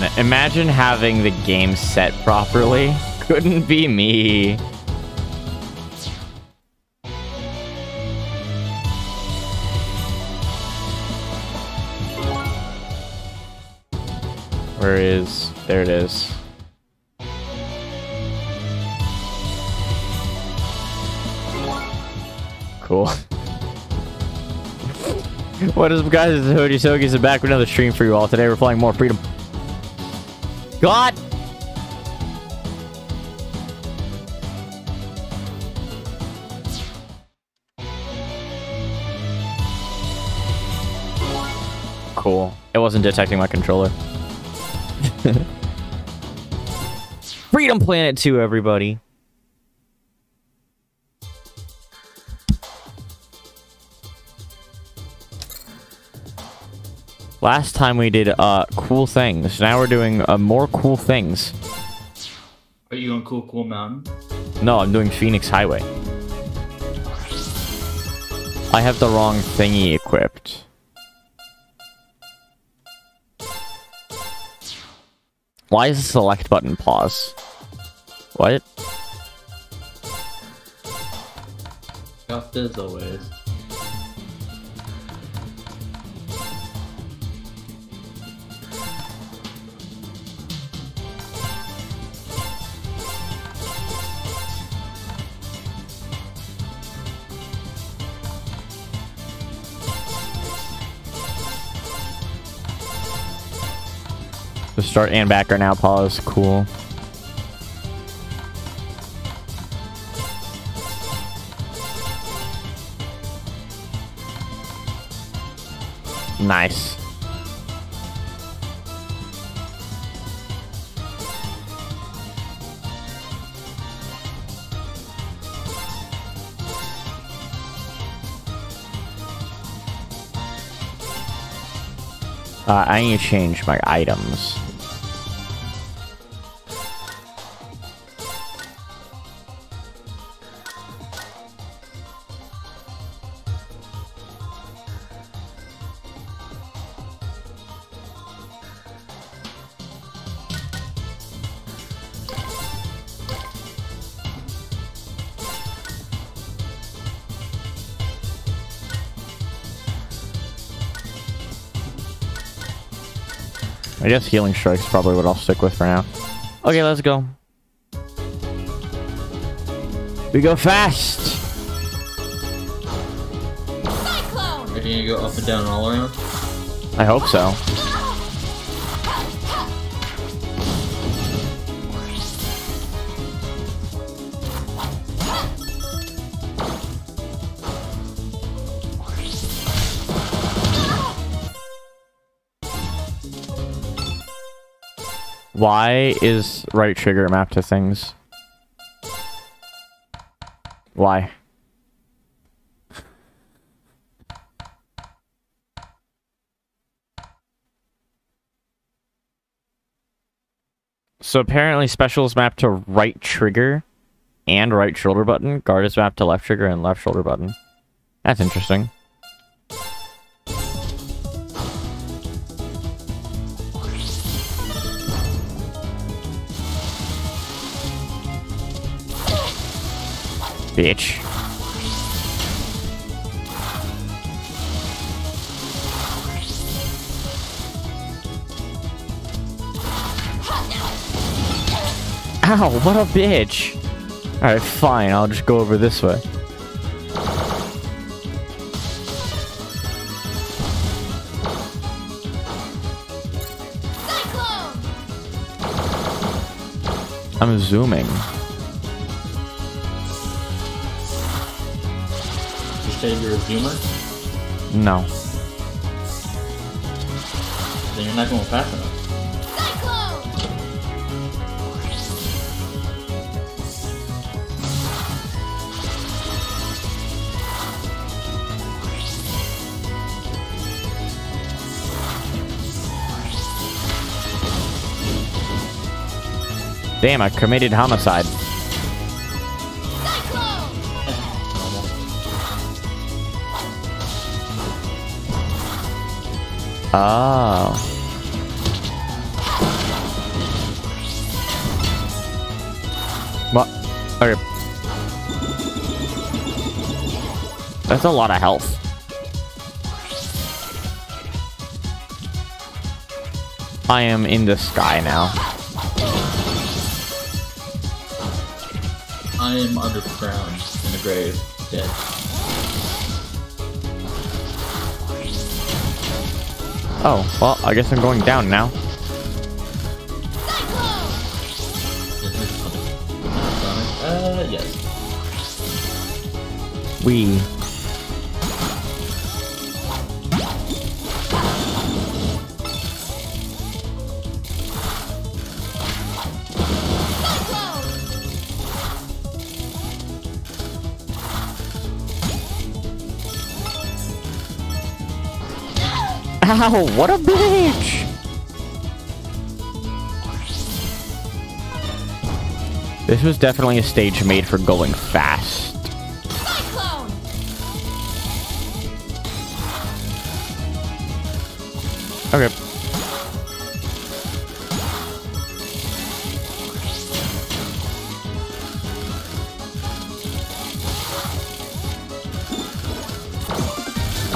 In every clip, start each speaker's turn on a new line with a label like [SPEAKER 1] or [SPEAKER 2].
[SPEAKER 1] man. Imagine having the game set properly. Couldn't be me. Where is... There it is. Cool. What is up, guys? It's HogeezHoagies back with another stream for you all. Today we're playing more Freedom. God! Cool. It wasn't detecting my controller. Freedom Planet 2, everybody. Last time we did cool things. Now we're doing more cool things.
[SPEAKER 2] Are you on Cool Mountain?
[SPEAKER 1] No, I'm doing Phoenix Highway. I have the wrong thingy equipped. Why is the select button pause? What?
[SPEAKER 2] Got this always.
[SPEAKER 1] The start and back are now paused. Cool. Nice. I need to change my items. I guess Healing Strike's probably what I'll stick with for now. Okay, let's go. We go fast!
[SPEAKER 2] Cyclone! Are you gonna go up and down all around?
[SPEAKER 1] I hope so. Why is right trigger mapped to things? Why? So apparently special is mapped to right trigger and right shoulder button. Guard is mapped to left trigger and left shoulder button. That's interesting. Bitch. Ow, what a bitch. Alright, fine, I'll just go over this way. I'm zooming.
[SPEAKER 2] Say you're a zoomer?
[SPEAKER 1] No.
[SPEAKER 2] Then you're not going fast enough.
[SPEAKER 1] Damn, I committed homicide. Oh. Okay. That's a lot of health. I am in the sky now.
[SPEAKER 2] I am underground in the grave, dead.
[SPEAKER 1] Oh, well, I guess I'm going down now.
[SPEAKER 2] Yes.
[SPEAKER 1] We. Ow, what a bitch! This was definitely a stage made for going fast. Okay.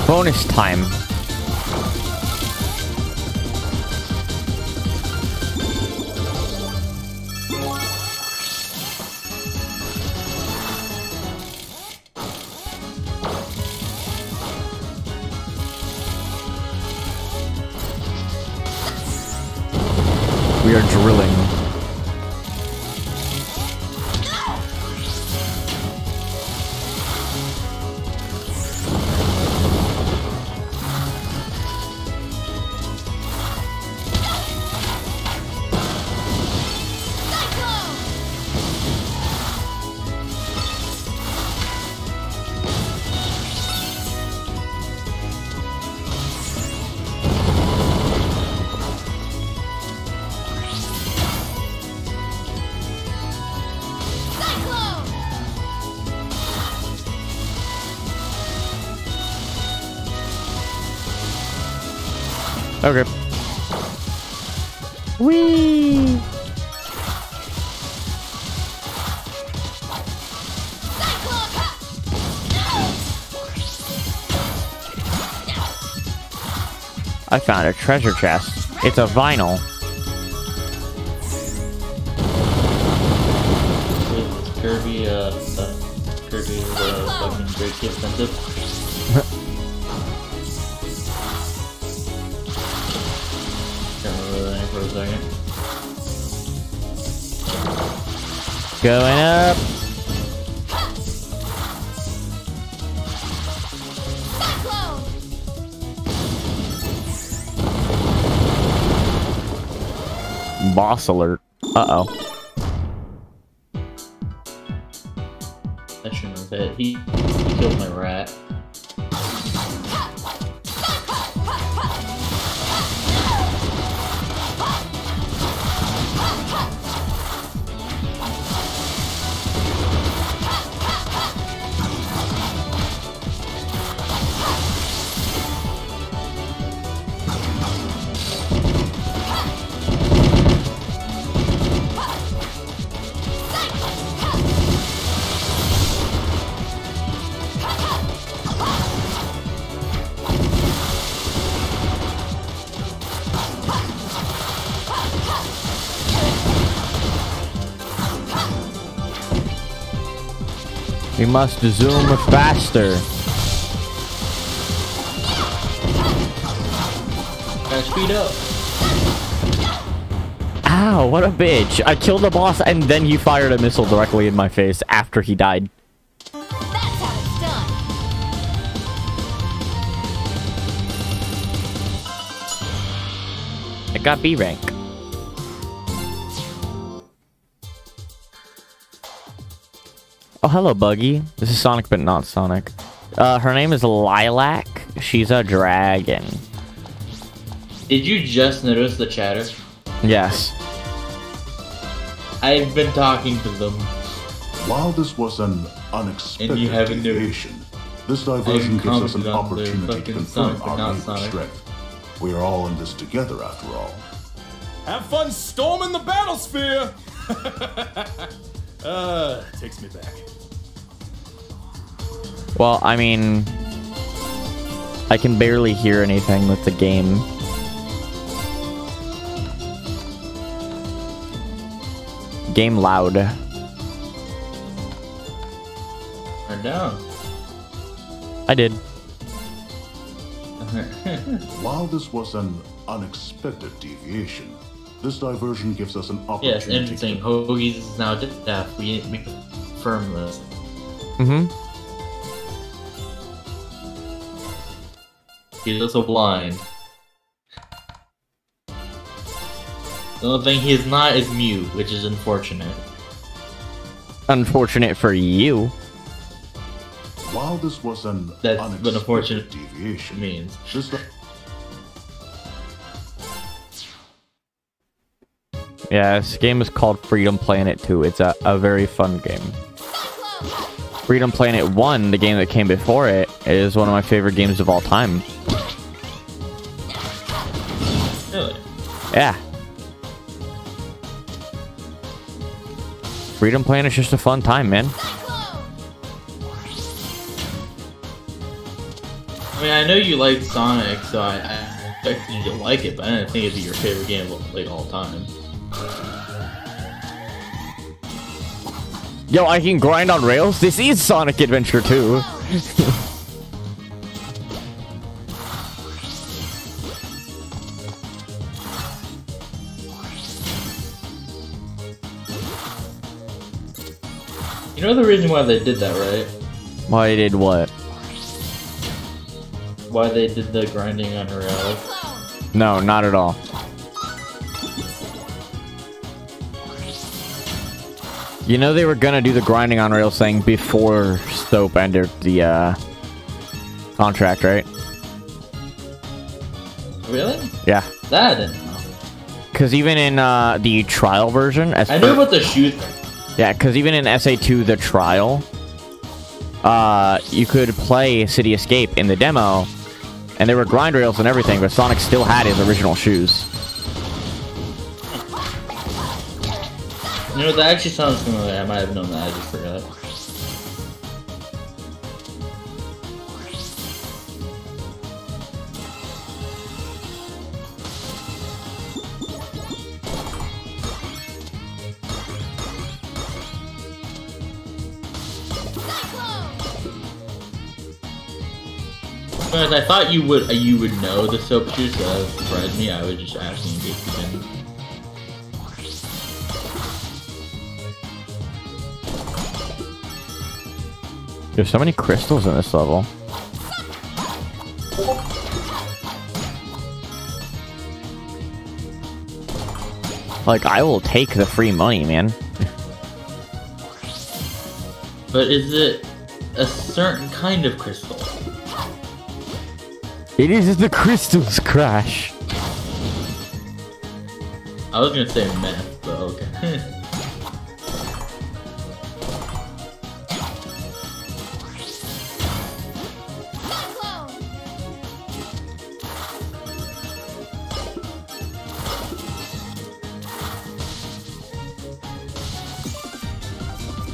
[SPEAKER 1] Bonus time. We are drilling. Okay. Whee! I found a treasure chest. It's a vinyl.
[SPEAKER 2] Kirby, Kirby's fucking greatly expensive. Can't remember the name for a second.
[SPEAKER 1] Going up. Boss alert. Uh-oh.
[SPEAKER 2] That shouldn't have hit. He killed my rat.
[SPEAKER 1] We must zoom faster.
[SPEAKER 2] Gotta speed up.
[SPEAKER 1] Ow, what a bitch. I killed the boss and then he fired a missile directly in my face after he died.
[SPEAKER 3] That's how it's done.
[SPEAKER 1] I got B rank. Oh, hello, Buggy. This is Sonic, but not Sonic. Her name is Lilac. She's a dragon.
[SPEAKER 2] Did you just notice the chatter?
[SPEAKER 1] Yes.
[SPEAKER 2] I've been talking to them.
[SPEAKER 4] While this was an unexpected deviation, this diversion gives us an opportunity to confirm our neighbor's strength. We are all in this together, after all.
[SPEAKER 5] Have fun storming the battlesphere! Takes me back.
[SPEAKER 1] Well, I mean, I can barely hear anything with the game. Game loud.
[SPEAKER 2] Turn down.
[SPEAKER 1] I did.
[SPEAKER 4] While this was an unexpected deviation, this diversion gives us an opportunity.
[SPEAKER 2] Yes, interesting. Hoagies is now deaf. We confirm this.
[SPEAKER 1] Mm-hmm.
[SPEAKER 2] He's also blind. The only thing he is not is mute, which is unfortunate.
[SPEAKER 1] Unfortunate for you.
[SPEAKER 4] While this was an
[SPEAKER 2] That's what unfortunate
[SPEAKER 4] deviation
[SPEAKER 2] means.
[SPEAKER 1] Yeah, this game is called Freedom Planet 2. It's a very fun game. Freedom Planet 1, the game that came before it, is one of my favorite games of all time.
[SPEAKER 2] Really?
[SPEAKER 1] Yeah. Freedom Planet is just a fun time, man.
[SPEAKER 2] I mean, I know you like Sonic, so I expected you to like it, but I didn't think it'd be your favorite game of like all time.
[SPEAKER 1] Yo, I can grind on rails? This is Sonic Adventure 2.
[SPEAKER 2] You know the reason why they did that, right?
[SPEAKER 1] Why did what?
[SPEAKER 2] Why they did the grinding on rails?
[SPEAKER 1] No, not at all. You know they were gonna do the grinding on rails thing before Stope entered the contract, right?
[SPEAKER 2] Really?
[SPEAKER 1] Yeah.
[SPEAKER 2] That I didn't know.
[SPEAKER 1] Because even in the trial version,
[SPEAKER 2] I knew about the shoe thing.
[SPEAKER 1] Yeah, because even in SA2, the trial, you could play City Escape in the demo, and there were grind rails and everything, but Sonic still had his original shoes.
[SPEAKER 2] You know, that actually sounds familiar. I might have known that, I just forgot. I thought you would know the soap shoes, so that surprised me. I was just asking in case you didn't.
[SPEAKER 1] There's so many crystals in this level. Like, I will take the free money, man.
[SPEAKER 2] But is it a certain kind of crystal?
[SPEAKER 1] It is the crystals crash.
[SPEAKER 2] I was gonna say meth, but okay.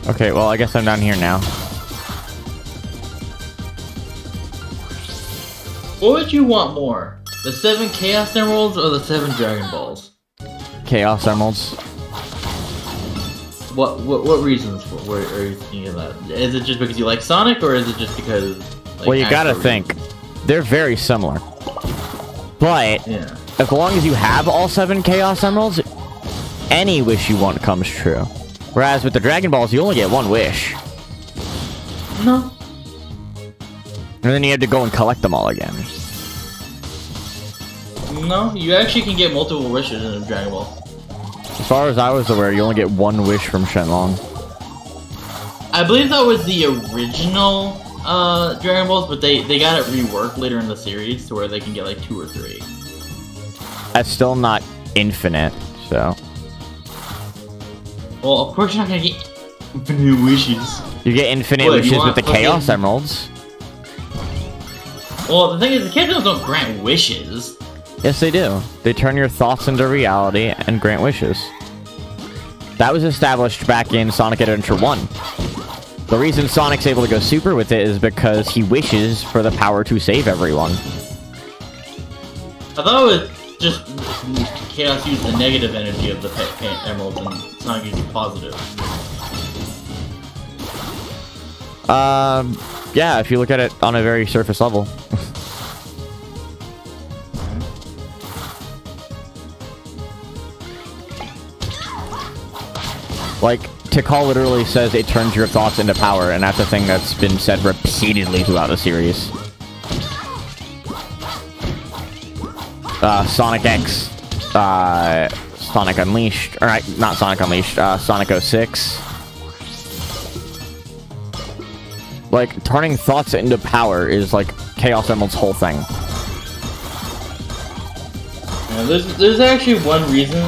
[SPEAKER 1] Okay, well, I guess I'm down here now.
[SPEAKER 2] What would you want more? The 7 Chaos Emeralds or the 7 Dragon Balls?
[SPEAKER 1] Chaos Emeralds.
[SPEAKER 2] What reasons are you thinking of that? Is it just because you like Sonic, or is it just because... Like,
[SPEAKER 1] well, you gotta think. They're very similar. But,
[SPEAKER 2] yeah.
[SPEAKER 1] as long as you have all 7 Chaos Emeralds, any wish you want comes true. Whereas with the Dragon Balls, you only get 1 wish.
[SPEAKER 2] No.
[SPEAKER 1] And then you have to go and collect them all again.
[SPEAKER 2] No, you actually can get multiple wishes in a Dragon Ball.
[SPEAKER 1] As far as I was aware, you only get 1 wish from Shenlong.
[SPEAKER 2] I believe that was the original Dragon Balls, but they got it reworked later in the series to where they can get like 2 or 3.
[SPEAKER 1] That's still not infinite, so...
[SPEAKER 2] Well, of course you're not gonna get infinite wishes.
[SPEAKER 1] You get infinite wishes with the Chaos Emeralds.
[SPEAKER 2] Well, the thing is, the Chaos Emeralds don't grant wishes.
[SPEAKER 1] Yes, they do. They turn your thoughts into reality and grant wishes. That was established back in Sonic Adventure 1. The reason Sonic's able to go super with it is because he wishes for the power to save everyone.
[SPEAKER 2] I thought it was just Chaos used the negative energy of the emeralds and Sonic used the positive.
[SPEAKER 1] Yeah, if you look at it on a very surface level. Like, Tikal literally says it turns your thoughts into power, and that's a thing that's been said repeatedly throughout the series. Sonic X, Sonic Unleashed, or not Sonic Unleashed, Sonic 06. Like, turning thoughts into power is, like, Chaos Emerald's whole thing.
[SPEAKER 2] Yeah, there's actually one reason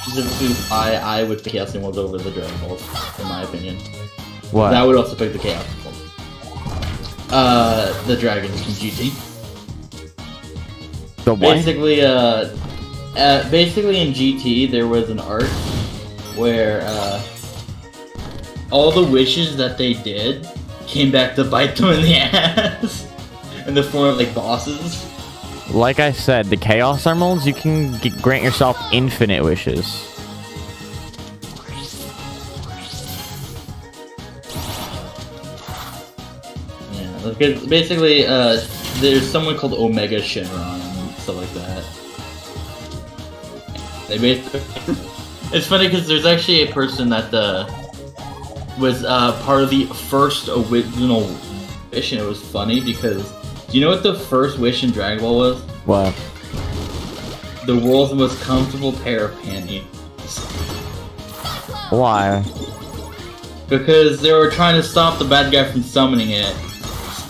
[SPEAKER 2] specifically why I would pick Chaos Emeralds over the Dragon Balls, in my opinion.
[SPEAKER 1] What?
[SPEAKER 2] I would also pick the Chaos Emeralds. The dragons from GT.
[SPEAKER 1] The what?
[SPEAKER 2] Basically in GT, there was an arc where, all the wishes that they did came back to bite them in the ass in the form of, like, bosses.
[SPEAKER 1] Like I said, the Chaos Emeralds, you can grant yourself infinite wishes.
[SPEAKER 2] Yeah, because basically, there's someone called Omega Shenron and stuff like that. They basically... It's funny because there's actually a person that was part of the first original wish, and it was funny because... Do you know what the first wish in Dragon Ball was?
[SPEAKER 1] What?
[SPEAKER 2] The world's most comfortable pair of panties.
[SPEAKER 1] Why?
[SPEAKER 2] Because they were trying to stop the bad guy from summoning it.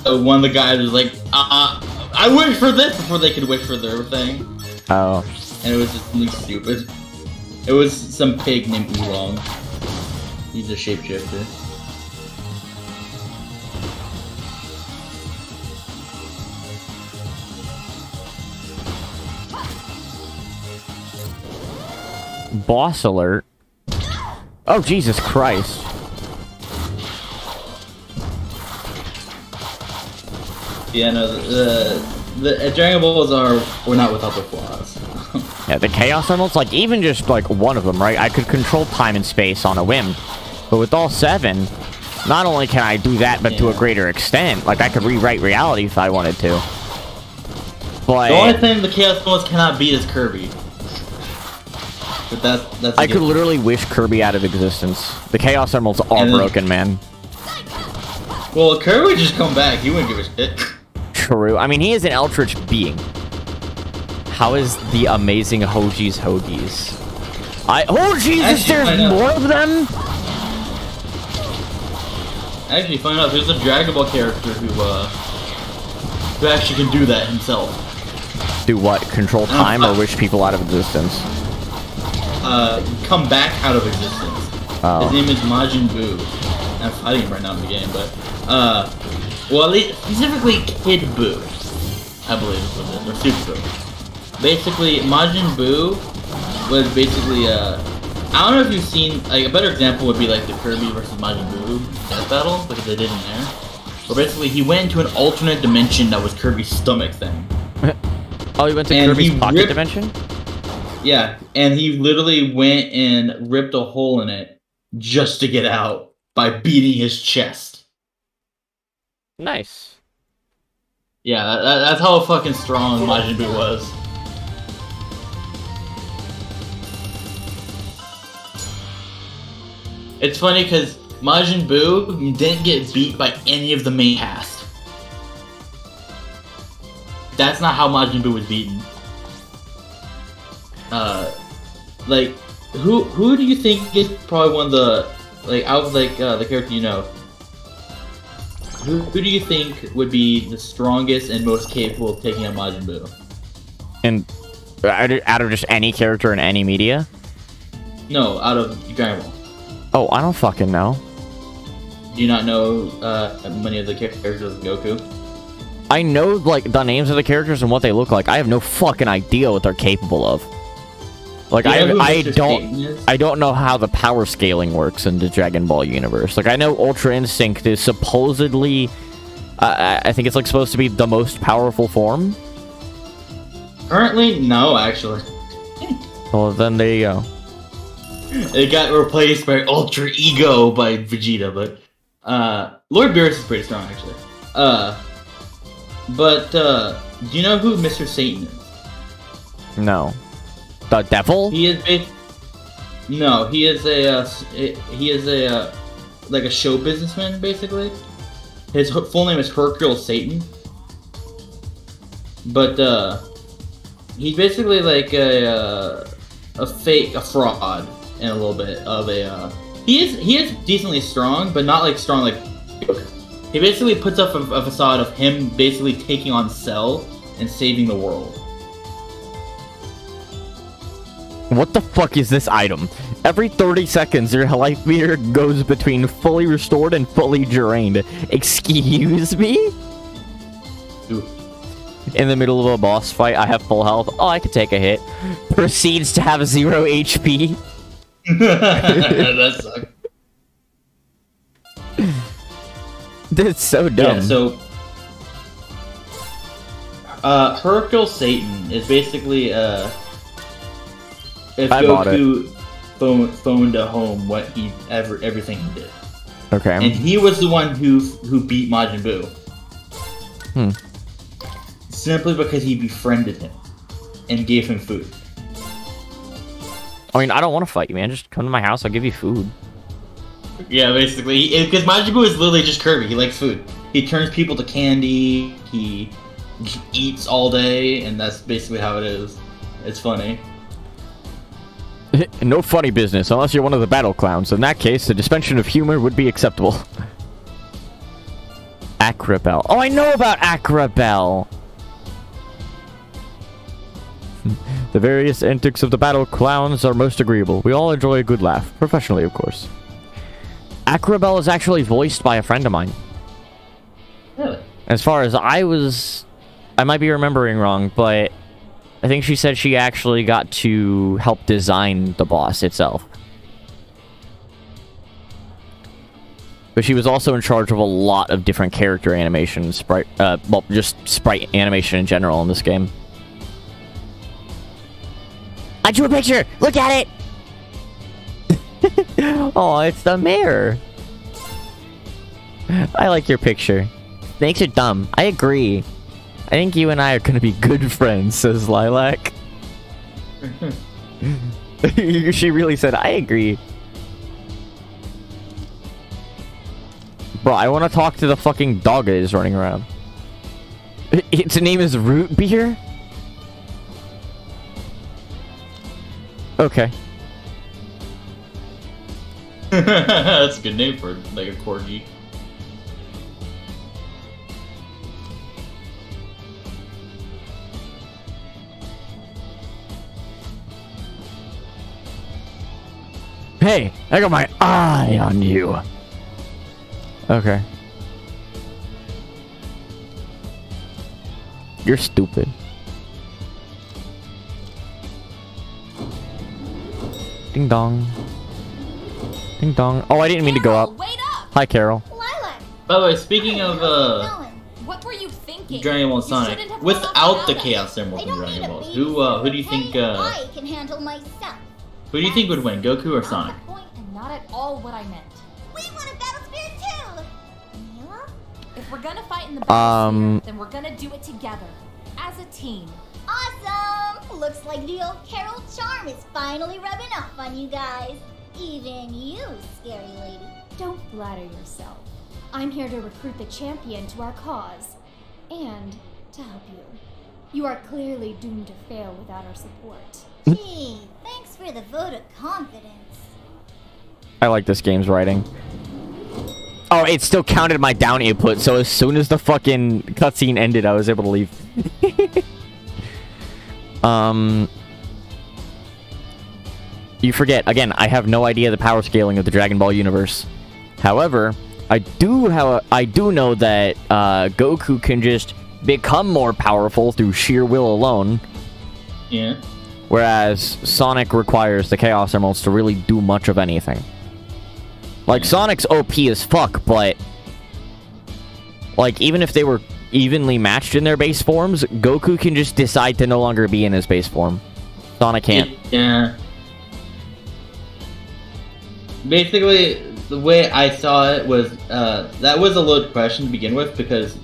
[SPEAKER 2] So one of the guys was like, I wish for this before they could wish for their thing.
[SPEAKER 1] Oh.
[SPEAKER 2] And it was just something stupid. It was some pig named Oolong. He's a shapeshifter.
[SPEAKER 1] Boss alert. Oh, Jesus Christ.
[SPEAKER 2] Yeah, no, the Dragon Balls were not without their flaws.
[SPEAKER 1] Yeah, the Chaos Emeralds, like, even just, like, one of them, right? I could control time and space on a whim. But with all 7, not only can I do that, but to a greater extent, like, I could rewrite reality if I wanted to. But...
[SPEAKER 2] The only thing the Chaos Emeralds cannot beat is Kirby. But that's
[SPEAKER 1] I could literally wish Kirby out of existence. The Chaos Emeralds are broken, man.
[SPEAKER 2] Well, Kirby just come back. He wouldn't give a shit.
[SPEAKER 1] True. I mean, he is an Eldritch being. How is the amazing HogeezHoagies? Oh, Jesus, there's more of them?
[SPEAKER 2] Actually, find out there's a Dragon Ball character who actually can do that himself. Do
[SPEAKER 1] what? Control time or wish people out of existence?
[SPEAKER 2] Come back out of existence.
[SPEAKER 1] Oh.
[SPEAKER 2] His name is Majin Buu. I'm fighting him right now in the game, but, well, at least, specifically Kid Buu, I believe is what it is, or Super Buu. Basically, Majin Buu was basically, I don't know if you've seen, like, a better example would be, like, the Kirby versus Majin Buu death battle, because they did in there. But basically, he went into an alternate dimension that was Kirby's stomach thing.
[SPEAKER 1] Oh, he went to Kirby's pocket dimension?
[SPEAKER 2] Yeah, and he literally went and ripped a hole in it just to get out by beating his chest.
[SPEAKER 1] Nice.
[SPEAKER 2] Yeah, that's how fucking strong Majin Buu was. It's funny because Majin Buu didn't get beat by any of the main cast. That's not how Majin Buu was beaten. Like, who do you think is probably one of the, like, out of, like, the character you know, who do you think would be the strongest and most capable of taking on Majin Buu?
[SPEAKER 1] And out of just any character in any media?
[SPEAKER 2] No, out of Dragon Ball.
[SPEAKER 1] Oh, I don't fucking know.
[SPEAKER 2] Do you not know many of the characters of Goku?
[SPEAKER 1] I know, like, the names of the characters and what they look like. I have no fucking idea what they're capable of. Like I don't know how the power scaling works in the Dragon Ball universe. Like I know Ultra Instinct is supposedly, I think it's like supposed to be the most powerful form.
[SPEAKER 2] Currently, no, actually.
[SPEAKER 1] Well, then there you go.
[SPEAKER 2] It got replaced by Ultra Ego by Vegeta, but Lord Beerus is pretty strong actually. But do you know who Mr. Satan is?
[SPEAKER 1] No. The devil?
[SPEAKER 2] He is no, he is a like a show businessman basically. His full name is Hercule Satan. But he's basically like a fraud in a little bit of a he is decently strong, but not like strong like Joker. He basically puts up a facade of him basically taking on Cell and saving the world.
[SPEAKER 1] What the fuck is this item? Every 30 seconds, your life meter goes between fully restored and fully drained. Excuse me?
[SPEAKER 2] Ooh.
[SPEAKER 1] In the middle of a boss fight, I have full health. Oh, I could take a hit. Proceeds to have 0 HP.
[SPEAKER 2] That sucks.
[SPEAKER 1] That's so dumb.
[SPEAKER 2] Yeah, so Hercule Satan is basically if Goku phoned a home what everything he did.
[SPEAKER 1] Okay.
[SPEAKER 2] And he was the one who beat Majin Buu. Simply because he befriended him and gave him food.
[SPEAKER 1] I mean, I don't want to fight you, man. Just come to my house, I'll give you food.
[SPEAKER 2] Yeah, basically. Because Majin Buu is literally just Kirby. He likes food. He turns people to candy. He eats all day, and that's basically how it is. It's funny.
[SPEAKER 1] No funny business, unless you're one of the battle clowns. In that case, the suspension of humor would be acceptable. Acrobell. Oh, I know about Acrobell! The various antics of the battle clowns are most agreeable. We all enjoy a good laugh. Professionally, of course. Acrobell is actually voiced by a friend of mine.
[SPEAKER 2] Really?
[SPEAKER 1] As far as I might be remembering wrong, but I think she said she actually got to help design the boss itself. But she was also in charge of a lot of different character animation, well, just sprite animation in general in this game. I drew a picture! Look at it! Oh, it's the mirror. I like your picture. Snakes are dumb. I agree. I think you and I are gonna be good friends, says Lilac. She really said, I agree. Bro, I want to talk to the fucking dog that is running around. Its name is Root Beer? Okay.
[SPEAKER 2] That's a good name for like a corgi.
[SPEAKER 1] Hey, I got my eye on you. Okay. You're stupid. Ding dong. Ding dong. Oh, I didn't mean to go up.
[SPEAKER 3] Wait up!
[SPEAKER 1] Hi, Carol.
[SPEAKER 3] Lilac.
[SPEAKER 2] By the way, speaking of
[SPEAKER 3] What were you thinking?
[SPEAKER 2] Dragon Ball
[SPEAKER 3] You
[SPEAKER 2] Sonic,
[SPEAKER 3] shouldn't have
[SPEAKER 2] without
[SPEAKER 3] gone
[SPEAKER 2] the
[SPEAKER 3] off
[SPEAKER 2] Chaos Emerald
[SPEAKER 3] I
[SPEAKER 2] from
[SPEAKER 3] don't
[SPEAKER 2] Dragon
[SPEAKER 3] need a
[SPEAKER 2] Balls,
[SPEAKER 3] baby
[SPEAKER 2] who do you think
[SPEAKER 3] I can handle myself.
[SPEAKER 2] who do you think would win, Goku or Sonic?
[SPEAKER 3] Not the point and not at all what I meant. We want a battle spirit too. Mila? If we're gonna fight in the battle then we're gonna do it together as a team. Awesome! Looks like the old Carol charm is finally rubbing off on you guys. Even you, scary lady.
[SPEAKER 5] Don't flatter yourself. I'm here to recruit the champion to our cause. And to help you. You are clearly doomed to fail without our support.
[SPEAKER 3] Gee, thanks for the vote of confidence.
[SPEAKER 1] I like this game's writing. Oh, it still counted my down input, so as soon as the fucking cutscene ended, I was able to leave. You forget, again, I have no idea the power scaling of the Dragon Ball universe. However, I do know that Goku can just become more powerful through sheer will alone.
[SPEAKER 2] Yeah.
[SPEAKER 1] Whereas Sonic requires the Chaos Emeralds to really do much of anything. Like, Sonic's OP as fuck, but... Like, even if they were evenly matched in their base forms, Goku can just decide to no longer be in his base form. Sonic can't.
[SPEAKER 2] Yeah. Basically, the way I saw it was, that was a loaded question to begin with, because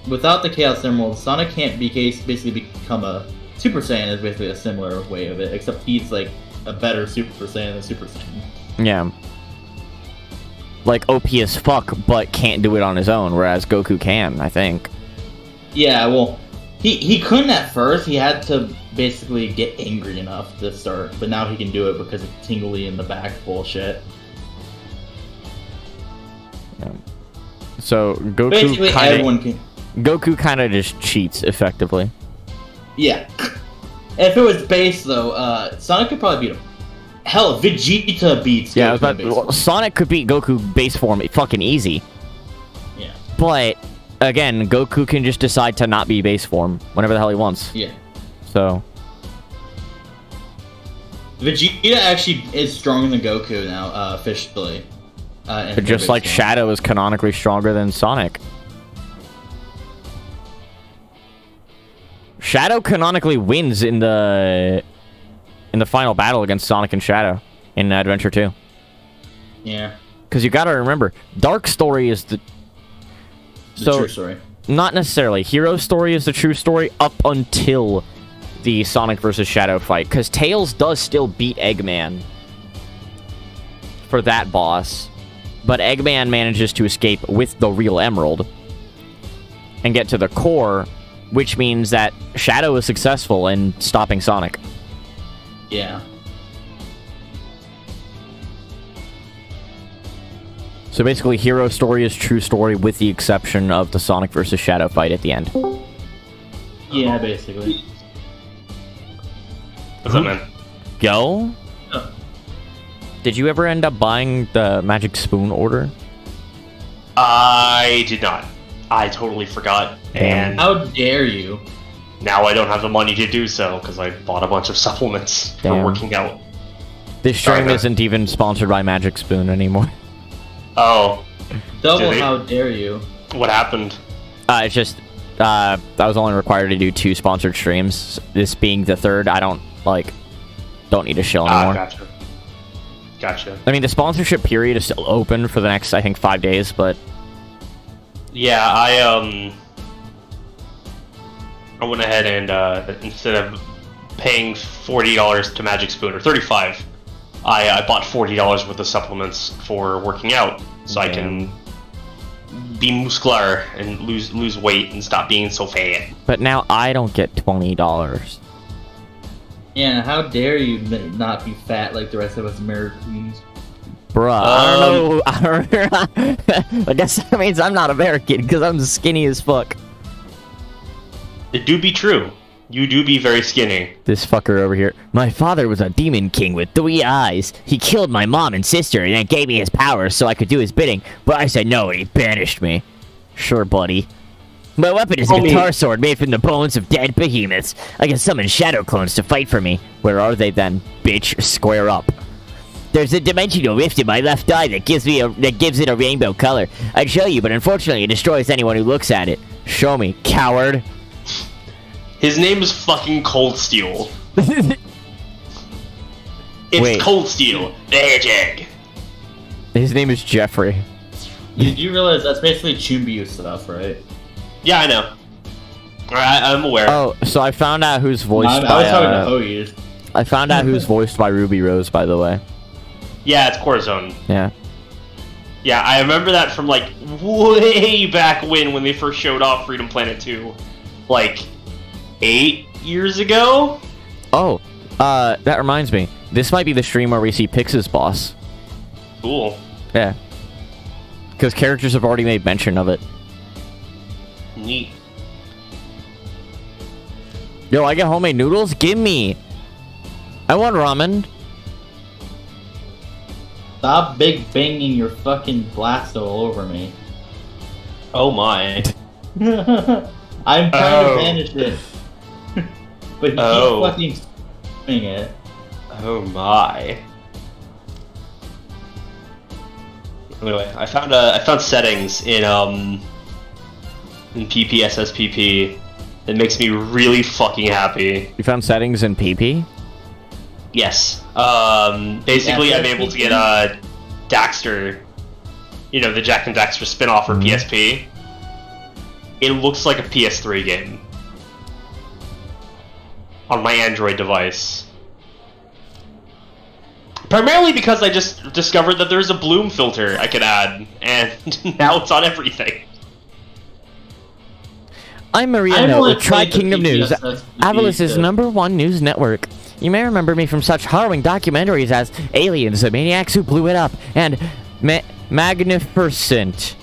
[SPEAKER 2] without the Chaos Emerald, Sonic can't basically become a Super Saiyan. Is basically a similar way of it, except he's like a better Super Saiyan than Super Saiyan.
[SPEAKER 1] Yeah. Like, OP as fuck, but can't do it on his own, whereas Goku can, I think.
[SPEAKER 2] Yeah, well, he couldn't at first. He had to basically get angry enough to start, but now he can do it because of tingly in the back bullshit.
[SPEAKER 1] Yeah. So,
[SPEAKER 2] Basically, everyone can...
[SPEAKER 1] Goku kind of just cheats, effectively.
[SPEAKER 2] Yeah. If it was base, though, Sonic could probably beat him. Hell, Vegeta beats Goku
[SPEAKER 1] Sonic could beat Goku base form fucking easy.
[SPEAKER 2] Yeah.
[SPEAKER 1] But, again, Goku can just decide to not be base form whenever the hell he wants.
[SPEAKER 2] Yeah.
[SPEAKER 1] So...
[SPEAKER 2] Vegeta actually is stronger than Goku now, officially.
[SPEAKER 1] But just like Shadow is canonically stronger than Sonic. Shadow canonically wins in the final battle against Sonic and Shadow in Adventure 2.
[SPEAKER 2] Yeah.
[SPEAKER 1] Because you gotta remember, Dark Story is the
[SPEAKER 2] true story.
[SPEAKER 1] Not necessarily. Hero Story is the true story up until the Sonic versus Shadow fight. Because Tails does still beat Eggman for that boss. But Eggman manages to escape with the real Emerald and get to the core, which means that Shadow is successful in stopping Sonic.
[SPEAKER 2] Yeah.
[SPEAKER 1] So basically, Hero Story is true story with the exception of the Sonic versus Shadow fight at the end.
[SPEAKER 2] Yeah, basically.
[SPEAKER 6] What's that, man?
[SPEAKER 1] Go?
[SPEAKER 2] Oh.
[SPEAKER 1] Did you ever end up buying the Magic Spoon order?
[SPEAKER 6] I did not. I totally forgot. And
[SPEAKER 2] how dare you?
[SPEAKER 6] Now I don't have the money to do so because I bought a bunch of supplements for working out.
[SPEAKER 1] This stream isn't even sponsored by Magic Spoon anymore.
[SPEAKER 6] Oh.
[SPEAKER 2] Double how dare you?
[SPEAKER 6] What happened?
[SPEAKER 1] It's just, I was only required to do 2 sponsored streams. This being the 3rd, I don't need to shill anymore.
[SPEAKER 6] Gotcha. Gotcha.
[SPEAKER 1] I mean, the sponsorship period is still open for the next, I think, 5 days, but...
[SPEAKER 6] Yeah, I went ahead and, instead of paying $40 to Magic Spoon, or $35, I bought $40 worth of supplements for working out, so I can be muscular and lose weight and stop being so fat.
[SPEAKER 1] But now I don't get $20.
[SPEAKER 2] Yeah, how dare you not be fat like the rest of us Americans?
[SPEAKER 1] Bruh, I don't know. I guess that means I'm not American, because I'm skinny as fuck.
[SPEAKER 6] It do be true. You do be very skinny.
[SPEAKER 1] This fucker over here. My father was a demon king with 3 eyes. He killed my mom and sister and then gave me his powers so I could do his bidding. But I said no and he banished me. Sure, buddy. My weapon is a guitar sword made from the bones of dead behemoths. I can summon shadow clones to fight for me. Where are they then, bitch? Square up. There's a dimensional rift in my left eye that gives it a rainbow color. I'd show you, but unfortunately it destroys anyone who looks at it. Show me, coward.
[SPEAKER 6] His name is fucking Cold Steel. It's
[SPEAKER 1] Wait.
[SPEAKER 6] Cold Steel, the Hedgehog.
[SPEAKER 1] His name is Jeffrey.
[SPEAKER 2] You realize that's basically Chumbiu stuff, right?
[SPEAKER 6] Yeah, I know. I'm aware.
[SPEAKER 1] Oh, so I found out who's voiced by...
[SPEAKER 2] I was talking to Hoagies.
[SPEAKER 1] I found out who's voiced by Ruby Rose, by the way.
[SPEAKER 6] Yeah, it's Corazon.
[SPEAKER 1] Yeah.
[SPEAKER 6] Yeah, I remember that from, like, way back when they first showed off Freedom Planet 2. Like, 8 years ago?
[SPEAKER 1] Oh, that reminds me. This might be the stream where we see Pix's boss.
[SPEAKER 6] Cool.
[SPEAKER 1] Yeah. Because characters have already made mention of it.
[SPEAKER 6] Neat.
[SPEAKER 1] Yo, I get homemade noodles? Give me! I want ramen.
[SPEAKER 2] Stop big banging your fucking blast all over me.
[SPEAKER 6] Oh my.
[SPEAKER 2] I'm trying to banish it. But you keep fucking Dang it.
[SPEAKER 6] Oh my. Anyway, I found settings in PPSSPP that makes me really fucking happy.
[SPEAKER 1] You found settings in PP?
[SPEAKER 6] Yes. Basically, I'm able to get Daxter, you know, the Jack and Daxter spin-off for PSP. It looks like a PS3 game on my Android device. Primarily because I just discovered that there's a bloom filter I could add, and now it's on everything. I'm Maria Note with Tri-Kingdom News, Avalos' #1 news network. You may remember me from such harrowing documentaries as Aliens, the Maniacs Who Blew It Up, and Magnificent,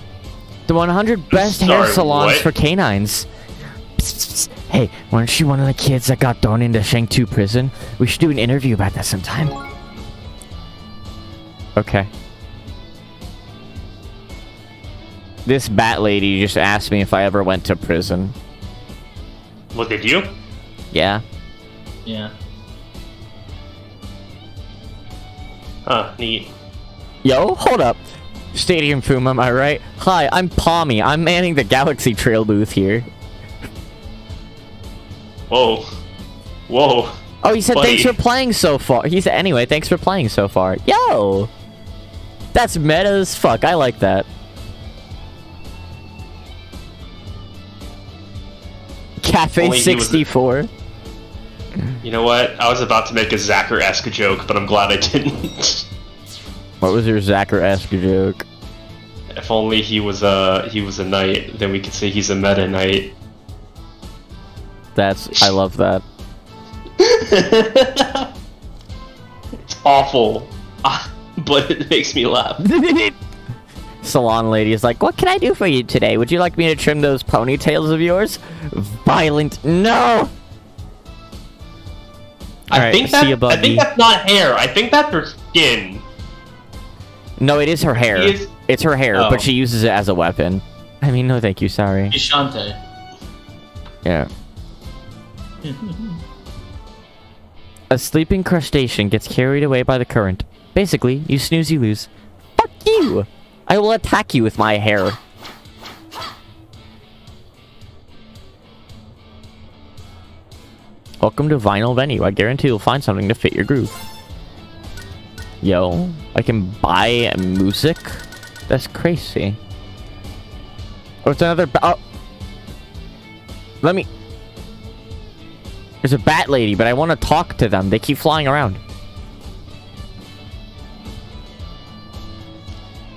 [SPEAKER 6] the 100 best hair salons for canines. Psst, psst. Hey, weren't you one of the kids that got thrown into Shang-Tu prison? We should do an interview about that sometime. Okay. This bat lady just asked me if I ever went to prison.
[SPEAKER 2] What, did you?
[SPEAKER 1] Yeah.
[SPEAKER 2] Yeah.
[SPEAKER 6] Huh, neat.
[SPEAKER 1] Yo, hold up. Stadium Foom, am I right? Hi, I'm Palmy. I'm manning the Galaxy Trail booth here.
[SPEAKER 6] Whoa. Whoa.
[SPEAKER 1] Oh, he said
[SPEAKER 6] buddy.
[SPEAKER 1] thanks for playing so far. He said, anyway, thanks for playing so far. Yo! That's meta as fuck. I like that. Cafe 64.
[SPEAKER 6] You know what? I was about to make a Zacher-esque joke, but I'm glad I didn't.
[SPEAKER 1] What was your Zacher-esque joke?
[SPEAKER 6] If only he was a knight, then we could say he's a meta knight.
[SPEAKER 1] I love that.
[SPEAKER 6] It's awful, but it makes me laugh.
[SPEAKER 1] Salon lady is like, what can I do for you today? Would you like me to trim those ponytails of yours? Violent. No!
[SPEAKER 6] I think that's not hair. I think that's her skin.
[SPEAKER 1] No, it is her hair. It's her hair, but she uses it as a weapon. I mean, no thank you, sorry.
[SPEAKER 2] She's Shantae.
[SPEAKER 1] Yeah. A sleeping crustacean gets carried away by the current. Basically, you snooze, you lose. Fuck you! I will attack you with my hair. Welcome to Vinyl Venue. I guarantee you'll find something to fit your groove. Yo, I can buy music? That's crazy. Oh, it's another let me... There's a bat lady, but I want to talk to them. They keep flying around.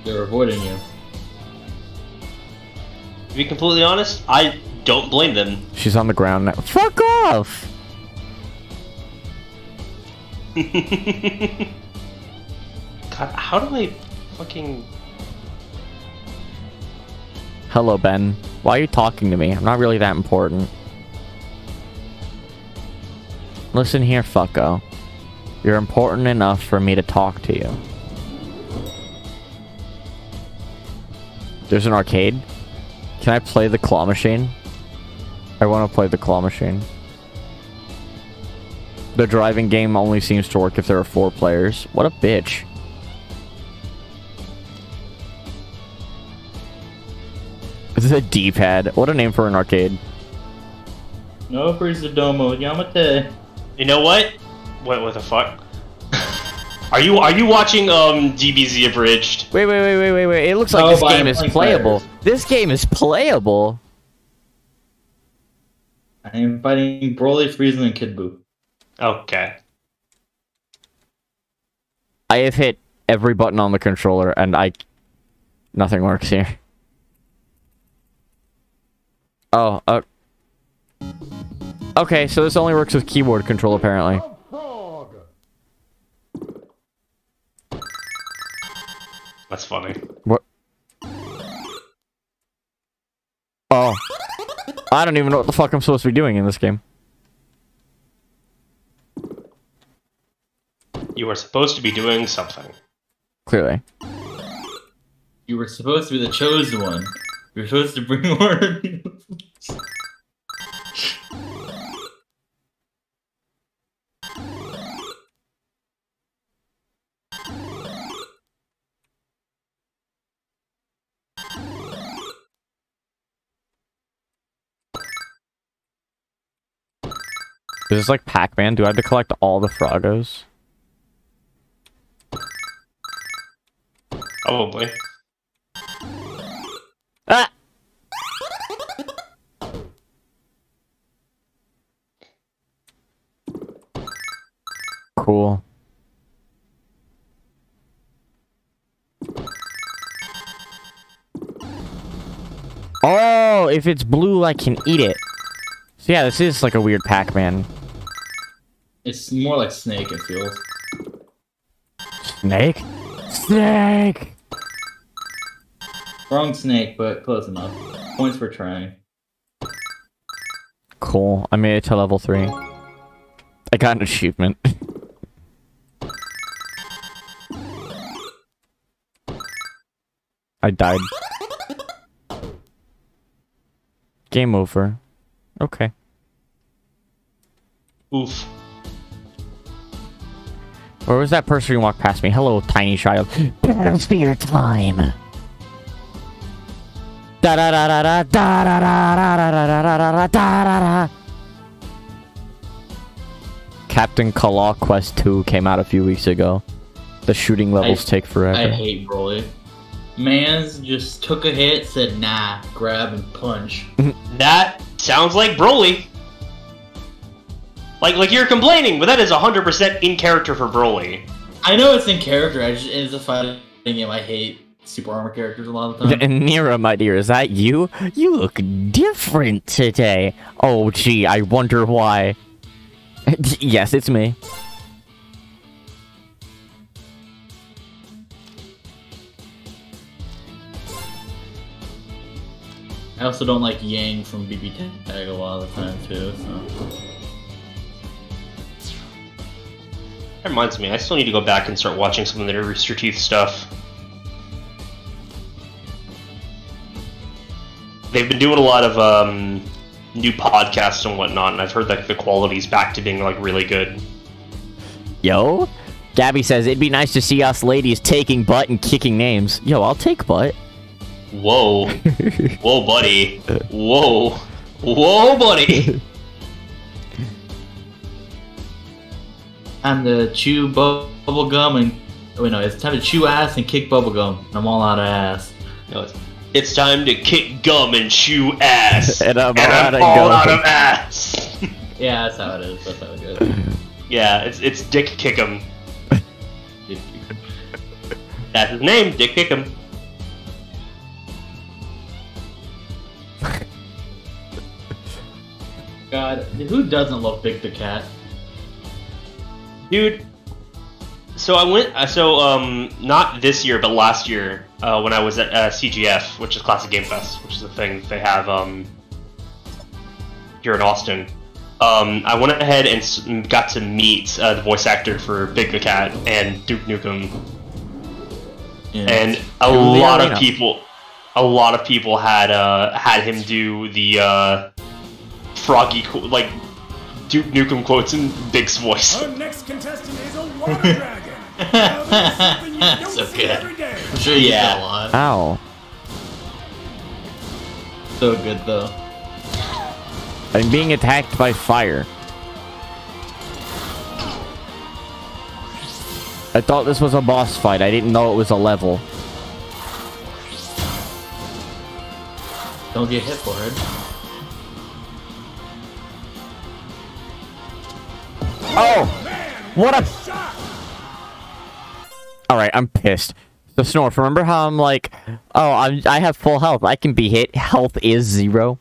[SPEAKER 2] They're avoiding you.
[SPEAKER 6] To be completely honest, I don't blame them.
[SPEAKER 1] She's on the ground now. Fuck off!
[SPEAKER 6] God, how do I fucking...
[SPEAKER 1] Hello, Ben. Why are you talking to me? I'm not really that important. Listen here, fucko. You're important enough for me to talk to you. There's an arcade. Can I play the claw machine? I want to play the claw machine. The driving game only seems to work if there are 4 players. What a bitch. This is a D-pad. What a name for an arcade.
[SPEAKER 2] No, Domo Yamate.
[SPEAKER 6] You know what? What the fuck? Are you watching DBZ Abridged?
[SPEAKER 1] Wait. It looks like this game is playable. This game is playable.
[SPEAKER 2] I am fighting Broly, Frieza, and Kid Buu.
[SPEAKER 6] Okay.
[SPEAKER 1] I have hit every button on the controller and nothing works here. Oh, okay, so this only works with keyboard control apparently.
[SPEAKER 6] That's funny.
[SPEAKER 1] What? Oh. I don't even know what the fuck I'm supposed to be doing in this game.
[SPEAKER 6] You are supposed to be doing something.
[SPEAKER 1] Clearly.
[SPEAKER 2] You were supposed to be the chosen one. You were supposed to bring order.
[SPEAKER 1] Is this like Pac-Man? Do I have to collect all the Froggos?
[SPEAKER 6] Probably.
[SPEAKER 1] Ah! Cool. Oh, if it's blue, I can eat it. So yeah, this is like a weird Pac-Man.
[SPEAKER 2] It's more like Snake, it feels.
[SPEAKER 1] Snake? Snake!
[SPEAKER 2] Wrong Snake, but close enough. Points for trying.
[SPEAKER 1] Cool. I made it to level 3. I got an achievement. I died. Game over. Okay.
[SPEAKER 6] Oof.
[SPEAKER 1] Where was that person who walked past me? Hello, tiny child. Battlefield time. Da da da da da da da da da da da da da. Captain Claw Quest 2 came out a few weeks ago. The shooting levels take forever.
[SPEAKER 2] I hate Broly. Mans just took a hit, said nah, grab and punch.
[SPEAKER 6] That sounds like Broly. Like you're complaining, but that is 100% in character for Broly.
[SPEAKER 2] I know it's in character, it's a fighting game. I hate super armor characters a lot of the time.
[SPEAKER 1] And Nira, my dear, is that you? You look different today. Oh, gee, I wonder why. Yes, it's me.
[SPEAKER 2] I also don't like Yang from BB Tag a lot of the time too, so.
[SPEAKER 6] That reminds me, I still need to go back and start watching some of the Rooster Teeth stuff. They've been doing a lot of new podcasts and whatnot, and I've heard that the quality's back to being like really good.
[SPEAKER 1] Yo, Gabby says it'd be nice to see us ladies taking butt and kicking names. Yo, I'll take butt.
[SPEAKER 6] Whoa. Whoa, buddy. Whoa. Whoa, buddy.
[SPEAKER 2] Time to chew bubble gum and... Wait, no, it's time to chew ass and kick bubble gum. I'm all out of ass.
[SPEAKER 6] No, it's time to kick gum and chew ass.
[SPEAKER 1] And I'm
[SPEAKER 6] all out of ass.
[SPEAKER 2] Yeah, that's how it is. That's how it goes.
[SPEAKER 6] Yeah, it's Dick Kickem. That's his name, Dick Kickem.
[SPEAKER 2] God, who doesn't love Big the Cat?
[SPEAKER 6] Dude, so I went, not this year, but last year, when I was at CGF, which is Classic Game Fest, which is a thing they have here in Austin. I went ahead and got to meet the voice actor for Big the Cat and Duke Nukem. Yeah. And a lot of people had him do the froggy, like, Duke Nukem quotes in Big's voice.
[SPEAKER 7] Our next contestant is a water dragon. Now,
[SPEAKER 2] so good.
[SPEAKER 7] I'm
[SPEAKER 2] sure you get a lot.
[SPEAKER 1] Ow.
[SPEAKER 2] So good though.
[SPEAKER 1] I'm being attacked by fire. I thought this was a boss fight. I didn't know it was a level.
[SPEAKER 2] Don't get hit for it.
[SPEAKER 1] Oh! What a... Alright, I'm pissed. So, Snorf, remember how I'm like, oh, I have full health. I can be hit. Health is 0.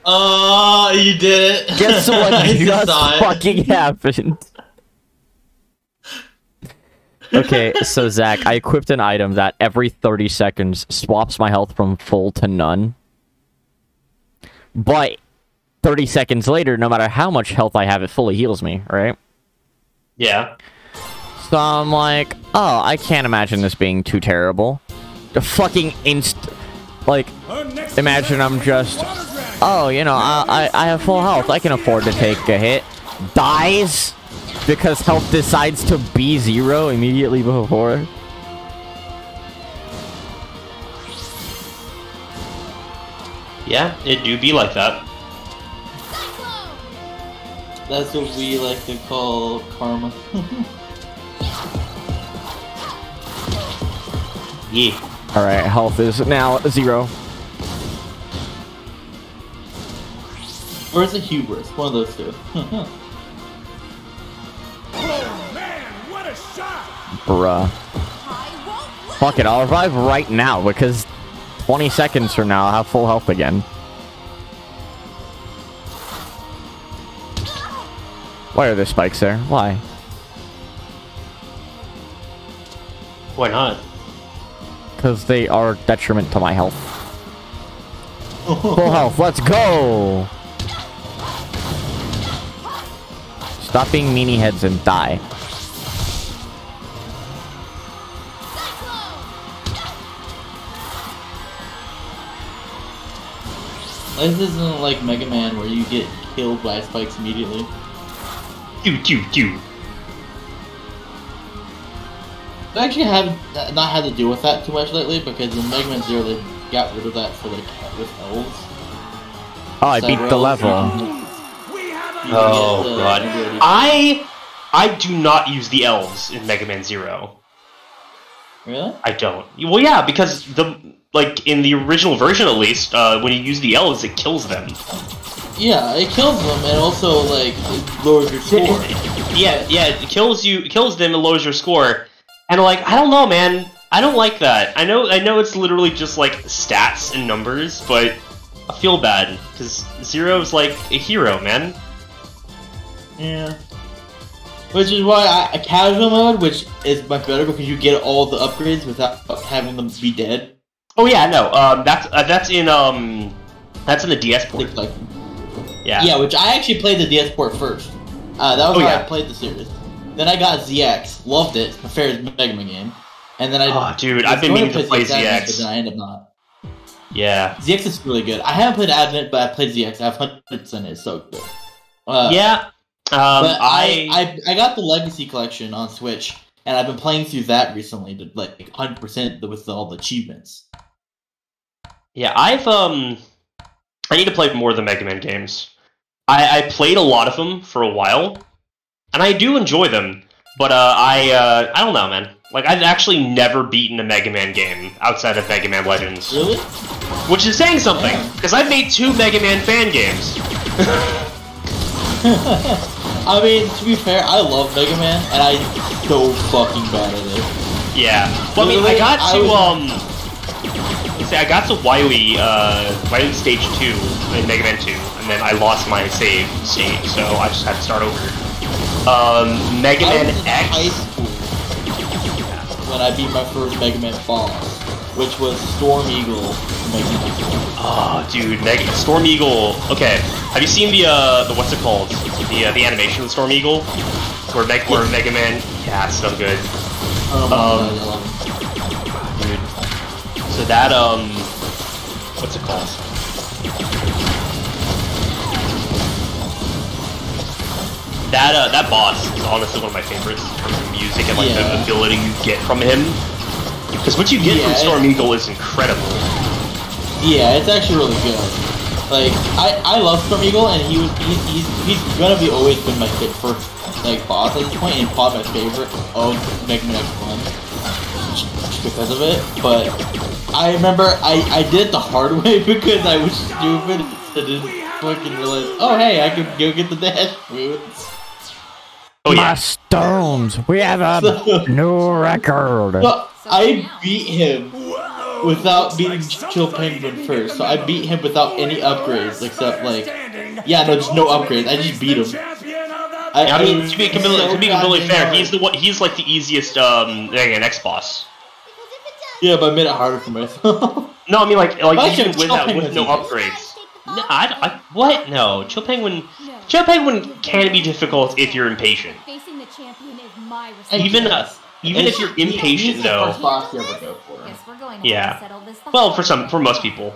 [SPEAKER 2] Oh, you did it.
[SPEAKER 1] Guess what just fucking happened? Okay, so Zach, I equipped an item that every 30 seconds swaps my health from full to none. But 30 seconds later, no matter how much health I have, it fully heals me, right?
[SPEAKER 6] Yeah.
[SPEAKER 1] So I'm like, oh, I can't imagine this being too terrible. The fucking like, imagine I'm just, oh, you know, I have full health. I can afford to take a hit. Dies because health decides to be 0 immediately before.
[SPEAKER 6] Yeah, it do be like that.
[SPEAKER 2] That's what we like to call karma.
[SPEAKER 6] Yeah.
[SPEAKER 1] Alright, health is now 0.
[SPEAKER 2] Or is it hubris? One of those two.
[SPEAKER 7] Oh man, what a shot!
[SPEAKER 1] Bruh. Fuck it, I'll revive right now because 20 seconds from now I'll have full health again. Why are there spikes there? Why?
[SPEAKER 6] Why not?
[SPEAKER 1] Because they are detriment to my health. Full health, let's go! Stop being meanie heads and die.
[SPEAKER 2] This isn't like Mega Man where you get killed by spikes immediately. I actually have not had to deal with that too much lately because in Mega Man 0 they got rid of that for like with elves.
[SPEAKER 1] Oh, I beat the level.
[SPEAKER 6] Oh god. I do not use the elves in Mega Man 0.
[SPEAKER 2] Really?
[SPEAKER 6] I don't. Well, yeah, because in the original version at least, when you use the elves, it kills them.
[SPEAKER 2] Yeah, it kills them and also like it lowers your score.
[SPEAKER 6] Yeah, it kills them and lowers your score. And like, I don't know, man. I don't like that. I know it's literally just like stats and numbers, but I feel bad because Zero's like a hero, man.
[SPEAKER 2] Yeah. Which is why casual mode, which is much better because you get all the upgrades without having them be dead.
[SPEAKER 6] Oh yeah, no. That's in the DS port.
[SPEAKER 2] Like,
[SPEAKER 6] yeah.
[SPEAKER 2] Yeah, which I actually played the DS port first. That was how
[SPEAKER 6] yeah.
[SPEAKER 2] I played the series. Then I got ZX, loved it, my favorite Mega Man game. And then
[SPEAKER 6] Oh, dude, I've been meaning to play ZX.
[SPEAKER 2] But then I ended up not.
[SPEAKER 6] Yeah.
[SPEAKER 2] ZX is really good. I haven't played Advent, but I played ZX. I have 100%. It's so good.
[SPEAKER 6] Yeah.
[SPEAKER 2] But I got the Legacy Collection on Switch, and I've been playing through that recently to like 100% with all the achievements.
[SPEAKER 6] Yeah, I need to play more of the Mega Man games. I played a lot of them for a while, and I do enjoy them, but I don't know, man. Like, I've actually never beaten a Mega Man game outside of Mega Man Legends.
[SPEAKER 2] Really?
[SPEAKER 6] Which is saying something, because I've made 2 Mega Man fan games.
[SPEAKER 2] I mean, to be fair, I love Mega Man, and I'm so fucking bad at it.
[SPEAKER 6] Yeah. Well, I mean, I got to Wily Stage 2 in Mega Man 2, and then I lost my save state, so I just had to start over. Mega Man X.
[SPEAKER 2] High school when I beat my first Mega Man boss, which was Storm Eagle. Mega Man.
[SPEAKER 6] Oh, dude, Storm Eagle. Okay, have you seen the what's it called? The animation of Storm Eagle, where Mega Man. Yeah, it's so good. Dude. So that what's it called? That boss is honestly one of my favorites in terms of music and like the ability you get from him. Because what you get from Storm Eagle is incredible.
[SPEAKER 2] Yeah, it's actually really good. Like I love Storm Eagle, and he's gonna be always been my first like boss at this point, and probably my favorite of Mega Man X1 because of it. But I remember I did it the hard way because I was stupid and didn't fucking realize. Oh hey, I can go get the dash moves.
[SPEAKER 6] Oh yeah.
[SPEAKER 1] My stones! We have a new record!
[SPEAKER 2] Well, I beat him without beating Chill Penguin first, so I beat him without any upgrades except like... Yeah, no, there's no upgrades, I just beat him.
[SPEAKER 6] I mean, to be completely fair, he's like the easiest an X boss.
[SPEAKER 2] Yeah, but I made it harder for myself.
[SPEAKER 6] No, I mean like even with no upgrades. No, what? No, Chill Penguin can be difficult if you're impatient.
[SPEAKER 5] Facing the champion is my
[SPEAKER 6] Even if you're impatient, though.
[SPEAKER 2] Boss you ever go for.
[SPEAKER 6] Yeah. Well, for most people.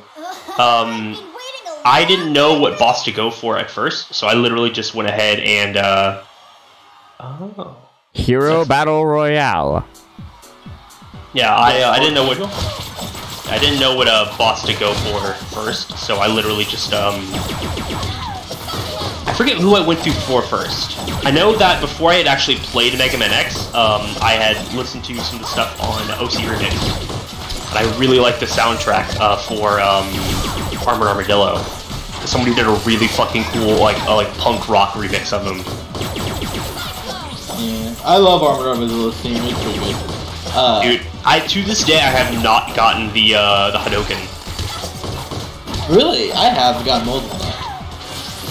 [SPEAKER 6] I didn't know what boss to go for at first, so I literally just went ahead and
[SPEAKER 1] Hero Battle Royale.
[SPEAKER 6] Yeah, I didn't know what boss to go for first, so I literally just I I forget who I went to for first. I know that before I had actually played Mega Man X, I had listened to some of the stuff on OC Remix. And I really liked the soundtrack for Armored Armadillo. Somebody did a really fucking cool like punk rock remix of them.
[SPEAKER 2] Yeah, I love Armored Armadillo's theme. It's pretty good.
[SPEAKER 6] Dude, to this day I have not gotten the Hadouken.
[SPEAKER 2] Really? I have gotten more than that.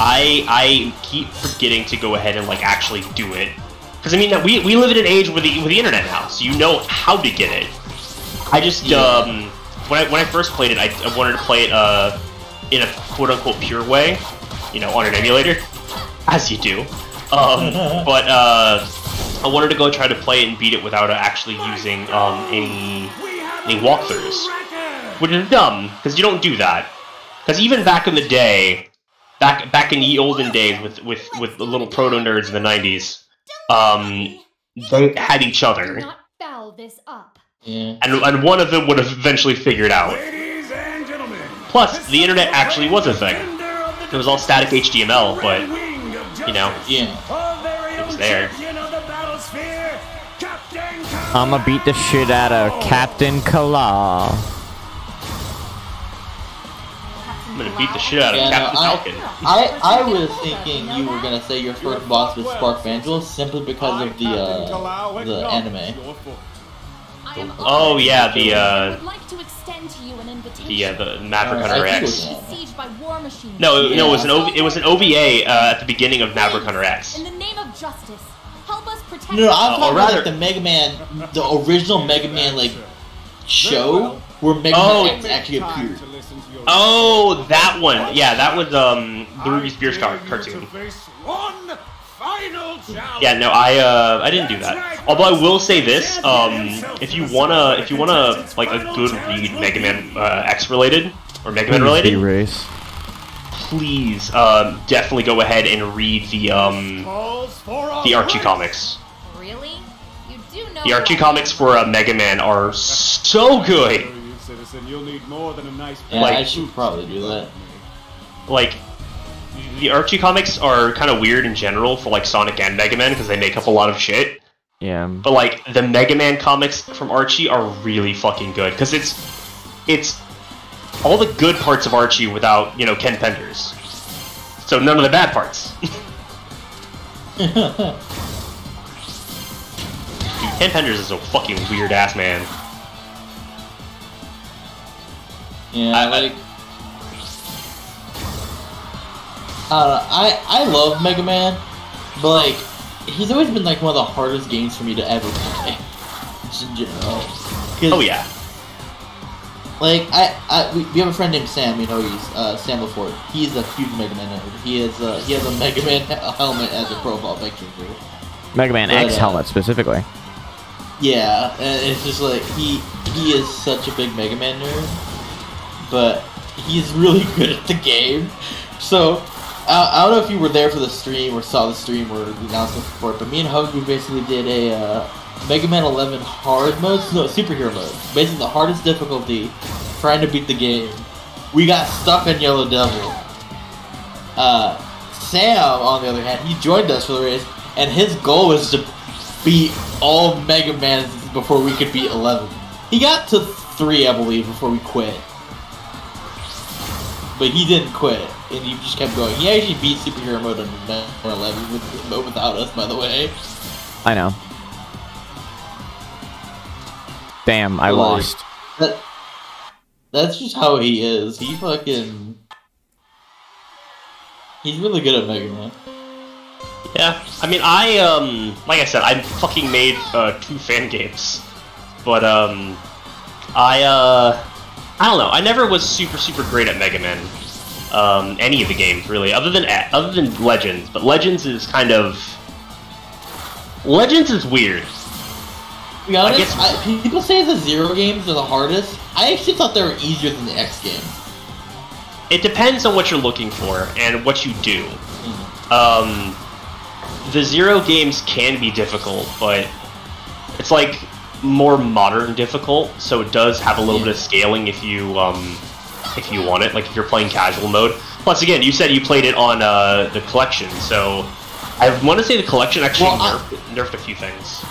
[SPEAKER 6] I keep forgetting to go ahead and like actually do it, because I mean we live in an age with the internet now, so you know how to get it. I just when I first played it, I wanted to play it in a quote unquote pure way, you know, on an emulator, as you do. But I wanted to go try to play it and beat it without actually using any walkthroughs, which is dumb because you don't do that. Because even back in the day. Back in the olden days with the little proto nerds in the 90s, they had each other.
[SPEAKER 5] Do not foul this up.
[SPEAKER 2] Yeah.
[SPEAKER 6] And one of them would have eventually figured out.
[SPEAKER 7] Ladies and gentlemen,
[SPEAKER 6] Plus, the internet actually was a thing. It was all static HTML, but, you know, it was there.
[SPEAKER 1] I'ma beat the shit out of Captain Kala.
[SPEAKER 6] I'm gonna beat the shit out of Captain Falcon.
[SPEAKER 2] I was thinking you were gonna say your first boss was Spark Vangelis simply because of the anime.
[SPEAKER 6] Oh yeah, the Maverick Hunter X. No, it was an OVA at the beginning of Maverick Hunter X.
[SPEAKER 3] In the name of justice, help us protect.
[SPEAKER 2] No, I'm talking about like the Mega Man, the original Mega Man like show where Mega Man X actually appeared.
[SPEAKER 6] Oh, that one. Yeah, that was the Ruby Spears cartoon. Yeah, no, I didn't do that. Although I will say this, if you wanna like a good read Mega Man X related or Mega Man related, please definitely go ahead and read the Archie comics.
[SPEAKER 3] Really? You do know
[SPEAKER 6] the Archie comics for Mega Man are so good.
[SPEAKER 2] Yeah, I should probably do that.
[SPEAKER 6] Like, the Archie comics are kind of weird in general for like Sonic and Mega Man because they make up a lot of shit.
[SPEAKER 1] Yeah.
[SPEAKER 6] But like the Mega Man comics from Archie are really fucking good because it's all the good parts of Archie without, you know, Ken Penders. So none of the bad parts. Dude, Ken Penders is a fucking weird ass man.
[SPEAKER 2] Yeah, I love Mega Man, but like he's always been like one of the hardest games for me to ever play, just in general.
[SPEAKER 6] Oh yeah.
[SPEAKER 2] Like we have a friend named Sam. You know, he's Sam Lafort. He's a huge Mega Man nerd. He has a Mega Man helmet as a profile picture for
[SPEAKER 1] Mega Man X helmet specifically.
[SPEAKER 2] Yeah, and it's just like he is such a big Mega Man nerd. But he's really good at the game. So, I don't know if you were there for the stream or saw the stream or the announcement for it, but me and Hug, we basically did a Mega Man 11 hard mode, no, superhero mode. Basically the hardest difficulty, trying to beat the game. We got stuck in Yellow Devil. Sam, on the other hand, he joined us for the race, and his goal was to beat all Mega Mans before we could beat 11. He got to 3, I believe, before we quit. But he didn't quit, and he just kept going. He actually beat Superhero Mode on 11 without us, by the way.
[SPEAKER 1] I know. Damn, I lost.
[SPEAKER 2] That's just how he is. He fucking... He's really good at Mega Man.
[SPEAKER 6] Yeah, I mean, like I said, I fucking made 2 fan games. But, I don't know. I never was super great at Mega Man. Any of the games really, other than Legends. But Legends is kind of weird.
[SPEAKER 2] To be honest, people say the Zero games are the hardest. I actually thought they were easier than the X games.
[SPEAKER 6] It depends on what you're looking for and what you do. The Zero games can be difficult, but it's like more modern difficult, so it does have a little bit of scaling if you if you want it, like if you're playing casual mode. Plus, again, you said you played it on the collection, so I want to say the collection actually nerfed a few things.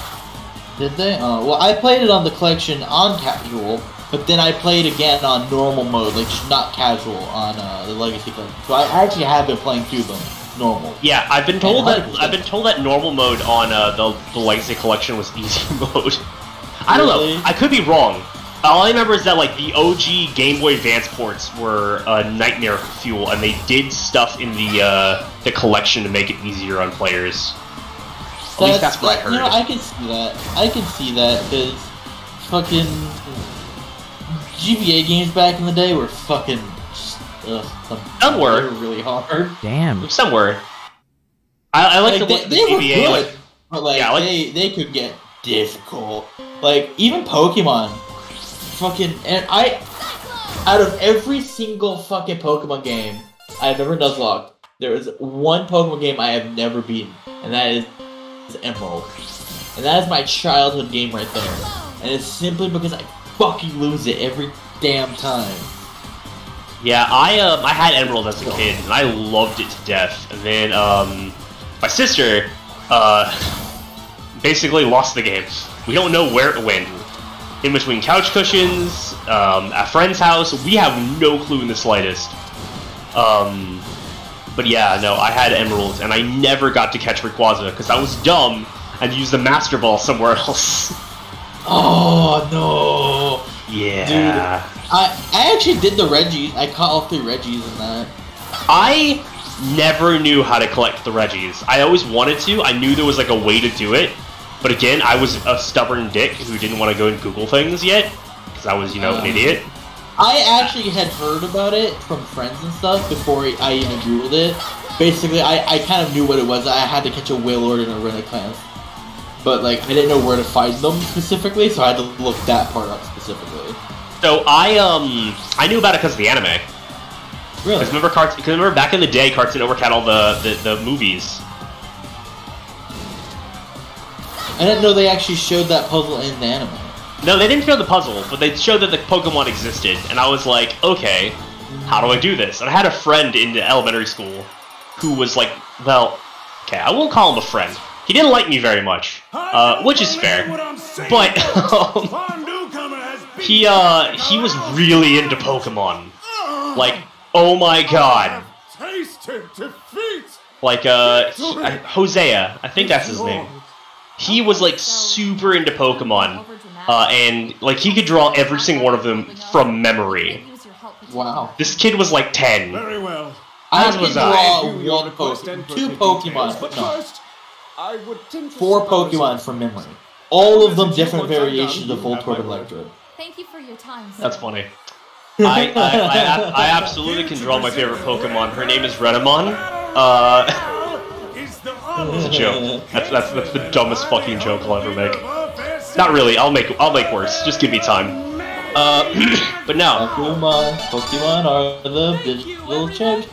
[SPEAKER 2] Did they? Well, I played it on the collection on casual, but then I played again on normal mode, like not casual, on the Legacy collection. So I actually have been playing through them normal.
[SPEAKER 6] Yeah, I've been told that normal mode on the Legacy collection was easy mode. I don't know. I could be wrong. All I remember is that like the OG Game Boy Advance ports were nightmare fuel, and they did stuff in the collection to make it easier on players. At least that's what I heard.
[SPEAKER 2] You know, I can see that. I can see that because fucking GBA games back in the day were fucking.
[SPEAKER 6] Some were
[SPEAKER 2] really hard.
[SPEAKER 1] Damn.
[SPEAKER 6] Some were. I like the GBA.
[SPEAKER 2] Were good, but like, yeah, they could get difficult. Like even Pokemon, fucking, and out of every single fucking Pokemon game I've ever nuzlocked, there is one Pokemon game I have never beaten, and that is Emerald. And that is my childhood game right there. And it's simply because I fucking lose it every damn time.
[SPEAKER 6] Yeah, I had Emerald as a kid, and I loved it to death. And then my sister basically lost the game. We don't know where it went. In between couch cushions, at friend's house, we have no clue in the slightest. But yeah, no, I had Emerald, and I never got to catch Rayquaza, because I was dumb and used the Master Ball somewhere else.
[SPEAKER 2] Oh, no!
[SPEAKER 6] Yeah.
[SPEAKER 2] Dude, I actually did the Reggies. I caught all 3 Reggies in that.
[SPEAKER 6] I never knew how to collect the Reggies. I always wanted to. I knew there was like a way to do it. But again, I was a stubborn dick who didn't want to go and Google things yet. Because I was, you know, an idiot.
[SPEAKER 2] I actually had heard about it from friends and stuff before I even Googled it. Basically, I kind of knew what it was. I had to catch a Wailord and a Reniclance. But, like, I didn't know where to find them specifically, so I had to look that part up specifically.
[SPEAKER 6] So, I knew about it because of the anime.
[SPEAKER 2] Really?
[SPEAKER 6] Because remember back in the day, Cartoon Network had all the movies.
[SPEAKER 2] I didn't know they actually showed that puzzle in the anime.
[SPEAKER 6] No, they didn't show the puzzle, but they showed that the Pokemon existed, and I was like, okay, how do I do this? And I had a friend in elementary school who was like, well, okay, I won't call him a friend. He didn't like me very much, which is fair, but he was really into Pokemon. Like, oh my god. Like, Hosea, I think that's his name. He was like super into Pokemon, and like he could draw every single one of them from memory.
[SPEAKER 2] Wow.
[SPEAKER 6] This kid was like 10.
[SPEAKER 7] Very well.
[SPEAKER 2] I could draw 2 Pokemon, no. 4 Pokemon from memory. All of them different variations of Voltorb and Electrode.
[SPEAKER 3] Thank you for your time, sir.
[SPEAKER 6] That's funny. I absolutely can draw my favorite Pokemon. Her name is Renamon. It's a joke. That's the dumbest fucking joke I'll ever make. Not really. I'll make worse. Just give me time. But no.
[SPEAKER 2] Pokemon are the visual check.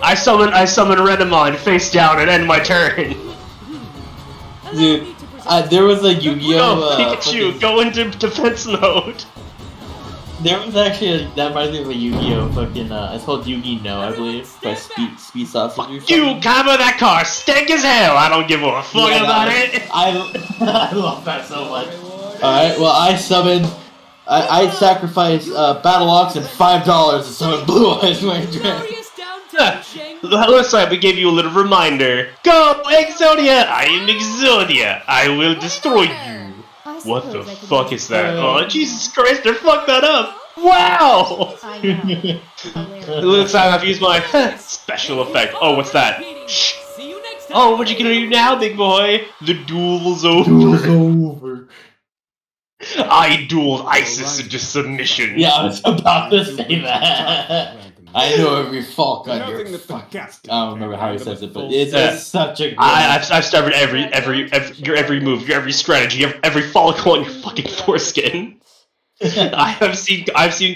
[SPEAKER 6] I summon Renamon face down and end my turn.
[SPEAKER 2] Dude, there was a Yu-Gi-Oh!
[SPEAKER 6] Pikachu, go into defense mode.
[SPEAKER 2] There was actually that reminds me of a Yu-Gi-Oh! Fucking it's called Yu-Gi-No! I believe by Speed Sausage.
[SPEAKER 6] You cover that car, stank as hell. I don't give a fuck about it.
[SPEAKER 2] I love that so much. All right, well I sacrifice Battle Ox and $5 to summon Blue Eyes Ranger.
[SPEAKER 6] Looks like we gave you a little reminder. Go, Exodia! I am Exodia. I will destroy you. What the fuck is that? Oh, Jesus Christ, they fucked that up! Wow!
[SPEAKER 3] I know.
[SPEAKER 6] It looks like I've used my special effect. Oh, what's that? Shh. Oh, what you gonna do now, big boy? The duel's over. I dueled Isis into submission.
[SPEAKER 2] Yeah, I was about to say that. I know every fault on your fucking... I don't remember how he says it, but it's such a good...
[SPEAKER 6] I've started your every move, your every strategy, your every follicle on your fucking foreskin. I've seen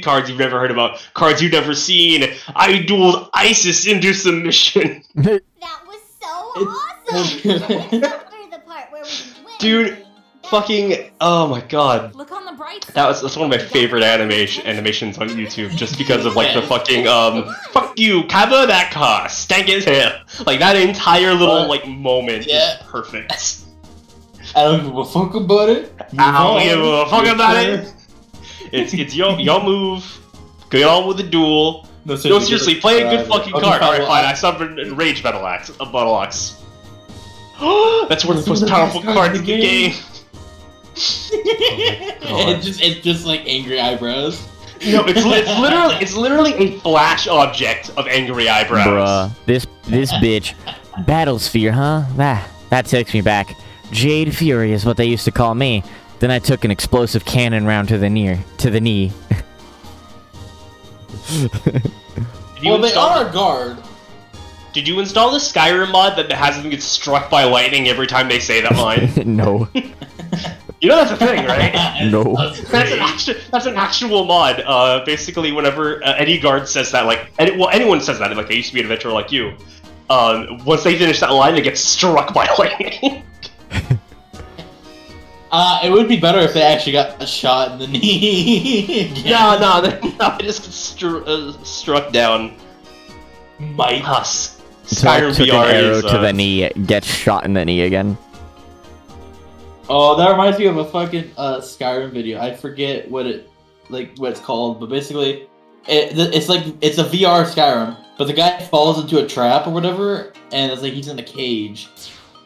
[SPEAKER 6] cards you've never heard about, cards you've never seen. I dueled Isis into submission.
[SPEAKER 3] That was so awesome! Let's go through the part where we win.
[SPEAKER 6] Dude, fucking... Oh my god.
[SPEAKER 3] Look on the bright
[SPEAKER 6] That's one of my favorite animations on YouTube, just because of like the fucking fuck you, cover that car, stank as hell. Like that entire little like moment is perfect.
[SPEAKER 2] I don't give a fuck about it.
[SPEAKER 6] I don't give a fuck about it. It's your move. Go on with the duel. No, seriously, play a good fucking card. Alright, fine, I summoned Rage Battle Axe. That's one of the most powerful cards in the game.
[SPEAKER 2] It's just like angry eyebrows.
[SPEAKER 6] No, it's literally a flash object of angry eyebrows.
[SPEAKER 1] Bruh, this bitch, Battlesphere, huh? That takes me back. Jade Fury is what they used to call me. Then I took an explosive cannon round to the knee.
[SPEAKER 2] Well, they are a guard.
[SPEAKER 6] Did you install the Skyrim mod that has them get struck by lightning every time they say that line?
[SPEAKER 1] No.
[SPEAKER 6] You know that's a thing, right?
[SPEAKER 1] No.
[SPEAKER 6] That's an actual mod. Basically, whenever any guard says that, like, anyone says that, like, they used to be an adventurer like you. Once they finish that line, they get struck by lightning.
[SPEAKER 2] It would be better if they actually got a shot in the knee.
[SPEAKER 6] No, they just get struck down.
[SPEAKER 2] Might.
[SPEAKER 6] Skyrim
[SPEAKER 1] took
[SPEAKER 6] VR
[SPEAKER 1] an arrow
[SPEAKER 6] is,
[SPEAKER 1] to the knee, gets shot in the knee again.
[SPEAKER 2] Oh, that reminds me of a fucking Skyrim video. I forget what it's called, but basically, it's a VR Skyrim, but the guy falls into a trap or whatever, and it's like he's in a cage.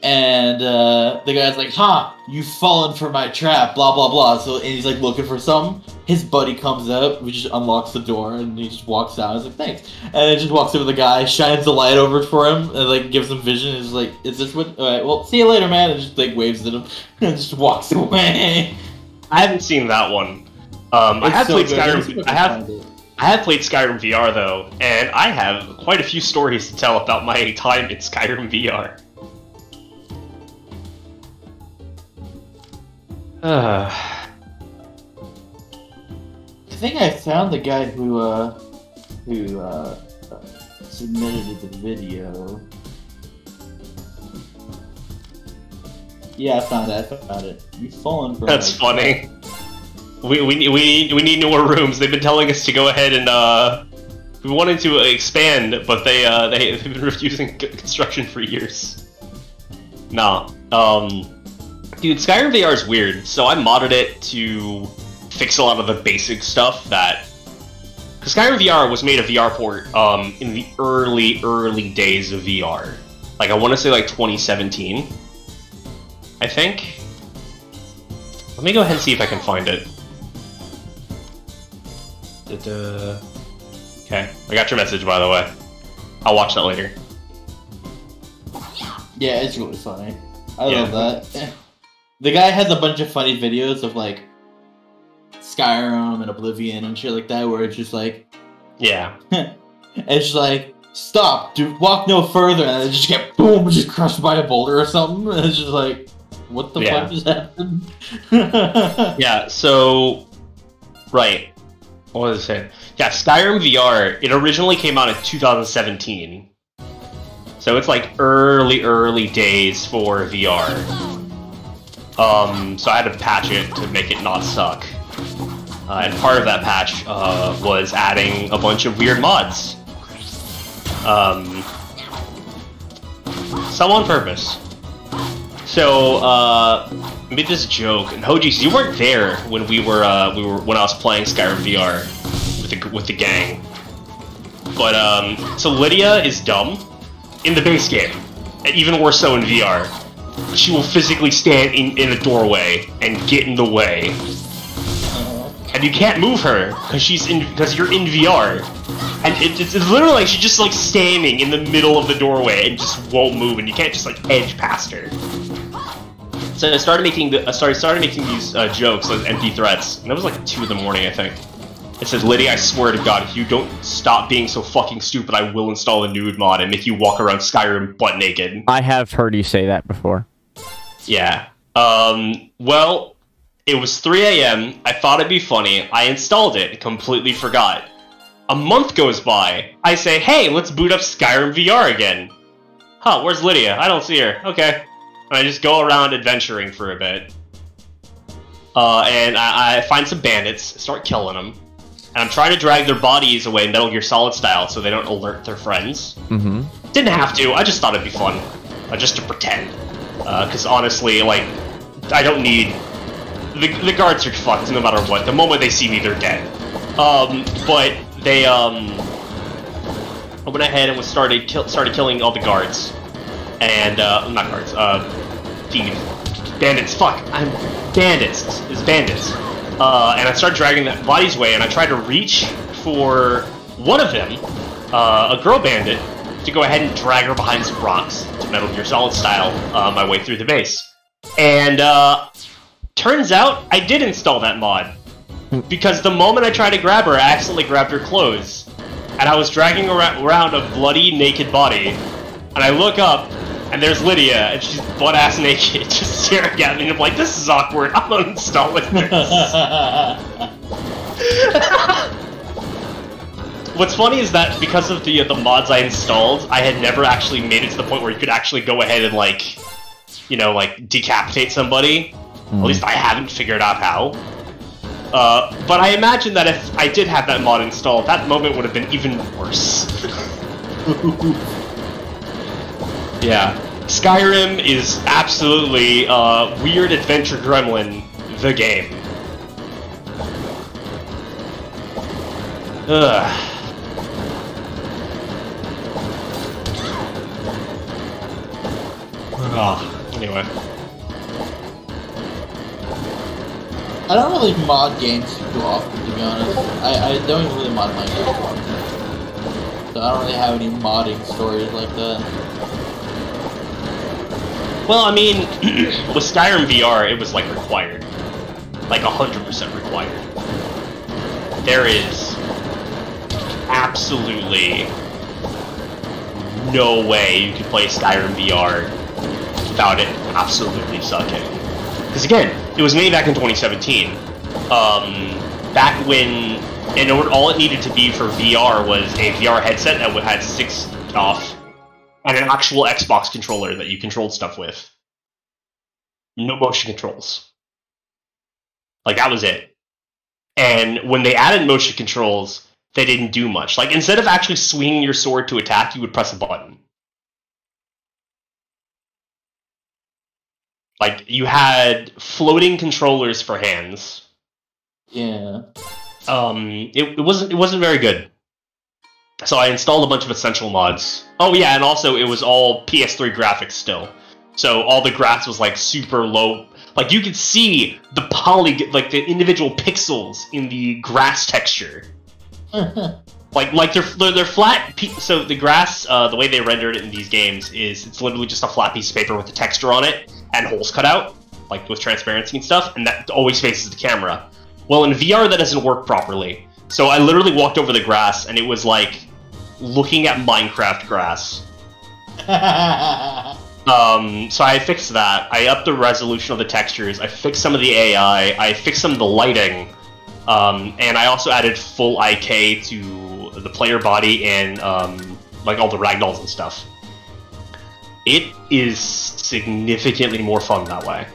[SPEAKER 2] And the guy's like, "Ha! You've fallen for my trap." Blah blah blah. So and he's like looking for something. His buddy comes up, we just unlocks the door, and he just walks out. He's like, "Thanks," and then just walks over to the guy, shines the light over for him, and like gives him vision. He's like, "Is this what? All right, well, see you later, man." And just like waves at him, and just walks away.
[SPEAKER 6] I haven't seen that one. I have played Skyrim. I have played Skyrim VR though, and I have quite a few stories to tell about my time in Skyrim VR.
[SPEAKER 2] I think I found the guy who submitted the video. Yeah, I found it. You've fallen for.
[SPEAKER 6] That's funny. We need newer rooms. They've been telling us to go ahead and we wanted to expand, but they've been refusing construction for years. Nah. Dude, Skyrim VR is weird, so I modded it to fix a lot of the basic stuff that... Because Skyrim VR was made a VR port in the early days of VR. Like, I want to say like 2017, I think? Let me go ahead and see if I can find it. Okay, I got your message, by the way. I'll watch that later.
[SPEAKER 2] Yeah, it's really funny. I love that. The guy has a bunch of funny videos of like Skyrim and Oblivion and shit like that, where it's just like,
[SPEAKER 6] yeah,
[SPEAKER 2] it's just like, stop, dude, walk no further, and then just get boom, just crushed by a boulder or something. And it's just like, what the fuck just happened?
[SPEAKER 6] Yeah. So, right. What was I saying? Yeah, Skyrim VR. It originally came out in 2017, so it's like early days for VR. So I had to patch it to make it not suck. And part of that patch was adding a bunch of weird mods. Some on purpose. So I made this joke, and HogeezHoagies, you weren't there when when I was playing Skyrim VR with the gang. But so Lydia is dumb in the base game, and even worse so in VR. She will physically stand in a doorway and get in the way, and you can't move her because you're in VR, and it's literally like she's just like standing in the middle of the doorway and just won't move, and you can't just like edge past her. So I started making these jokes, like empty threats, and it was like 2 in the morning, I think. It says, "Lydia, I swear to God, if you don't stop being so fucking stupid, I will install a nude mod and make you walk around Skyrim butt naked."
[SPEAKER 1] I have heard you say that before.
[SPEAKER 6] Yeah. Well, it was 3 AM, I thought it'd be funny, I installed it, completely forgot. A month goes by, I say, "Hey, let's boot up Skyrim VR again." Huh, where's Lydia? I don't see her. Okay. And I just go around adventuring for a bit. and I find some bandits, start killing them, and I'm trying to drag their bodies away Metal Gear Solid style so they don't alert their friends.
[SPEAKER 1] Mm-hmm.
[SPEAKER 6] Didn't have to, I just thought it'd be fun, just to pretend. Because honestly, like, I don't need... The guards are fucked no matter what. The moment they see me, they're dead. But they, I went ahead and started killing all the guards. And, not guards, thieves. Bandits, fuck, bandits. It's bandits. And I started dragging the bodies away, and I tried to reach for one of them, a girl bandit, to go ahead and drag her behind some rocks, to Metal Gear Solid style, my way through the base. And, turns out I did install that mod. Because the moment I tried to grab her, I accidentally grabbed her clothes. And I was dragging around a bloody, naked body. And I look up, and there's Lydia, and she's butt-ass naked, just staring at me, and I'm like, this is awkward, I'm uninstalling this. What's funny is that because of the mods I installed, I had never actually made it to the point where you could actually go ahead and, like, you know, like, decapitate somebody. At least I haven't figured out how. But I imagine that if I did have that mod installed, that moment would have been even worse. Yeah. Skyrim is absolutely Weird Adventure Gremlin, the game. Ugh. Anyway.
[SPEAKER 2] I don't really mod games too often, to be honest. I don't even really mod Minecraft. So I don't really have any modding stories like that.
[SPEAKER 6] Well, I mean, with Skyrim VR, it was, like, required. Like, 100% required. There is absolutely no way you can play Skyrim VR without it absolutely sucking. Because, again, it was made back in 2017. Back when, all it needed to be for VR was a VR headset that had 6 off, and an actual Xbox controller that you controlled stuff with. No motion controls. Like, that was it. And when they added motion controls, they didn't do much. Like, instead of actually swinging your sword to attack, you would press a button. Like, you had floating controllers for hands.
[SPEAKER 2] Yeah.
[SPEAKER 6] It wasn't very good. So I installed a bunch of essential mods. Oh yeah, and also it was all PS3 graphics still. So all the grass was like super low. Like you could see the like the individual pixels in the grass texture. like they're flat. So the grass, the way they rendered it in these games is it's literally just a flat piece of paper with a texture on it and holes cut out, like with transparency and stuff, and that always faces the camera. Well, in VR that doesn't work properly. So I literally walked over the grass and it was like looking at Minecraft grass. So I fixed that. I upped the resolution of the textures. I fixed some of the AI. I fixed some of the lighting. And I also added full IK to the player body and like all the ragdolls and stuff. It is significantly more fun that way.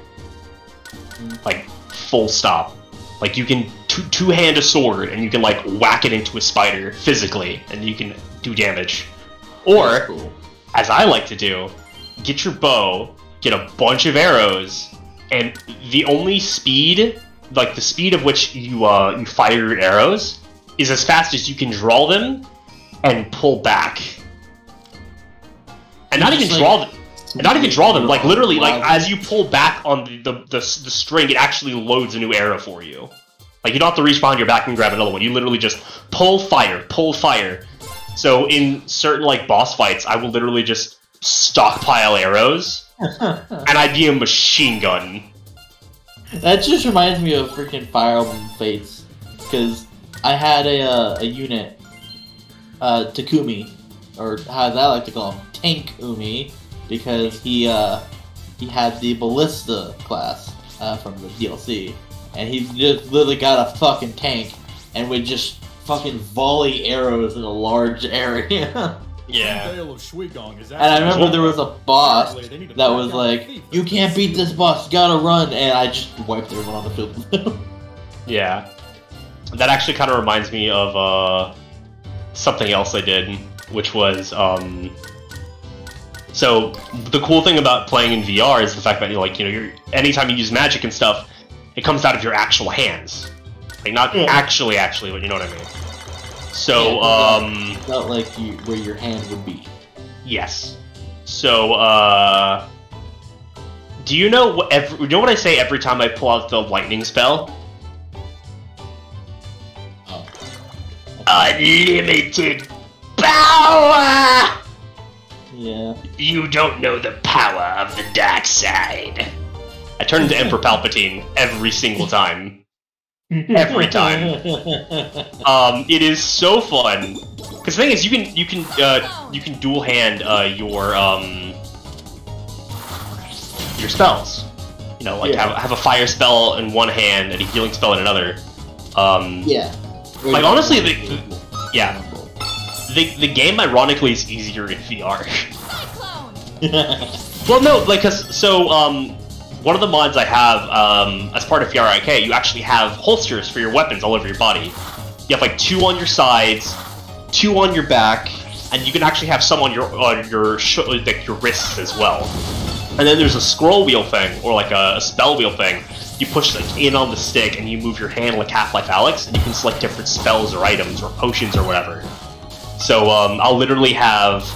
[SPEAKER 6] Like, full stop. Like, you can two-hand a sword, and you can, like, whack it into a spider physically, and you can do damage. Or, cool, as I like to do, get your bow, get a bunch of arrows, and the only speed, like, the speed of which you fire your arrows, is as fast as you can draw them and pull back. And not even draw them. And not even draw them, like literally, like as you pull back on the string, it actually loads a new arrow for you. Like you don't have to reach behind your back and grab another one. You literally just pull fire, pull fire. So in certain like boss fights, I will literally just stockpile arrows, and I'd be a machine gun.
[SPEAKER 2] That just reminds me of freaking Fire Emblem Fates, because I had a unit, Takumi, or how I like to call him, Tank Umi. Because he had the Ballista class from the DLC, and he just literally got a fucking tank and would just fucking volley arrows in a large area.
[SPEAKER 6] Yeah.
[SPEAKER 2] And I remember there was a boss that was like, "You can't beat this boss, you gotta run," and I just wiped everyone on the field with him.
[SPEAKER 6] Yeah. That actually kind of reminds me of something else I did, which was so the cool thing about playing in VR is the fact that you're anytime you use magic and stuff, it comes out of your actual hands, like not actually, but you know what I mean. So
[SPEAKER 2] felt like where your hand would be.
[SPEAKER 6] Yes. So do you know what I say every time I pull out the lightning spell?
[SPEAKER 2] Oh.
[SPEAKER 6] Unlimited power!
[SPEAKER 2] Yeah.
[SPEAKER 6] You don't know the power of the dark side. I turn into Emperor Palpatine every single time. Every time. It is so fun. Because the thing is, you can dual hand your spells. Have a fire spell in one hand and a healing spell in another. Like honestly, the game ironically is easier in VR. Well, no, one of the mods I have as part of VRIK, you actually have holsters for your weapons all over your body. You have like 2 on your sides, 2 on your back, and you can actually have some on your wrists as well. And then there's a scroll wheel thing, or like a spell wheel thing. You push in on the stick and you move your hand like Half-Life Alyx, and you can select different spells or items or potions or whatever. So I'll literally have,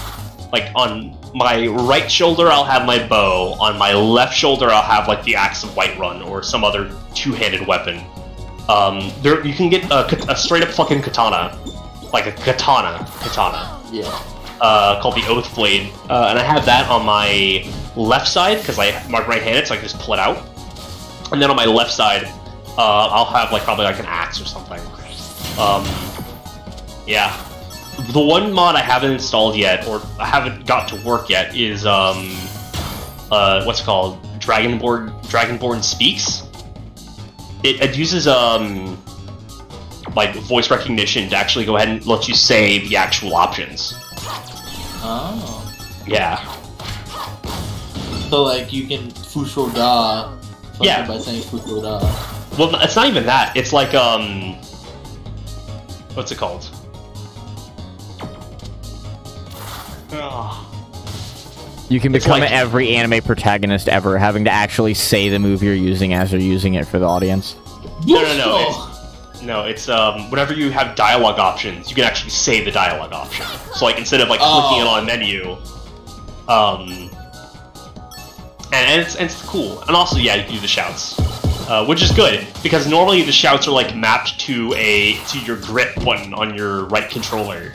[SPEAKER 6] like, on my right shoulder I'll have my bow, on my left shoulder I'll have like the Axe of Whiterun or some other 2-handed weapon. You can get a straight up fucking katana, like a katana.
[SPEAKER 2] Yeah.
[SPEAKER 6] Called the Oath Blade, and I have that on my left side because I'm right-handed, so I can just pull it out. And then on my left side, I'll have probably like an axe or something. Yeah. The one mod I haven't installed yet, or I haven't got to work yet, is what's it called? Dragonborn Speaks. It uses like voice recognition to actually go ahead and let you say the actual options.
[SPEAKER 2] Oh.
[SPEAKER 6] Yeah.
[SPEAKER 2] So like you can Fusho Da by saying Fusho Da.
[SPEAKER 6] Well, it's not even that. It's like what's it called?
[SPEAKER 1] You can become every anime protagonist ever, having to actually say the move you're using as you're using it for the audience.
[SPEAKER 6] No, it's whenever you have dialogue options, you can actually say the dialogue option. So like instead of like clicking it on a menu, and it's cool. And also, yeah, you can do the shouts, which is good because normally the shouts are like mapped to your grip button on your right controller.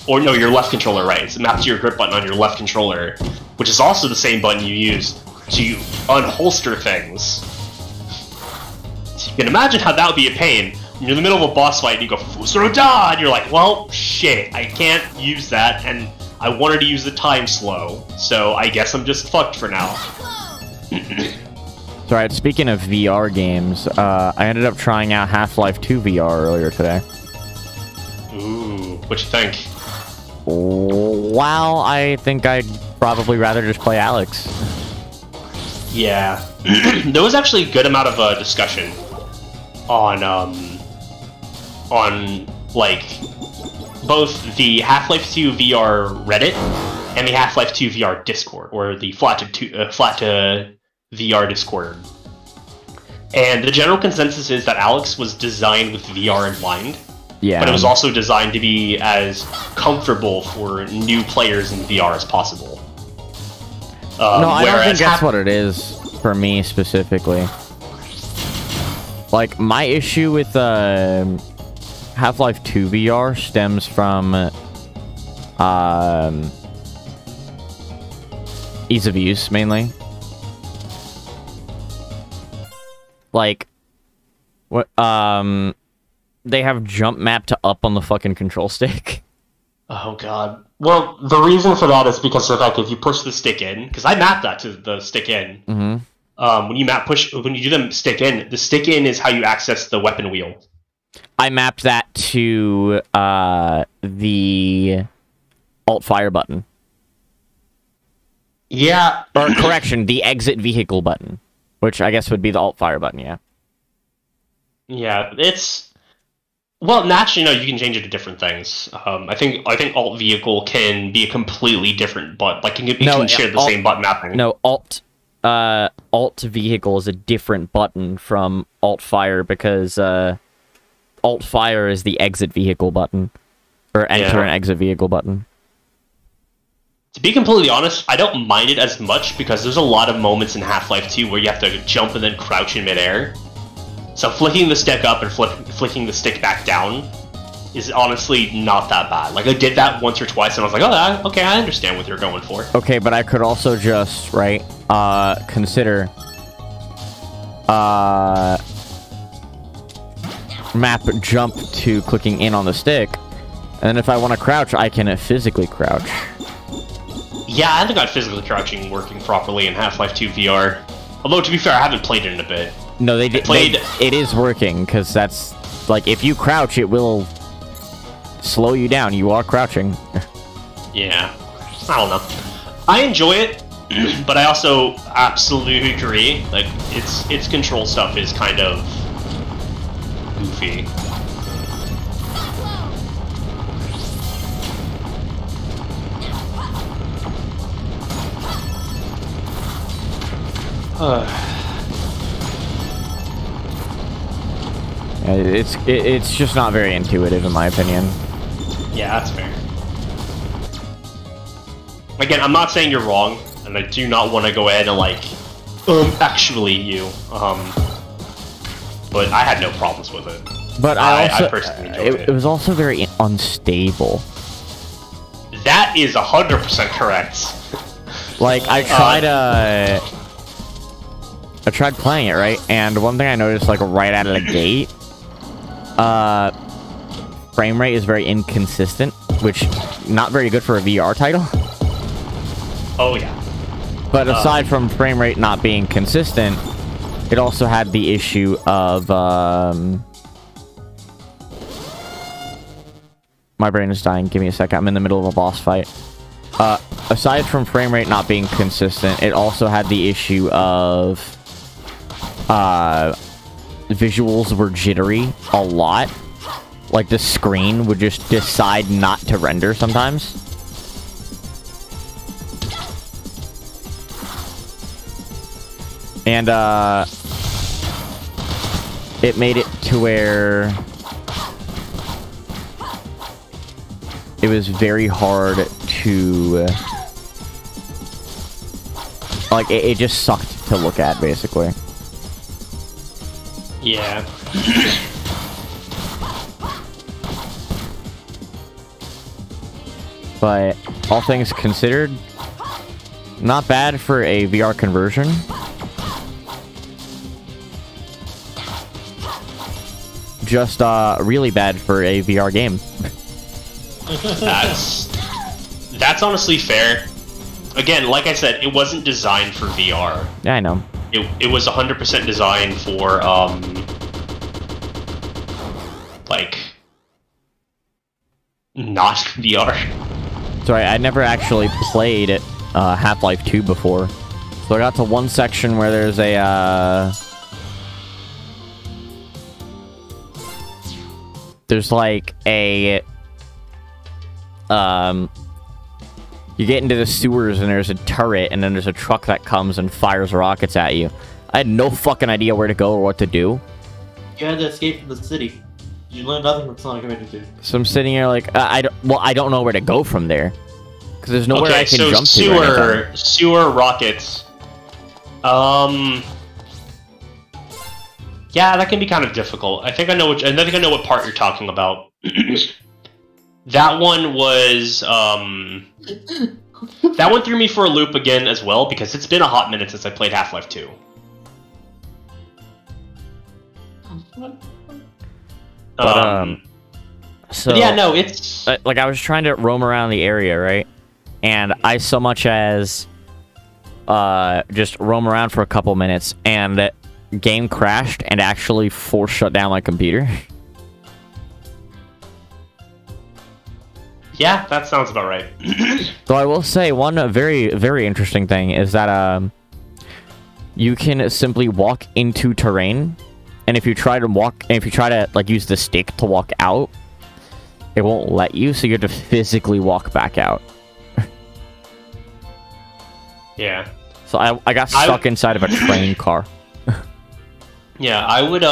[SPEAKER 6] Or no, your left controller, right? It's mapped to your grip button on your left controller, which is also the same button you use to unholster things. So you can imagine how that would be a pain. When you're in the middle of a boss fight and you go, Fusro Da! And you're like, well, shit, I can't use that, and I wanted to use the time slow, so I guess I'm just fucked for now.
[SPEAKER 1] So, alright, speaking of VR games, I ended up trying out Half-Life 2 VR earlier today.
[SPEAKER 6] Ooh, what'd you think?
[SPEAKER 1] Wow, I think I'd probably rather just play Alyx.
[SPEAKER 6] Yeah. There was actually a good amount of discussion on like both the Half-Life 2 VR Reddit and the Half-Life 2 VR Discord, or the Flat to VR Discord. And the general consensus is that Alyx was designed with VR in mind.
[SPEAKER 1] Yeah.
[SPEAKER 6] But it was also designed to be as comfortable for new players in VR as possible.
[SPEAKER 1] No, I don't think that's what it is for me specifically. Like, my issue with Half-Life 2 VR stems from ease of use, mainly. Like, what, they have jump map to up on the fucking control stick.
[SPEAKER 6] Oh god. Well, the reason for that is because of the fact if you push the stick in, because I mapped that to the stick in.
[SPEAKER 1] Mm-hmm.
[SPEAKER 6] When you do the stick in is how you access the weapon wheel.
[SPEAKER 1] I mapped that to the Alt fire button.
[SPEAKER 6] Yeah.
[SPEAKER 1] Or correction, the exit vehicle button, which I guess would be the alt fire button. Yeah.
[SPEAKER 6] Yeah, it's well, naturally, no, you can change it to different things. I think alt vehicle can be a completely different button. Like it can share the same button mapping.
[SPEAKER 1] No, alt vehicle is a different button from alt fire because alt fire is the exit vehicle button, or enter and exit vehicle button.
[SPEAKER 6] To be completely honest, I don't mind it as much because there's a lot of moments in Half-Life 2 where you have to jump and then crouch in midair. So flicking the stick up and flicking the stick back down is honestly not that bad. Like, I did that once or twice, and I was like, oh, okay, I understand what you're going for.
[SPEAKER 1] Okay, but I could also just, right, consider, map jump to clicking in on the stick, and then if I want to crouch, I can physically crouch.
[SPEAKER 6] Yeah, I haven't got physically crouching working properly in Half-Life 2 VR. Although, to be fair, I haven't played it in a bit.
[SPEAKER 1] No, it is working, because that's, like, if you crouch, it will slow you down. You are crouching.
[SPEAKER 6] Yeah. I don't know. I enjoy it, but I also absolutely agree. Like, its control stuff is kind of goofy.
[SPEAKER 1] It's just not very intuitive, in my opinion.
[SPEAKER 6] Yeah, that's fair. Again, I'm not saying you're wrong, and I do not want to go ahead and like, actually you. But I had no problems with it.
[SPEAKER 1] But I
[SPEAKER 6] personally enjoyed
[SPEAKER 1] it was also very unstable.
[SPEAKER 6] That is 100% correct.
[SPEAKER 1] Like, I tried playing it, right? And one thing I noticed, like, right out of the gate, frame rate is very inconsistent, which not very good for a VR title.
[SPEAKER 6] Oh, yeah.
[SPEAKER 1] But aside from frame rate not being consistent, it also had the issue of, my brain is dying. Give me a second. I'm in the middle of a boss fight. Aside from frame rate not being consistent, it also had the issue of visuals were jittery a lot. Like, the screen would just decide not to render sometimes. And, it made it to where it was very hard to, like, it just sucked to look at, basically.
[SPEAKER 6] Yeah.
[SPEAKER 1] But, all things considered, not bad for a VR conversion. Just, really bad for a VR game.
[SPEAKER 6] That's honestly fair. Again, like I said, it wasn't designed for VR.
[SPEAKER 1] Yeah, I know.
[SPEAKER 6] It was 100% designed for, like, not VR.
[SPEAKER 1] Sorry, I never actually played Half-Life 2 before. So I got to one section where there's a, there's like a, you get into the sewers and there's a turret and then there's a truck that comes and fires rockets at you. I had no fucking idea where to go or what to do.
[SPEAKER 2] You had to escape from the city. You learned nothing from Sonic Adventure 2.
[SPEAKER 1] So I'm sitting here like, I don't know where to go from there. Because there's nowhere I can jump
[SPEAKER 6] to. Sewer rockets. Yeah, that can be kind of difficult. I think I know what part you're talking about. That one was, that one threw me for a loop again as well, because it's been a hot minute since I played Half-Life 2.
[SPEAKER 1] But,
[SPEAKER 6] but yeah, no, it's...
[SPEAKER 1] Like, I was trying to roam around the area, right? And I so much as, just roam around for a couple minutes, and the game crashed and actually force shut down my computer.
[SPEAKER 6] Yeah, that sounds about right.
[SPEAKER 1] So I will say one very, very interesting thing is that you can simply walk into terrain, and if you try to like use the stick to walk out, it won't let you, so you have to physically walk back out.
[SPEAKER 6] Yeah.
[SPEAKER 1] So I got stuck inside of a train car.
[SPEAKER 6] Yeah, I would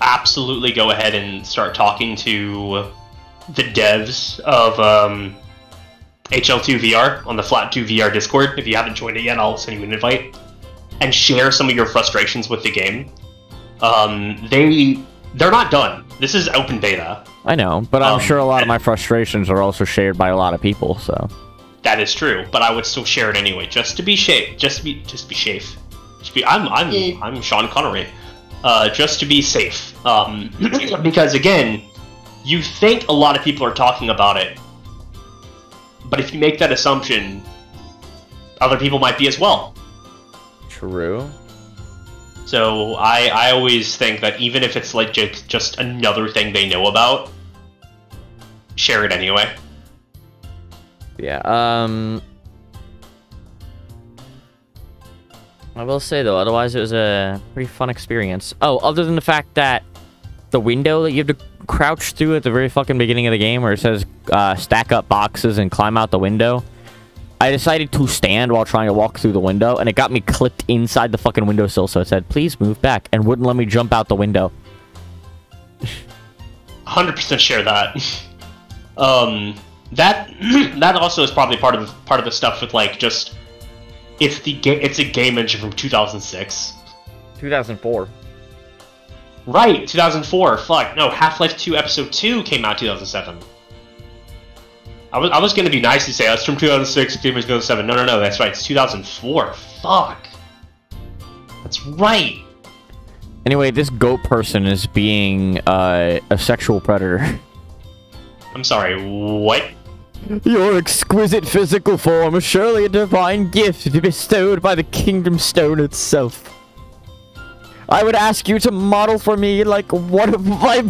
[SPEAKER 6] absolutely go ahead and start talking to the devs of HL2 VR on the Flat2 VR Discord. If you haven't joined it yet, I'll send you an invite. And share some of your frustrations with the game. They're not done. This is open beta.
[SPEAKER 1] I know, but I'm sure a lot of my frustrations are also shared by a lot of people, so...
[SPEAKER 6] That is true, but I would still share it anyway, just to be safe. I'm Sean Connery. Just to be safe. Because again, you think a lot of people are talking about it, but if you make that assumption, other people might be as well.
[SPEAKER 1] True.
[SPEAKER 6] So I always think that even if it's like just another thing they know about, share it anyway.
[SPEAKER 1] Yeah, I will say, though, otherwise it was a pretty fun experience. Oh, other than the fact that the window that you have to crouch through at the very fucking beginning of the game where it says stack up boxes and climb out the window, I decided to stand while trying to walk through the window, and it got me clipped inside the fucking windowsill, so it said, please move back, and wouldn't let me jump out the window.
[SPEAKER 6] 100% share that. That also is probably part of the stuff with like just it's a game engine from 2006.
[SPEAKER 1] 2004.
[SPEAKER 6] Right, 2004. Fuck no, Half-Life 2 Episode 2 came out 2007. I was gonna be nice and say it's from 2006, it came out 2007. No, that's right. It's 2004. Fuck. That's right.
[SPEAKER 1] Anyway, this goat person is being a sexual predator.
[SPEAKER 6] I'm sorry. What?
[SPEAKER 1] Your exquisite physical form is surely a divine gift bestowed by the Kingdom Stone itself. I would ask you to model for me like one of my...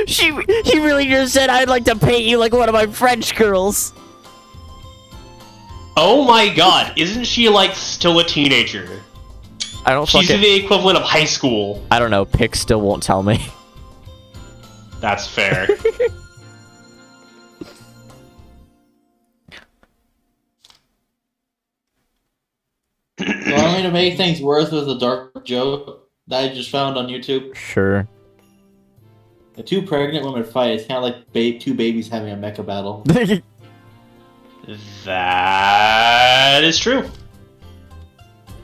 [SPEAKER 1] He really just said I'd like to paint you like one of my French girls.
[SPEAKER 6] Oh my god, isn't she like still a teenager?
[SPEAKER 1] I don't
[SPEAKER 6] She's the equivalent of high school.
[SPEAKER 1] I don't know, Pick still won't tell me.
[SPEAKER 6] That's fair.
[SPEAKER 2] You want me to make things worse with a dark joke that I just found on YouTube?
[SPEAKER 1] Sure.
[SPEAKER 2] The two pregnant women fight. It's kind of like two babies having a mecha battle.
[SPEAKER 6] That is true.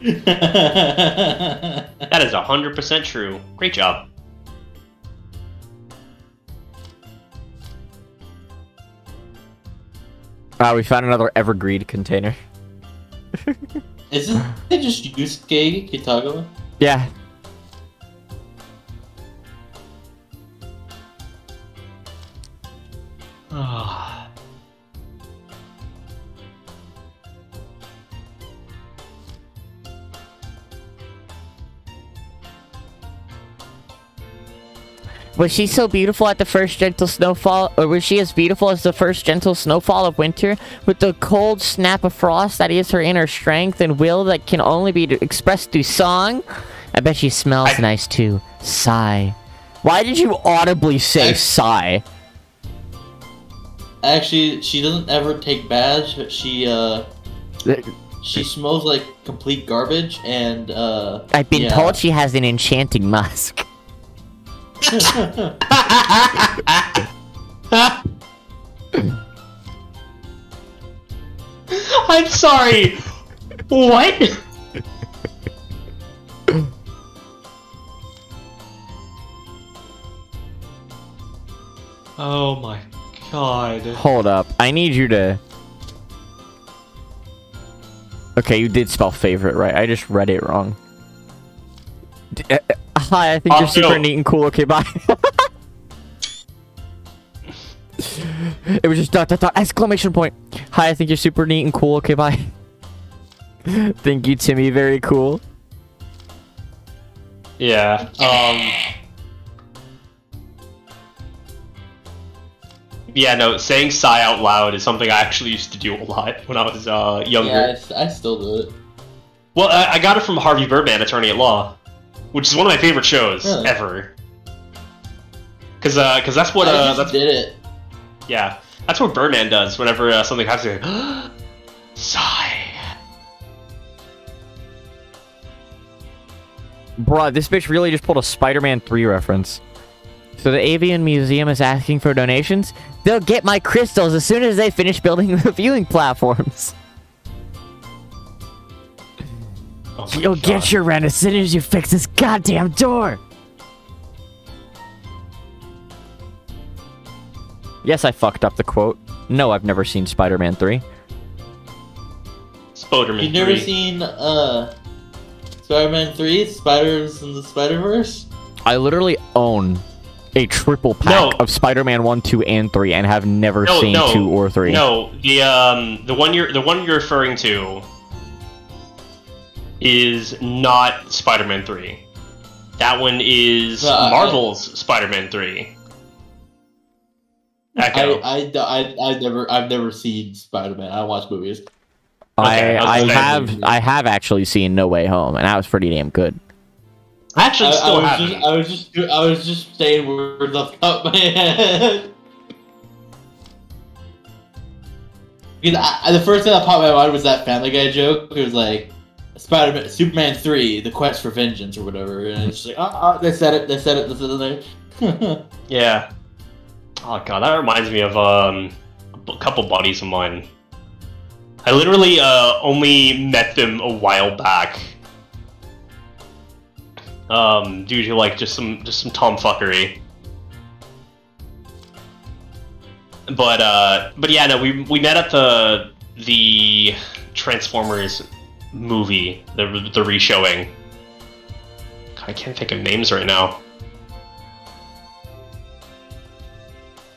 [SPEAKER 6] That is 100% true. Great job.
[SPEAKER 1] We found another Evergreen container.
[SPEAKER 2] Isn't it just Yusuke Kitagawa?
[SPEAKER 1] Yeah. Was she so beautiful at the first gentle snowfall, or was she as beautiful as the first gentle snowfall of winter, with the cold snap of frost that is her inner strength and will that can only be expressed through song? I bet she smells nice too. Sigh. Why did you audibly say sigh?
[SPEAKER 2] Actually, she doesn't ever take baths. She smells like complete garbage, and
[SPEAKER 1] I've been told she has an enchanting musk.
[SPEAKER 6] I'm sorry. What? Oh my god.
[SPEAKER 1] Hold up. I need you to... Okay, you did spell favorite right. I just read it wrong. Hi, I think you're super neat and cool. Okay, bye. It was just ... exclamation point. Hi, I think you're super neat and cool. Okay, bye. Thank you, Timmy. Very cool.
[SPEAKER 6] Yeah. Yeah, no, saying sigh out loud is something I actually used to do a lot when I was younger.
[SPEAKER 2] Yeah, I still do it.
[SPEAKER 6] Well, I got it from Harvey Birdman, Attorney at Law, which is one of my favorite shows ever. Cause that's what
[SPEAKER 2] that's did it.
[SPEAKER 6] Yeah, that's what Birdman does whenever something happens. To sigh.
[SPEAKER 1] Bruh, this bitch really just pulled a Spider-Man 3 reference. So the Avian Museum is asking for donations? They'll get my crystals as soon as they finish building the viewing platforms. Oh You'll get your rent as soon as you fix this goddamn door! Yes, I fucked up the quote. No, I've never seen Spider-Man 3.
[SPEAKER 6] Spider-Man 3.
[SPEAKER 2] You've never seen, Spider-Man 3? Spiders in the Spider-Verse?
[SPEAKER 1] I literally own a triple pack of Spider-Man 1, 2, and 3 and have never seen 2 or 3.
[SPEAKER 6] No, the one you're referring to is not Spider-Man 3. That one is Marvel's Spider-Man 3. Echo.
[SPEAKER 2] I've never seen Spider-Man. I don't watch movies.
[SPEAKER 6] Okay,
[SPEAKER 1] I have actually seen No Way Home, and that was pretty damn good.
[SPEAKER 6] I actually still haven't.
[SPEAKER 2] I was just saying words off the top of my head. Because the first thing that popped in my mind was that Family Guy joke. It was like Superman 3, The Quest for Vengeance or whatever, and it's just like, they said it.
[SPEAKER 6] Yeah. Oh god, that reminds me of a couple buddies of mine. I literally only met them a while back. Due to like just some tomfuckery. But yeah, no, we met at the Transformers movie, the re-showing. I can't think of names right now.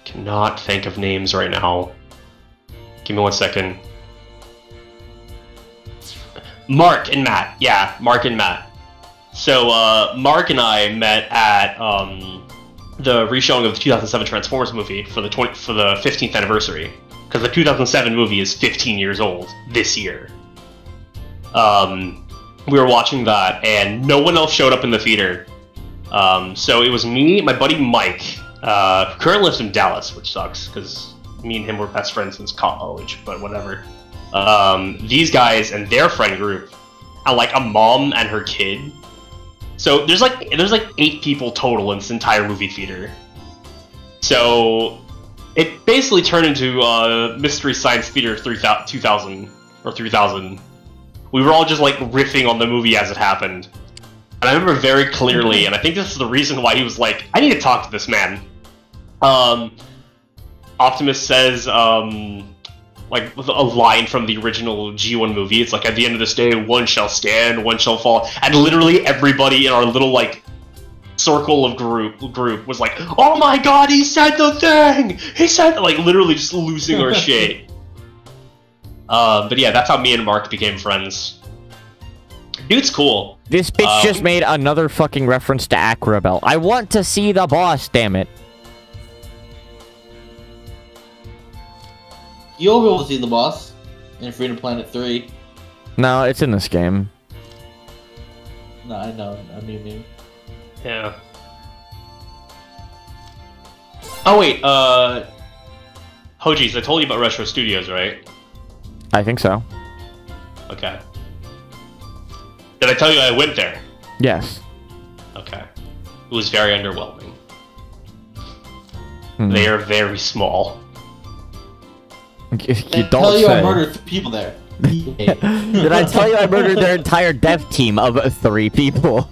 [SPEAKER 6] Cannot think of names right now. Give me 1 second. Mark and Matt. Yeah, Mark and Matt. So, Mark and I met at the re-showing of the 2007 Transformers movie for the 15th anniversary. Because the 2007 movie is 15 years old this year. We were watching that, and no one else showed up in the theater. So it was me, my buddy Mike, who currently lives in Dallas, which sucks, because me and him were best friends since college, but whatever. These guys and their friend group, and like a mom and her kid. So there's like 8 people total in this entire movie theater. So it basically turned into Mystery Science Theater 2000 or 3000. We were all just like riffing on the movie as it happened. And I remember very clearly, and I think this is the reason why he was like, I need to talk to this man. Optimus says, like, a line from the original G1 movie. It's like, at the end of this day, one shall stand, one shall fall. And literally everybody in our little, like, circle of group was like, oh my god, he said the thing! He said, like, literally just losing our shit. But yeah, that's how me and Mark became friends. Dude's cool.
[SPEAKER 1] This bitch just made another fucking reference to Acrobel. I want to see the boss, damn it.
[SPEAKER 2] You'll be able to see the boss in Freedom Planet 3.
[SPEAKER 1] No, it's in this game.
[SPEAKER 2] No, I know. I mean.
[SPEAKER 6] Yeah. Oh wait, HogeezHoagies, I told you about Retro Studios, right?
[SPEAKER 1] I think so.
[SPEAKER 6] Okay. Did I tell you I went there?
[SPEAKER 1] Yes.
[SPEAKER 6] Okay. It was very underwhelming. They are very small.
[SPEAKER 1] You don't
[SPEAKER 2] tell you
[SPEAKER 1] say.
[SPEAKER 2] I murdered people there.
[SPEAKER 1] Did I tell you I murdered their entire dev team of 3 people?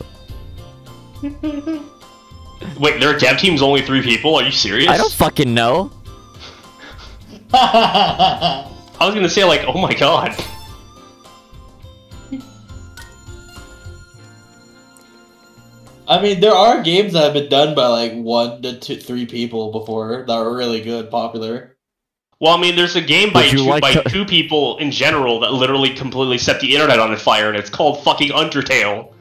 [SPEAKER 6] Wait, their dev team's only 3 people? Are you serious?
[SPEAKER 1] I don't fucking know.
[SPEAKER 6] I was gonna say, like, oh my god.
[SPEAKER 2] I mean, there are games that have been done by, like, 1 to 3 people before that are really good, popular.
[SPEAKER 6] Well, I mean, there's a game by 2 people in general that literally completely set the internet on fire, and it's called fucking Undertale.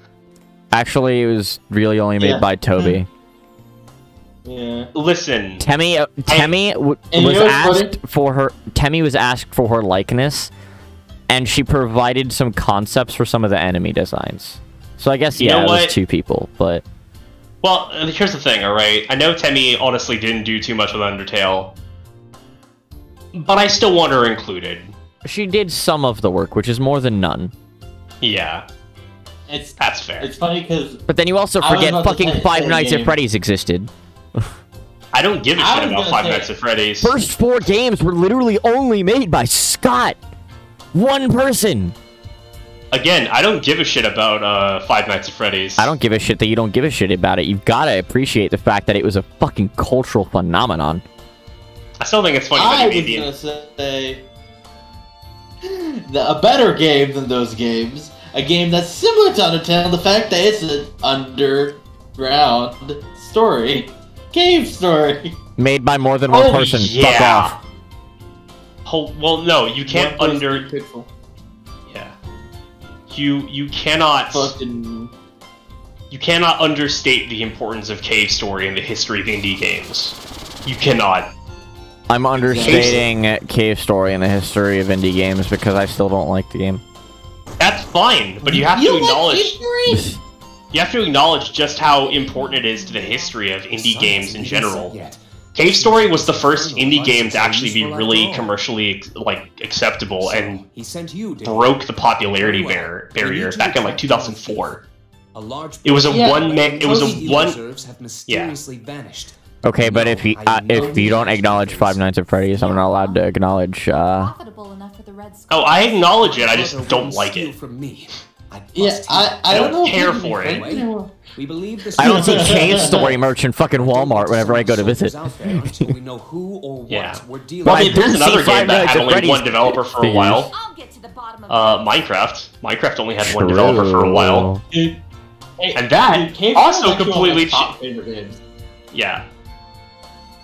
[SPEAKER 1] Actually, it was really only made by Toby.
[SPEAKER 2] Yeah.
[SPEAKER 6] Listen.
[SPEAKER 1] Temmie was asked for her likeness, and she provided some concepts for some of the enemy designs. So I guess, yeah, it was 2 people, but...
[SPEAKER 6] Well, here's the thing, alright? I know Temmie honestly didn't do too much with Undertale, but I still want her included.
[SPEAKER 1] She did some of the work, which is more than none.
[SPEAKER 6] Yeah. That's fair.
[SPEAKER 2] It's funny because...
[SPEAKER 1] But then you also forget fucking Five Nights at Freddy's existed.
[SPEAKER 6] I don't give a shit about Five Nights at Freddy's.
[SPEAKER 1] First 4 games were literally only made by Scott! One person!
[SPEAKER 6] Again, I don't give a shit about Five Nights at Freddy's.
[SPEAKER 1] I don't give a shit that you don't give a shit about it. You've gotta appreciate the fact that it was a fucking cultural phenomenon.
[SPEAKER 6] I still think it's funny that he made
[SPEAKER 2] I was gonna say... a better game than those games. A game that's similar to Undertale, the fact that it's an underground story. Cave story.
[SPEAKER 1] Made by more than one person.
[SPEAKER 6] Yeah.
[SPEAKER 1] Fuck off.
[SPEAKER 6] Well, no, you can't
[SPEAKER 2] Pixel.
[SPEAKER 6] Yeah. You cannot...
[SPEAKER 2] Fucking...
[SPEAKER 6] You cannot understate the importance of Cave Story in the history of indie games. You cannot.
[SPEAKER 1] I'm understating Cave Story in the history of indie games because I still don't like the game.
[SPEAKER 6] That's fine, but you have to acknowledge... You have to acknowledge just how important it is to the history of indie games in general. Cave Story was the first indie game to actually be really commercially acceptable and broke the popularity barrier back in 2004. It was a yeah.
[SPEAKER 1] Okay, but if you don't acknowledge Five Nights at Freddy's, I'm not allowed to acknowledge.
[SPEAKER 6] Oh, I acknowledge it. I just don't like it.
[SPEAKER 2] Yeah, I don't
[SPEAKER 6] care for it.
[SPEAKER 1] I don't see Cave Story merch in fucking Walmart whenever I go to visit.
[SPEAKER 6] Yeah. Well, there's another game that had only one developer for a while. Minecraft. Minecraft only had one developer for a while. And that also completely... Yeah.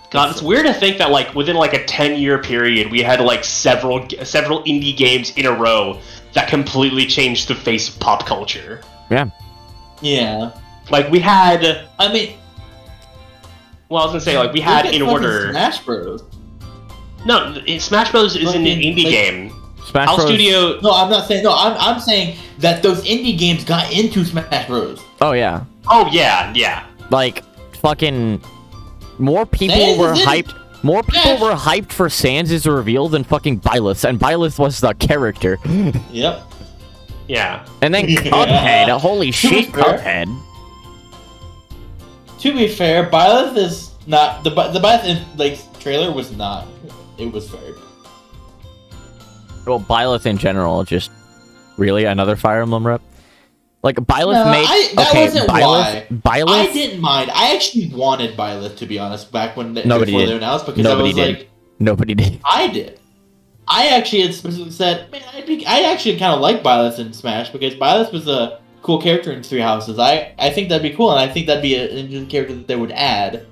[SPEAKER 6] God, it's weird to think that within a 10-year period, we had several indie games in a row that completely changed the face of pop culture.
[SPEAKER 1] Yeah.
[SPEAKER 2] Yeah.
[SPEAKER 6] We had... I mean... Well, I was gonna say, we had in order...
[SPEAKER 2] Smash Bros.
[SPEAKER 6] No, Smash Bros. Isn't an indie game.
[SPEAKER 1] Smash Bros.
[SPEAKER 2] Studio... No, I'm not saying... No, I'm saying that those indie games got into Smash Bros.
[SPEAKER 1] Oh, yeah.
[SPEAKER 6] Oh, yeah, yeah.
[SPEAKER 1] Fucking... More people were hyped... More people were hyped for Sans' reveal than fucking Byleth, and Byleth was the character.
[SPEAKER 2] Yep.
[SPEAKER 6] Yeah.
[SPEAKER 1] And then Cuphead, holy shit, Cuphead.
[SPEAKER 2] To be fair, Byleth is not... The Byleth trailer was not... It was very...
[SPEAKER 1] Well, Byleth in general, just... Really? Another Fire Emblem rep? Byleth made...
[SPEAKER 2] That wasn't why.
[SPEAKER 1] Byleth...
[SPEAKER 2] I didn't mind. I actually wanted Byleth, to be honest, back when they announced, because
[SPEAKER 1] Nobody
[SPEAKER 2] I was
[SPEAKER 1] did. Nobody did.
[SPEAKER 2] I did. I actually had specifically said, man, I actually kind of like Byleth in Smash, because Byleth was a cool character in Three Houses. I think that'd be cool, and I think that'd be an interesting character that they would add.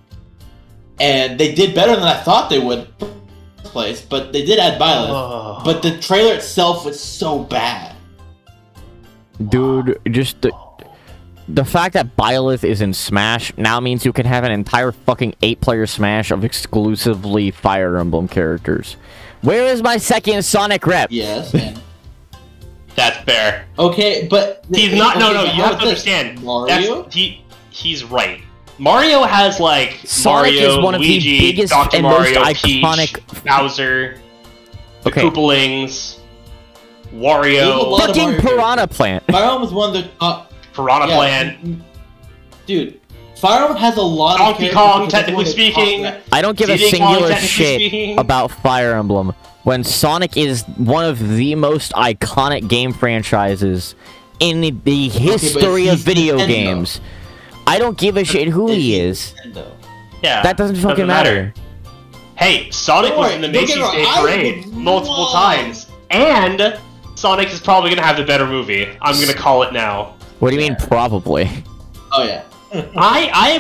[SPEAKER 2] And they did better than I thought they would in the first place, but they did add Byleth. But the trailer itself was so bad.
[SPEAKER 1] Dude, just the fact that Byleth is in Smash now means you can have an entire fucking 8-player Smash of exclusively Fire Emblem characters. Where is my second Sonic rep?
[SPEAKER 2] Yes, man.
[SPEAKER 6] That's fair.
[SPEAKER 2] Okay, but...
[SPEAKER 6] He's not... No, you have to understand.
[SPEAKER 2] Mario?
[SPEAKER 6] He's right. Mario has,
[SPEAKER 1] Sonic
[SPEAKER 6] Mario,
[SPEAKER 1] is one of
[SPEAKER 6] Luigi,
[SPEAKER 1] the biggest
[SPEAKER 6] Dr.
[SPEAKER 1] and
[SPEAKER 6] Mario,
[SPEAKER 1] most iconic...
[SPEAKER 6] Peach, Bowser, the
[SPEAKER 1] Okay.
[SPEAKER 6] Koopalings, Wario...
[SPEAKER 1] Fucking Piranha Plant!
[SPEAKER 2] Fire Emblem was one of the top...
[SPEAKER 6] Piranha Plant.
[SPEAKER 2] Dude, Fire Emblem has a lot of
[SPEAKER 6] Donkey Kong, technically speaking.
[SPEAKER 1] I don't give a singular shit about Fire Emblem when Sonic is one of the most iconic game franchises in the history of video games. I don't give a shit who he is.
[SPEAKER 6] Yeah,
[SPEAKER 1] that doesn't fucking matter.
[SPEAKER 6] Hey, Sonic was in the Macy's Day Parade multiple times, and Sonic is probably gonna have the better movie. I'm gonna call it now.
[SPEAKER 1] What do you mean, probably?
[SPEAKER 2] Oh yeah.
[SPEAKER 6] I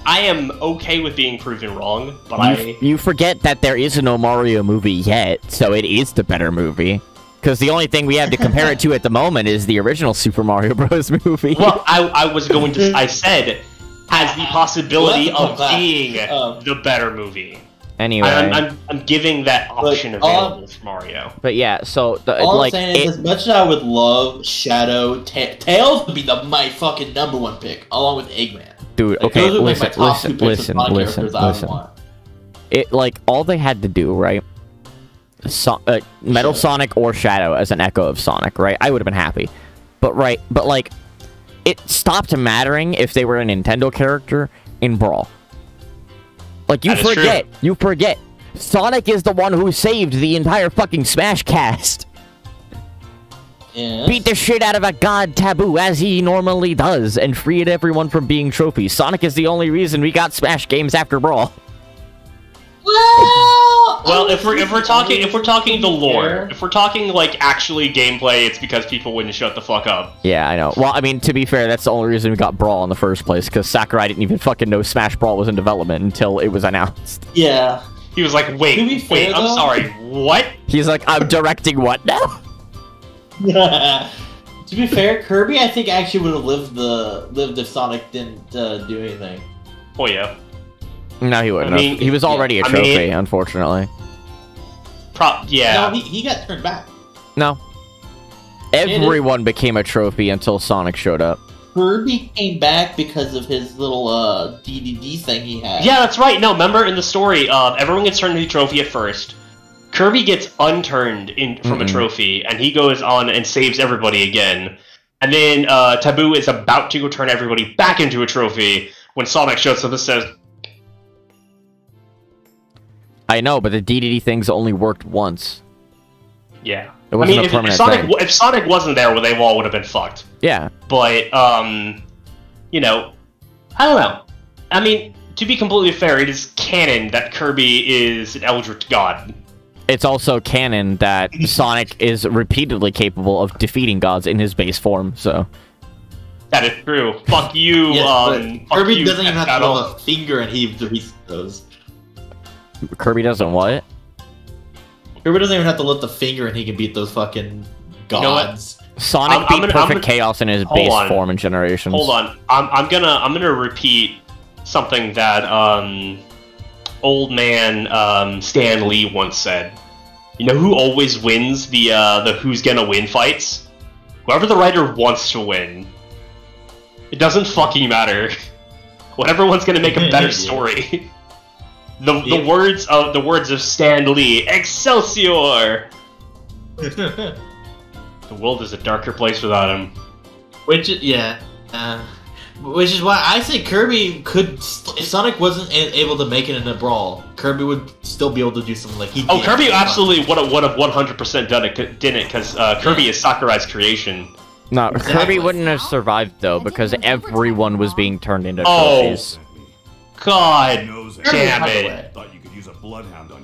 [SPEAKER 6] am okay with being proven wrong, but
[SPEAKER 1] you forget that there is no Mario movie yet, so it is the better movie. Because the only thing we have to compare it to at the moment is the original Super Mario Bros. Movie.
[SPEAKER 6] Well, I was going to... I said, has the possibility of being the better movie.
[SPEAKER 1] Anyway,
[SPEAKER 6] I'm giving that option available for Mario.
[SPEAKER 1] But yeah, so
[SPEAKER 2] all I'm saying is, as much as I would love Shadow, Tails would be my fucking #1 pick, along with Eggman.
[SPEAKER 1] Dude, okay, listen. It like all they had to do, right? Metal Sonic or Shadow as an echo of Sonic, right? I would have been happy. But like, it stopped mattering if they were a Nintendo character in Brawl. Like, you forget. Sonic is the one who saved the entire fucking Smash cast.
[SPEAKER 2] Yes.
[SPEAKER 1] Beat the shit out of a god Taboo, as he normally does, and freed everyone from being trophies. Sonic is the only reason we got Smash games after Brawl.
[SPEAKER 6] Well, if we're talking the lore, if we're talking like actually gameplay, it's because people wouldn't shut the fuck up.
[SPEAKER 1] Yeah, I know. Well, I mean, to be fair, that's the only reason we got Brawl in the first place, because Sakurai didn't even fucking know Smash Brawl was in development until it was announced.
[SPEAKER 2] Yeah.
[SPEAKER 6] He was like, wait, I'm sorry, what?
[SPEAKER 1] He's like, I'm directing what now?
[SPEAKER 2] To be fair, Kirby, I think, actually would have lived if Sonic didn't do anything.
[SPEAKER 6] Oh yeah.
[SPEAKER 1] No, he wouldn't. He was already a trophy, unfortunately.
[SPEAKER 6] Yeah.
[SPEAKER 2] No, he got turned back.
[SPEAKER 1] No. Everyone became a trophy until Sonic showed up.
[SPEAKER 2] Kirby came back because of his little DDD thing he had.
[SPEAKER 6] Yeah, that's right. No, remember in the story, everyone gets turned into a trophy at first. Kirby gets unturned from a trophy, and he goes on and saves everybody again. And then Taboo is about to go turn everybody back into a trophy when Sonic shows up and says,
[SPEAKER 1] I know, but the DDD things only worked once.
[SPEAKER 6] Yeah.
[SPEAKER 1] It wasn't a permanent thing.
[SPEAKER 6] If Sonic wasn't there, well, they all would have been fucked.
[SPEAKER 1] Yeah.
[SPEAKER 6] But, you know, I don't know. I mean, to be completely fair, it is canon that Kirby is an Eldritch God.
[SPEAKER 1] It's also canon that Sonic is repeatedly capable of defeating gods in his base form, so...
[SPEAKER 6] That is true. Fuck you,
[SPEAKER 2] yes, Kirby doesn't even have to hold a finger and he defeats those.
[SPEAKER 1] Kirby doesn't what?
[SPEAKER 2] Kirby doesn't even have to lift the finger and he can beat those fucking gods.
[SPEAKER 1] You know Sonic beat Perfect Chaos in his base form in Generations.
[SPEAKER 6] Hold on. I'm gonna repeat something that old man Stan Lee once said. You know who always wins the who's gonna win fights? Whoever the writer wants to win. It doesn't fucking matter. Whatever one's gonna make a better story. The words of Stan Lee, Excelsior! The world is a darker place without him.
[SPEAKER 2] Which is why I say Kirby could, if Sonic wasn't able to make it in a brawl, Kirby would still be able to do something like he did.
[SPEAKER 6] Oh, Kirby absolutely would have 100% done it, didn't it? Because Kirby is Sakurai's creation.
[SPEAKER 1] No, exactly. Kirby wouldn't have survived though, because everyone was being turned into trophies.
[SPEAKER 6] God damn it.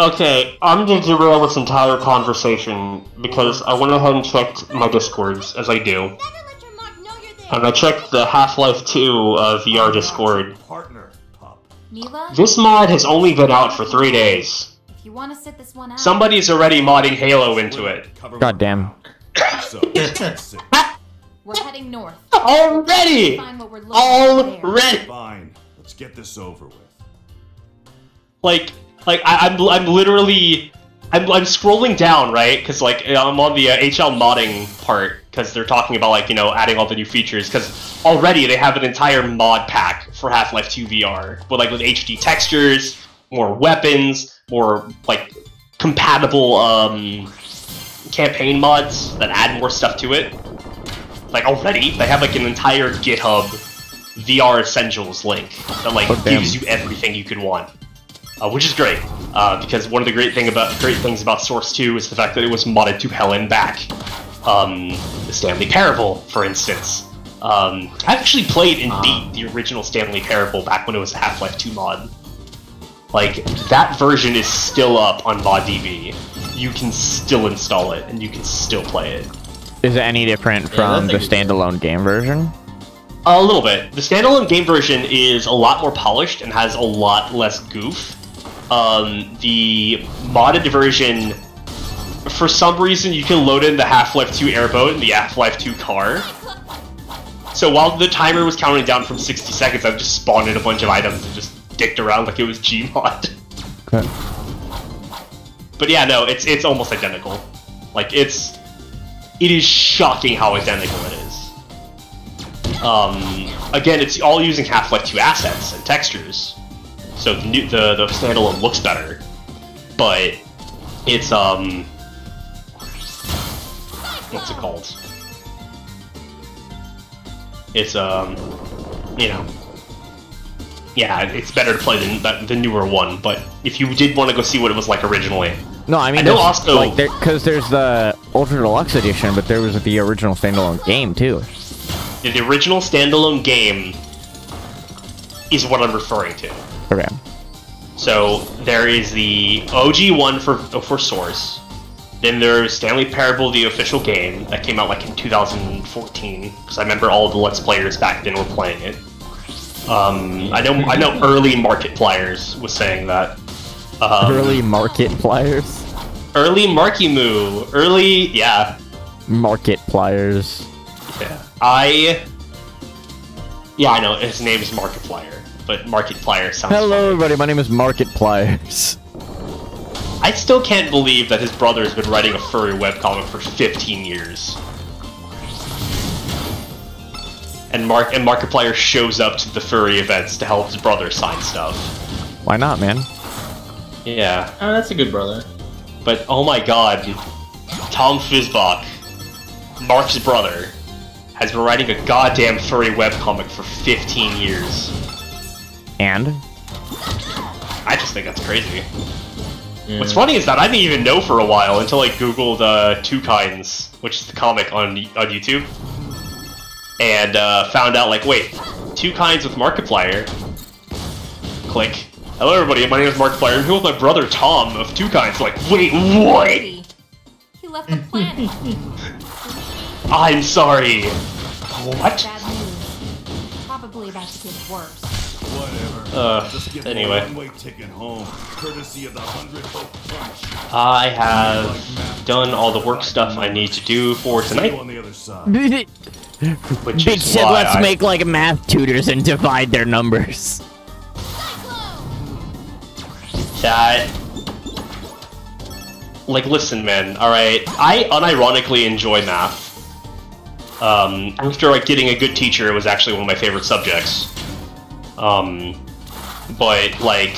[SPEAKER 6] Okay, I'm gonna derail this entire conversation because I went ahead and checked my Discords, as I do. And I checked the Half-Life 2 VR Discord. This mod has only been out for 3 days.
[SPEAKER 3] If you want to sit this one out,
[SPEAKER 6] somebody's already modding Halo into it.
[SPEAKER 1] God damn.
[SPEAKER 3] We're heading north.
[SPEAKER 6] Already! Already!
[SPEAKER 7] Fine. Let's get this over with.
[SPEAKER 6] I'm literally... I'm scrolling down, right? Because, like, I'm on the HL modding part, because they're talking about, like, you know, adding all the new features, because already they have an entire mod pack for Half-Life 2 VR, with HD textures, more weapons, more, like, compatible, campaign mods that add more stuff to it. Like, already, they have, like, an entire GitHub VR Essentials link that, like, gives you everything you could want. Which is great, because one of the great things about Source 2 is the fact that it was modded to hell and back. The Stanley Parable, for instance. I actually played and beat the original Stanley Parable back when it was a Half-Life 2 mod. Like, that version is still up on ModDB. You can still install it, and you can still play it.
[SPEAKER 1] Is it any different from the standalone game version?
[SPEAKER 6] A little bit. The standalone game version is a lot more polished and has a lot less goof. The modded version, for some reason, you can load in the Half-Life 2 airboat and the Half-Life 2 car. So while the timer was counting down from 60 seconds, I've just spawned in a bunch of items and just dicked around like it was Gmod.
[SPEAKER 1] Okay.
[SPEAKER 6] But yeah, no, it's almost identical. Like it is shocking how identical it is. Again, it's all using Half-Life 2 assets and textures, so the standalone looks better. But it's what's it called? It's you know, yeah, it's better to play the newer one. But if you did want to go see what it was like originally,
[SPEAKER 1] no, I mean,
[SPEAKER 6] I know also
[SPEAKER 1] like because there's the Ultra Deluxe Edition, but there was the original standalone game too.
[SPEAKER 6] The original standalone game is what I'm referring to.
[SPEAKER 1] Okay.
[SPEAKER 6] So there is the OG one for Source. Then there's Stanley Parable, the official game that came out like in 2014. Because I remember all the Let's Players back then were playing it. I know early Markipliers was saying that.
[SPEAKER 1] Early Markipliers.
[SPEAKER 6] Early Markimoo. Early, yeah.
[SPEAKER 1] Markipliers.
[SPEAKER 6] Yeah. Yeah, I know his name is Markiplier, but Markiplier sounds.
[SPEAKER 1] Hello,
[SPEAKER 6] funny.
[SPEAKER 1] everybody. My name is Markipliers.
[SPEAKER 6] I still can't believe that his brother's been writing a furry webcomic for 15 years. And Markiplier shows up to the furry events to help his brother sign stuff.
[SPEAKER 1] Why not, man?
[SPEAKER 6] Yeah.
[SPEAKER 2] Oh, that's a good brother.
[SPEAKER 6] But, oh my god, Tom Fizbach, Mark's brother, has been writing a goddamn furry webcomic for 15 years.
[SPEAKER 1] And?
[SPEAKER 6] I just think that's crazy. What's funny is that I didn't even know for a while until I googled Two Kinds, which is the comic on YouTube, and found out, like, wait, Two Kinds with Markiplier. Click. Hello everybody, my name is Markiplier, and here with my brother Tom of Two Kinds. Like, wait, what?
[SPEAKER 3] He left the planet.
[SPEAKER 6] I'm sorry. What?
[SPEAKER 3] Bad news. Probably about to get worse.
[SPEAKER 7] Whatever. Just get
[SPEAKER 6] anyway.
[SPEAKER 7] the one-way ticket home, courtesy of the 100 Hope Punch.
[SPEAKER 6] I have done all the work stuff I need to do for tonight.
[SPEAKER 7] On the other side.
[SPEAKER 6] Which
[SPEAKER 1] Big
[SPEAKER 6] is
[SPEAKER 1] said,
[SPEAKER 6] why
[SPEAKER 1] let's make like math tutors and divide their numbers.
[SPEAKER 6] That... Like, listen, man, alright? I unironically enjoy math. After, like, getting a good teacher, it was actually one of my favorite subjects. But, like,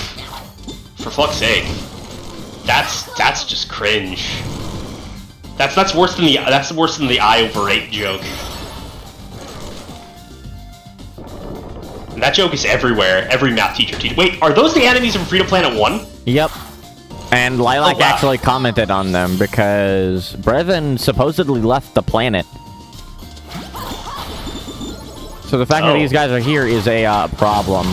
[SPEAKER 6] for fuck's sake, that's just cringe. That's worse than the I over 8 joke. And that joke is everywhere. Every math teacher teaches. Wait, are those the enemies from Freedom Planet 1?
[SPEAKER 1] Yep. And Lilac
[SPEAKER 6] Oh, wow.
[SPEAKER 1] actually commented on them because Brevin supposedly left the planet. So the fact that these guys are here is a problem.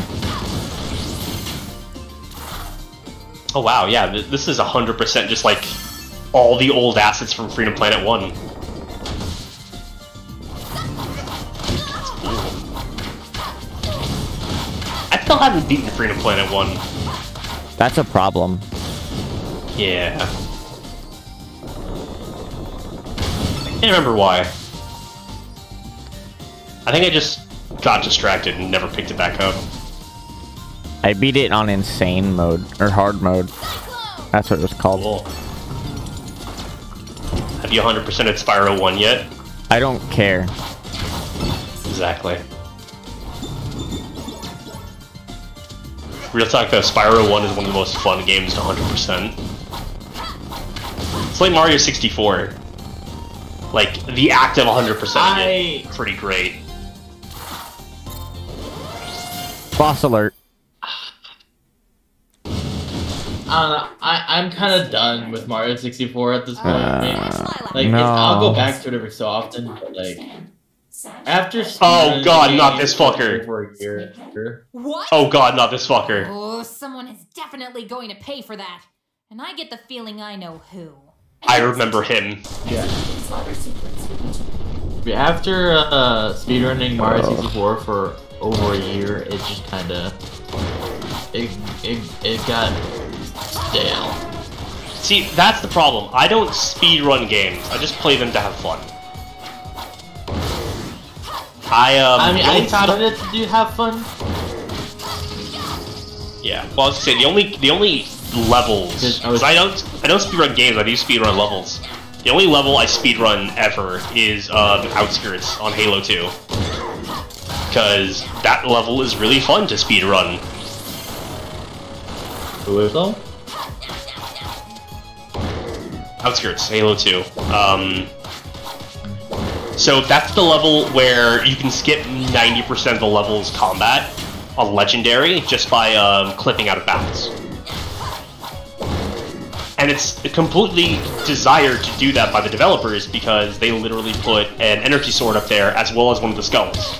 [SPEAKER 6] Oh wow, yeah, this is 100% just like all the old assets from Freedom Planet 1. That's cool. I still haven't beaten Freedom Planet 1.
[SPEAKER 1] That's a problem.
[SPEAKER 6] Yeah. I can't remember why. I think I just got distracted and never picked it back up.
[SPEAKER 1] I beat it on insane mode, or hard mode. That's what it was called.
[SPEAKER 6] Cool. Have you 100%ed Spyro 1 yet?
[SPEAKER 1] I don't care.
[SPEAKER 6] Exactly. Real talk though, Spyro 1 is one of the most fun games to 100%. It's like Mario 64. Like, the act of 100%ing it, pretty great.
[SPEAKER 1] Boss alert.
[SPEAKER 2] I'm kind of done with Mario 64 at this point. Like,
[SPEAKER 1] no.
[SPEAKER 2] I'll go back to it every so often, but like, after
[SPEAKER 6] Oh god, not this fucker.
[SPEAKER 2] For a year.
[SPEAKER 3] What?
[SPEAKER 6] Oh god, not this fucker.
[SPEAKER 3] Oh, someone is definitely going to pay for that. And I get the feeling I know who.
[SPEAKER 6] I remember him.
[SPEAKER 2] Yeah. After speedrunning Mario 64 for over a year, it just kind of it got stale.
[SPEAKER 6] See, that's the problem. I don't speedrun games. I just play them to have fun.
[SPEAKER 2] I mean, I started it to have fun.
[SPEAKER 6] Yeah. Well, I was gonna say the only levels. Because I don't speedrun games. I do speedrun levels. The only level I speedrun ever is Outskirts on Halo 2. Because that level is really fun to speedrun.
[SPEAKER 2] Who is that?
[SPEAKER 6] Outskirts, Halo 2. So that's the level where you can skip 90% of the level's combat on Legendary just by clipping out of bounds. And it's completely desired to do that by the developers because they literally put an energy sword up there as well as one of the skulls.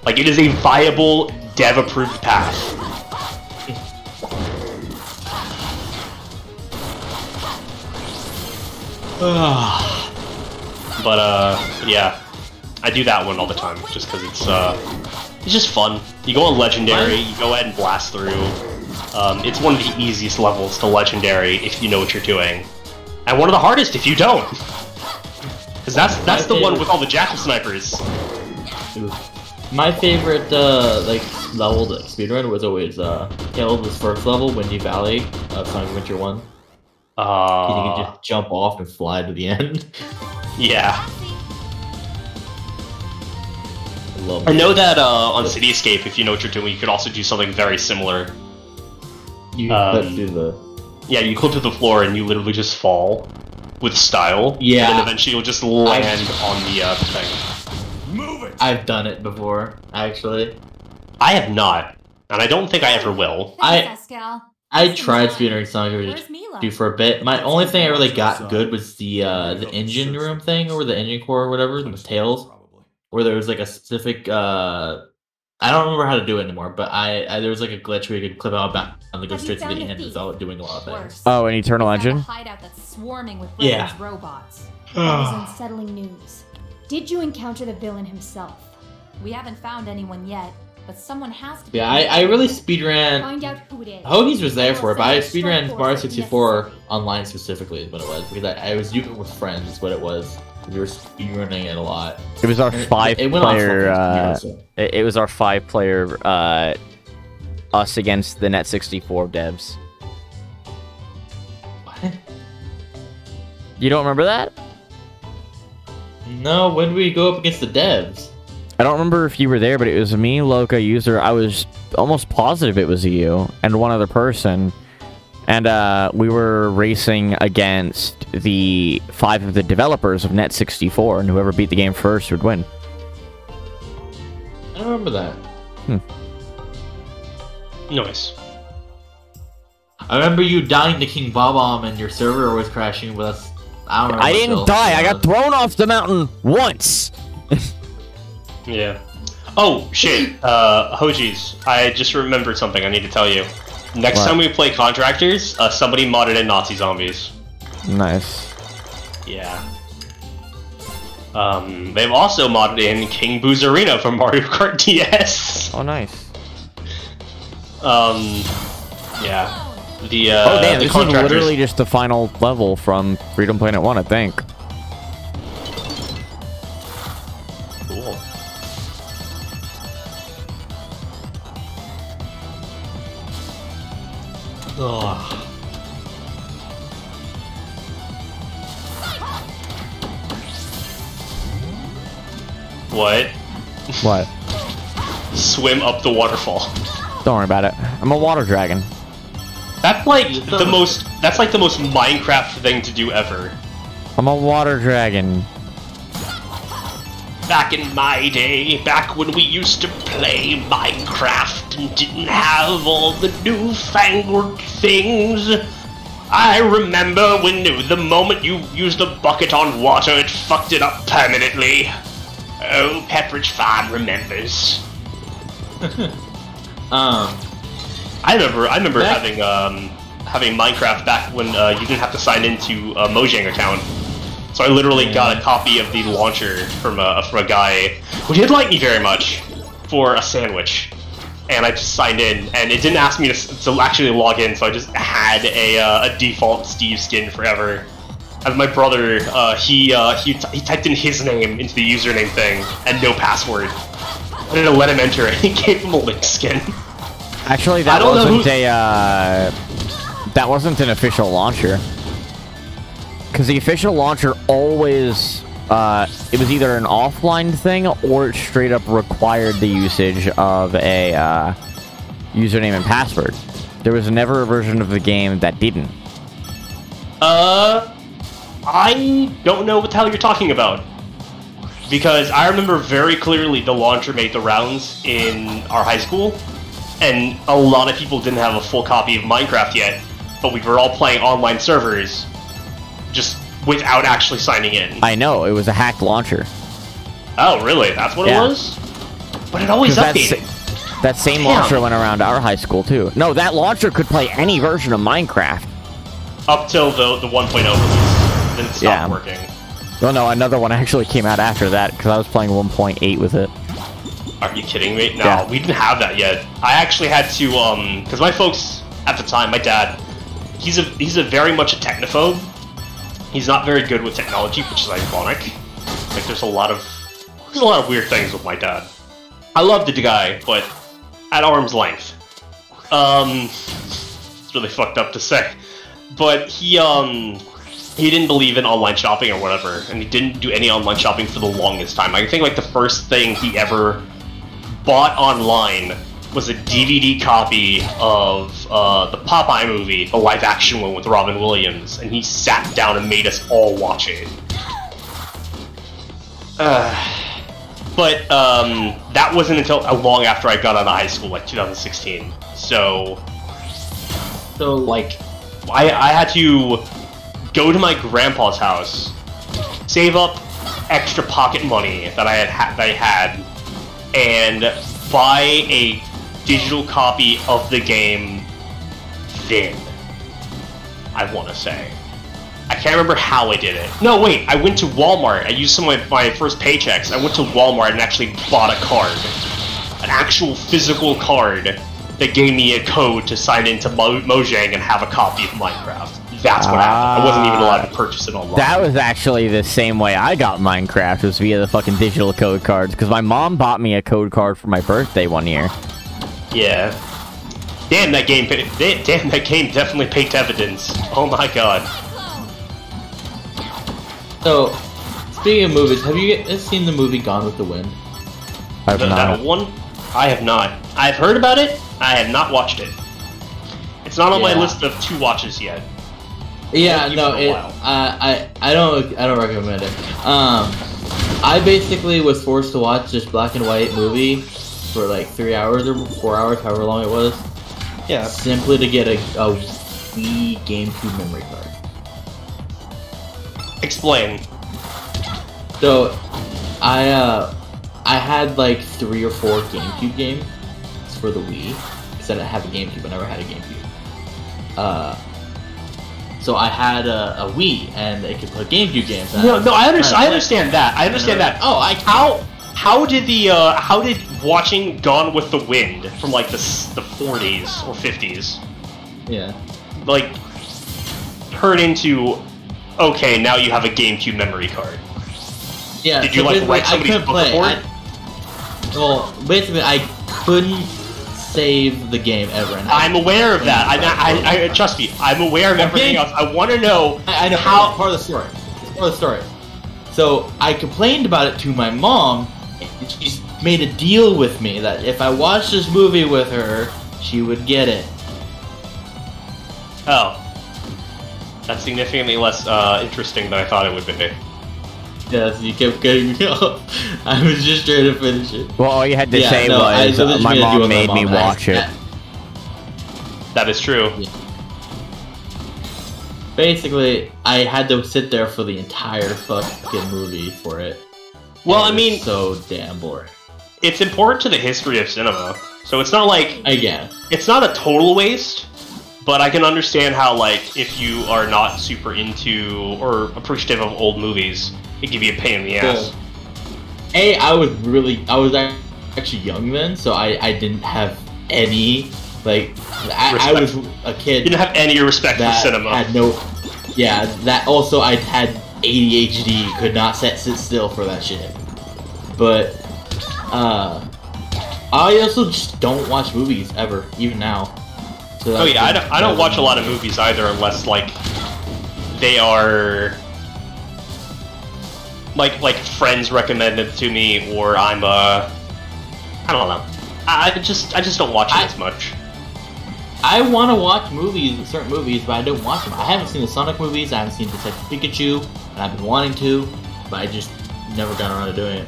[SPEAKER 6] Like, it is a viable, dev-approved path. But, yeah. I do that one all the time, just because it's just fun. You go on Legendary, you go ahead and blast through. It's one of the easiest levels to Legendary if you know what you're doing. And one of the hardest if you don't! Because that's the one with all the Jackal Snipers.
[SPEAKER 2] My favorite, like, level to speedrun was always, Caleb's first level, Windy Valley, of Sonic Adventure 1. You can just jump off and fly to the end.
[SPEAKER 6] Yeah. I know that on City Escape, if you know what you're doing, you could also do something very similar.
[SPEAKER 2] You clip through the...
[SPEAKER 6] Yeah, you clip to the floor and you literally just fall with style.
[SPEAKER 2] Yeah.
[SPEAKER 6] And then eventually you'll just land on the thing.
[SPEAKER 7] Move it!
[SPEAKER 2] I've done it before, actually.
[SPEAKER 6] I have not, and I don't think I ever will.
[SPEAKER 3] Thanks,
[SPEAKER 2] I tried speedrunning Sonic Adventure 2 for a bit. My only thing I really got good was the engine room thing, or the engine core or whatever, with Tails. Where there was like a specific, I don't remember how to do it anymore, but there was like a glitch where you could clip out back and go straight to the end without doing a lot of things.
[SPEAKER 1] Oh, an Eternal Engine?
[SPEAKER 3] Hideout that's swarming with robots.
[SPEAKER 5] That is unsettling news. Did you encounter the villain himself?
[SPEAKER 3] We haven't found anyone yet, but someone has to.
[SPEAKER 2] Yeah, I really speedran.
[SPEAKER 5] Find out who it is.
[SPEAKER 2] HogeezHoagies was there for it, but I speedran Mario 64 online specifically is what it was, because I was doing it with friends is what it was. We were speedrunning it a lot.
[SPEAKER 1] It was our five-player. It was our 5-player. Us against the Net64 devs.
[SPEAKER 2] What?
[SPEAKER 1] You don't remember that?
[SPEAKER 2] No, when did we go up against the devs?
[SPEAKER 1] I don't remember if you were there, but it was me, Loka, User. I was almost positive it was you and one other person. And we were racing against the 5 of the developers of Net64, and whoever beat the game first would win.
[SPEAKER 2] I don't remember that.
[SPEAKER 6] Nice.
[SPEAKER 2] I remember you dying to King Bob-omb and your server was crashing with us. I
[SPEAKER 1] didn't die. I got thrown off the mountain once.
[SPEAKER 6] Yeah. Oh, shit. HogeezHoagies, I just remembered something I need to tell you. Next time we play Contractors, somebody modded in Nazi zombies.
[SPEAKER 1] Nice.
[SPEAKER 6] Yeah. They've also modded in King Boo's Arena from Mario Kart DS.
[SPEAKER 1] Oh, nice.
[SPEAKER 6] Yeah.
[SPEAKER 1] Oh, damn, this is literally just the final level from Freedom Planet 1, I think.
[SPEAKER 6] Cool. Ugh. What?
[SPEAKER 1] What?
[SPEAKER 6] Swim up the waterfall.
[SPEAKER 1] Don't worry about it. I'm a water dragon.
[SPEAKER 6] That's like the most Minecraft thing to do ever.
[SPEAKER 1] I'm a water dragon.
[SPEAKER 6] Back in my day, back when we used to play Minecraft and didn't have all the newfangled things, I remember when the moment you used a bucket on water, it fucked it up permanently. Oh, Pepperidge Farm remembers. I remember having Minecraft back when you didn't have to sign into a Mojang account. So I literally got a copy of the launcher from a guy who didn't like me very much for a sandwich, and I just signed in, and it didn't ask me to actually log in, so I just had a default Steve skin forever. And my brother, he typed in his name into the username thing and no password. I didn't let him enter it. He gave him a Link skin.
[SPEAKER 1] Actually, that wasn't an official launcher. Because the official launcher always, it was either an offline thing or it straight up required the usage of a username and password. There was never a version of the game that didn't.
[SPEAKER 6] I don't know what the hell you're talking about. Because I remember very clearly the launcher made the rounds in our high school, and a lot of people didn't have a full copy of Minecraft yet, but we were all playing online servers, just without actually signing in.
[SPEAKER 1] I know, it was a hacked launcher.
[SPEAKER 6] Oh, really? That's what it was? But it always updated.
[SPEAKER 1] That same launcher went around our high school, too. No, that launcher could play any version of Minecraft.
[SPEAKER 6] Up till the 1.0 release. Then it stopped working.
[SPEAKER 1] Well, no, another one actually came out after that, because I was playing 1.8 with it.
[SPEAKER 6] Are you kidding me? No, we didn't have that yet. I actually had to, because my folks, at the time, my dad, he's a very much a technophobe. He's not very good with technology, which is ironic. Like, there's a lot of weird things with my dad. I love the guy, but at arm's length. It's really fucked up to say. But he didn't believe in online shopping or whatever, and he didn't do any online shopping for the longest time. I think like the first thing he ever bought online was a DVD copy of the Popeye movie, the live-action one with Robin Williams, and he sat down and made us all watch it. But that wasn't until long after I got out of high school, like 2016. So like, I had to go to my grandpa's house, save up extra pocket money that I had, and buy a digital copy of the game then, I want to say. I can't remember how I did it. No, wait, I went to Walmart. I used some of my first paychecks. I went to Walmart and actually bought a card. An actual physical card that gave me a code to sign into Mojang and have a copy of Minecraft. That's what happened. I wasn't even allowed to purchase it online.
[SPEAKER 1] That was actually the same way I got Minecraft, was via the fucking digital code cards, because my mom bought me a code card for my birthday one year.
[SPEAKER 6] Yeah. Damn, that game definitely paid dividends. Oh my god.
[SPEAKER 2] So, speaking of movies, have you guys seen the movie Gone with the Wind?
[SPEAKER 1] I've not.
[SPEAKER 6] That one? I have not. I've heard about it. I have not watched it. It's not on my list of to watches yet.
[SPEAKER 2] Yeah, no, I don't recommend it. I basically was forced to watch this black and white movie for like 3 hours or 4 hours, however long it was.
[SPEAKER 6] Yeah.
[SPEAKER 2] Simply to get a Wii GameCube memory card.
[SPEAKER 6] Explain.
[SPEAKER 2] So, I had like 3 or 4 GameCube games for the Wii. Because I didn't have a GameCube, I never had a GameCube. So I had a Wii, and it could play GameCube games.
[SPEAKER 6] No, I understand that. I understand that. Oh, how did watching Gone with the Wind from like the 40s or 50s, like turn into, okay, now you have a GameCube memory card?
[SPEAKER 2] Yeah.
[SPEAKER 6] Did you like write somebody's book report?
[SPEAKER 2] Well, basically, I couldn't save the game ever. And
[SPEAKER 6] I'm aware of that. I trust me. I'm aware of everything else. I want to know.
[SPEAKER 2] I know how part of the story. It's part of the story. So I complained about it to my mom, and she's made a deal with me that if I watched this movie with her, she would get it.
[SPEAKER 6] Oh, that's significantly less interesting than I thought it would be.
[SPEAKER 2] Yes, you kept cutting me off. I was just trying to finish it.
[SPEAKER 1] Well, all you had to say was, my mom made me watch it.
[SPEAKER 6] That is true.
[SPEAKER 2] Yeah. Basically, I had to sit there for the entire fucking movie for it.
[SPEAKER 6] Well, I mean,
[SPEAKER 2] so damn boring.
[SPEAKER 6] It's important to the history of cinema, so it's not like,
[SPEAKER 2] again,
[SPEAKER 6] it's not a total waste. But I can understand how, like, if you are not super into or appreciative of old movies, it give you a pain in the ass.
[SPEAKER 2] I was actually young then, so I didn't have any, like, I was a kid.
[SPEAKER 6] You didn't have any respect for cinema.
[SPEAKER 2] Had no, Yeah, that also I had ADHD, could not sit still for that shit. But I also just don't watch movies ever, even now. So
[SPEAKER 6] oh yeah, I don't watch a lot of movies either, unless like they are like friends recommend it to me, or I'm I don't know. I just don't watch it as much.
[SPEAKER 2] I want to watch movies, certain movies, but I don't watch them. I haven't seen the Sonic movies, I haven't seen Detective Pikachu, and I've been wanting to, but I just never got around to doing it.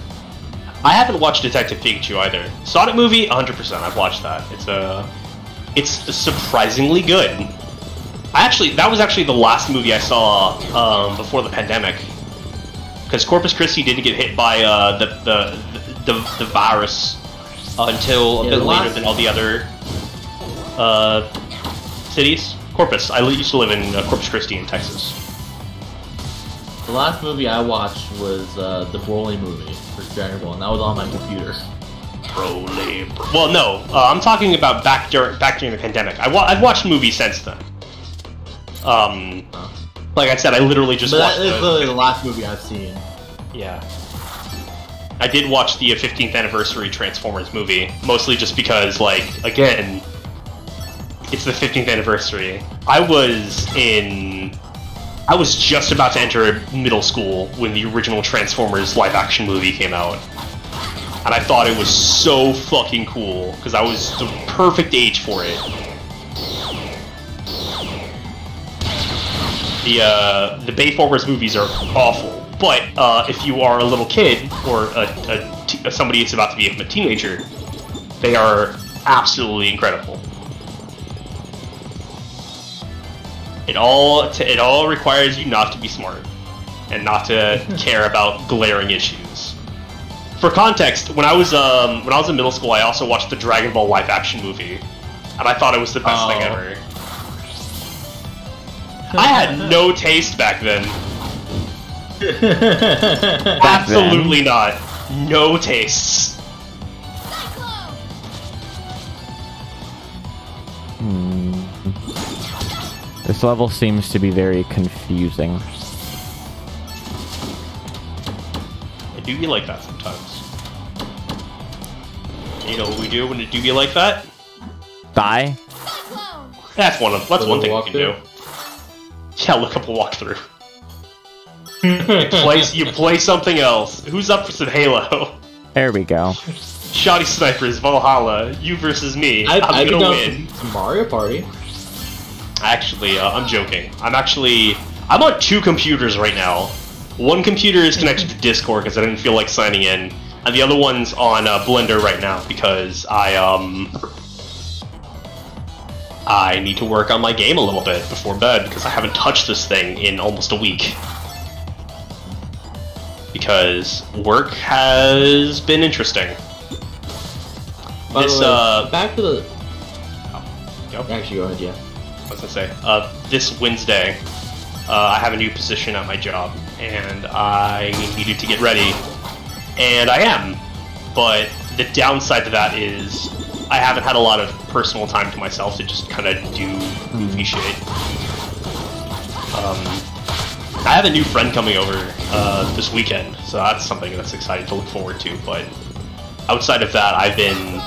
[SPEAKER 6] I haven't watched Detective Pikachu either. Sonic movie, 100%. I've watched that. It's surprisingly good. That was actually the last movie I saw before the pandemic, because Corpus Christi didn't get hit by the virus until a bit later than all the other cities. Corpus. I used to live in Corpus Christi in Texas.
[SPEAKER 2] The last movie I watched was the Broly movie for Dragon Ball, and that was on my computer.
[SPEAKER 6] Broly. Well, no, I'm talking about back during the pandemic. I've watched movies since then. Like I said, I literally just watched.
[SPEAKER 2] That is literally the last movie I've seen.
[SPEAKER 6] Yeah. I did watch the 15th anniversary Transformers movie, mostly just because, like, again, it's the 15th anniversary. I was just about to enter middle school when the original Transformers live-action movie came out. And I thought it was so fucking cool, because I was the perfect age for it. The Bayformers movies are awful, but if you are a little kid, or somebody that's about to become a teenager, they are absolutely incredible. It all requires you not to be smart, and not to care about glaring issues. For context, when I was in middle school, I also watched the Dragon Ball live-action movie, and I thought it was the best thing ever. I had no taste back then. Absolutely not. No tastes.
[SPEAKER 1] This level seems to be very confusing.
[SPEAKER 6] It do be like that sometimes. You know what we do when it do be like that?
[SPEAKER 1] Die?
[SPEAKER 6] That's one thing you can do. Yeah, look up a walkthrough. you play something else. Who's up for some Halo?
[SPEAKER 1] There we go.
[SPEAKER 6] Shoddy Snipers, Valhalla, you versus me. I'm gonna win.
[SPEAKER 2] Some Mario Party.
[SPEAKER 6] Actually, I'm joking. I'm on 2 computers right now. One computer is connected to Discord because I didn't feel like signing in, and the other one's on Blender right now because I need to work on my game a little bit before bed because I haven't touched this thing in almost a week. Because work has been interesting.
[SPEAKER 2] Back to the...
[SPEAKER 6] Go.
[SPEAKER 2] Actually, go ahead, yeah.
[SPEAKER 6] I was gonna say, this Wednesday, I have a new position at my job, and I needed to get ready, and I am. But the downside to that is I haven't had a lot of personal time to myself to just kind of do goofy shit. I have a new friend coming over this weekend, so that's something that's exciting to look forward to, but outside of that, I've been,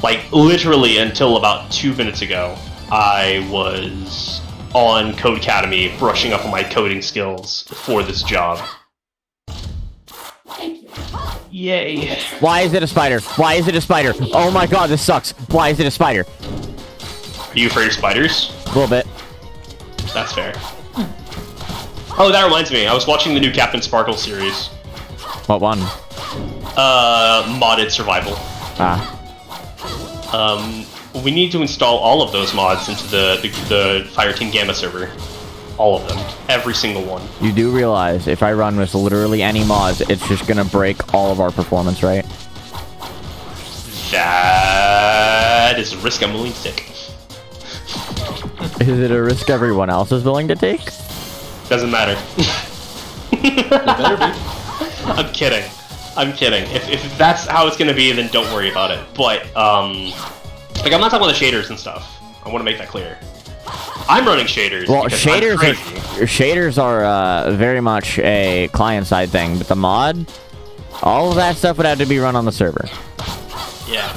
[SPEAKER 6] like, literally until about 2 minutes ago, I was on Code Academy brushing up on my coding skills for this job. Yay.
[SPEAKER 1] Why is it a spider? Why is it a spider? Oh my god, this sucks. Why is it a spider?
[SPEAKER 6] Are you afraid of spiders?
[SPEAKER 1] A little bit.
[SPEAKER 6] That's fair. Oh, that reminds me. I was watching the new Captain Sparkle series.
[SPEAKER 1] What one?
[SPEAKER 6] Modded Survival. We need to install all of those mods into the Fireteam Gamma server. All of them. Every single one.
[SPEAKER 1] You do realize if I run with literally any mods, it's just gonna break all of our performance, right?
[SPEAKER 6] That is a risk I'm willing to take.
[SPEAKER 1] Is it a risk everyone else is willing to take?
[SPEAKER 6] Doesn't matter.
[SPEAKER 2] It better be.
[SPEAKER 6] I'm kidding. I'm kidding. If that's how it's gonna be, then don't worry about it. But, like, I'm not talking about the shaders and stuff. I want to make that clear. I'm running shaders.
[SPEAKER 1] Well,
[SPEAKER 6] shaders
[SPEAKER 1] are very much a client-side thing, but the mod, all of that stuff would have to be run on the server.
[SPEAKER 6] Yeah.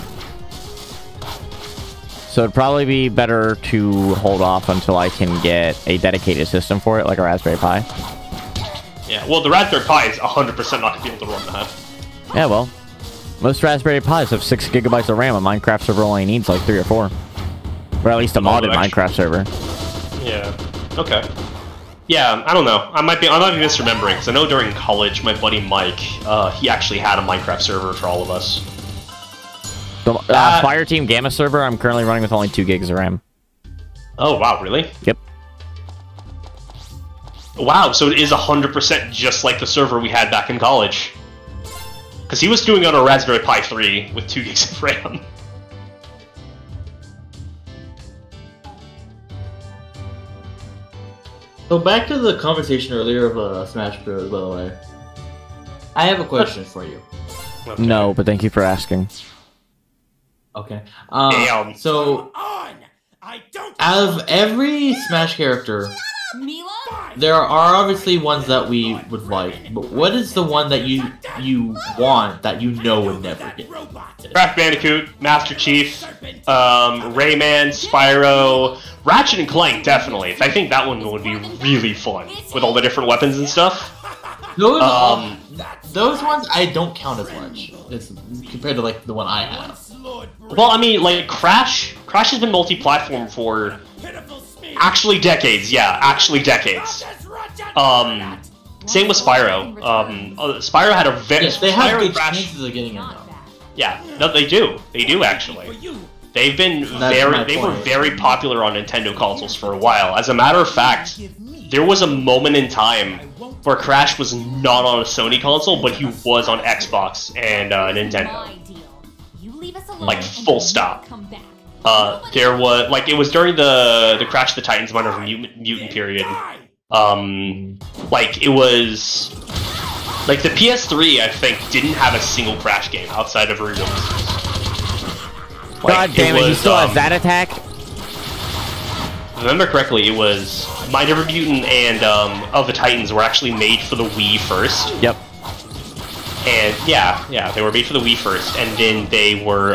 [SPEAKER 1] So it'd probably be better to hold off until I can get a dedicated system for it, like a Raspberry Pi.
[SPEAKER 6] Yeah, well, the Raspberry Pi is 100% not going to be able to run that.
[SPEAKER 1] Yeah, well, most Raspberry Pis have 6 gigabytes of RAM. A Minecraft server only needs like 3 or 4. Or at least a modded Minecraft server.
[SPEAKER 6] Yeah. Okay. Yeah, I don't know. I might be misremembering, because I know during college, my buddy Mike, he actually had a Minecraft server for all of us.
[SPEAKER 1] The Fireteam Gamma server, I'm currently running with only 2 gigs of RAM.
[SPEAKER 6] Oh, wow, really?
[SPEAKER 1] Yep.
[SPEAKER 6] Wow, so it is 100% just like the server we had back in college. Because he was doing it on a Raspberry Pi 3 with 2 gigs of RAM.
[SPEAKER 2] So back to the conversation earlier of Smash Bros. By the way, I have a question for you.
[SPEAKER 1] Okay. No, but thank you for asking.
[SPEAKER 2] Okay. So, out of every Smash character, there are obviously ones that we would like, but what is the one that you want that you know would never get?
[SPEAKER 6] Crash Bandicoot, Master Chief, Rayman, Spyro, Ratchet and Clank, definitely. I think that one would be really fun with all the different weapons and stuff.
[SPEAKER 2] Those ones I don't count as much compared to like the one I have.
[SPEAKER 6] Well, I mean, like Crash has been multi-platform for actually decades. Yeah, actually decades. Same with Spyro. Spyro had a very
[SPEAKER 2] they have good chances of getting in though.
[SPEAKER 6] Yeah, no, they do. They do actually. They've been they were very popular on Nintendo consoles for a while. As a matter of fact, there was a moment in time where Crash was not on a Sony console, but he was on Xbox and Nintendo. Like full stop. There was like it was during the Crash the Titans Minor of Mutant period. Like it was like the PS3 I think didn't have a single Crash game outside of re-releases. Like,
[SPEAKER 1] God damn it, he still has that attack?
[SPEAKER 6] If I remember correctly, it was Might Never Mutant and of the Titans were actually made for the Wii first.
[SPEAKER 1] Yep.
[SPEAKER 6] And yeah, they were made for the Wii first, and then they were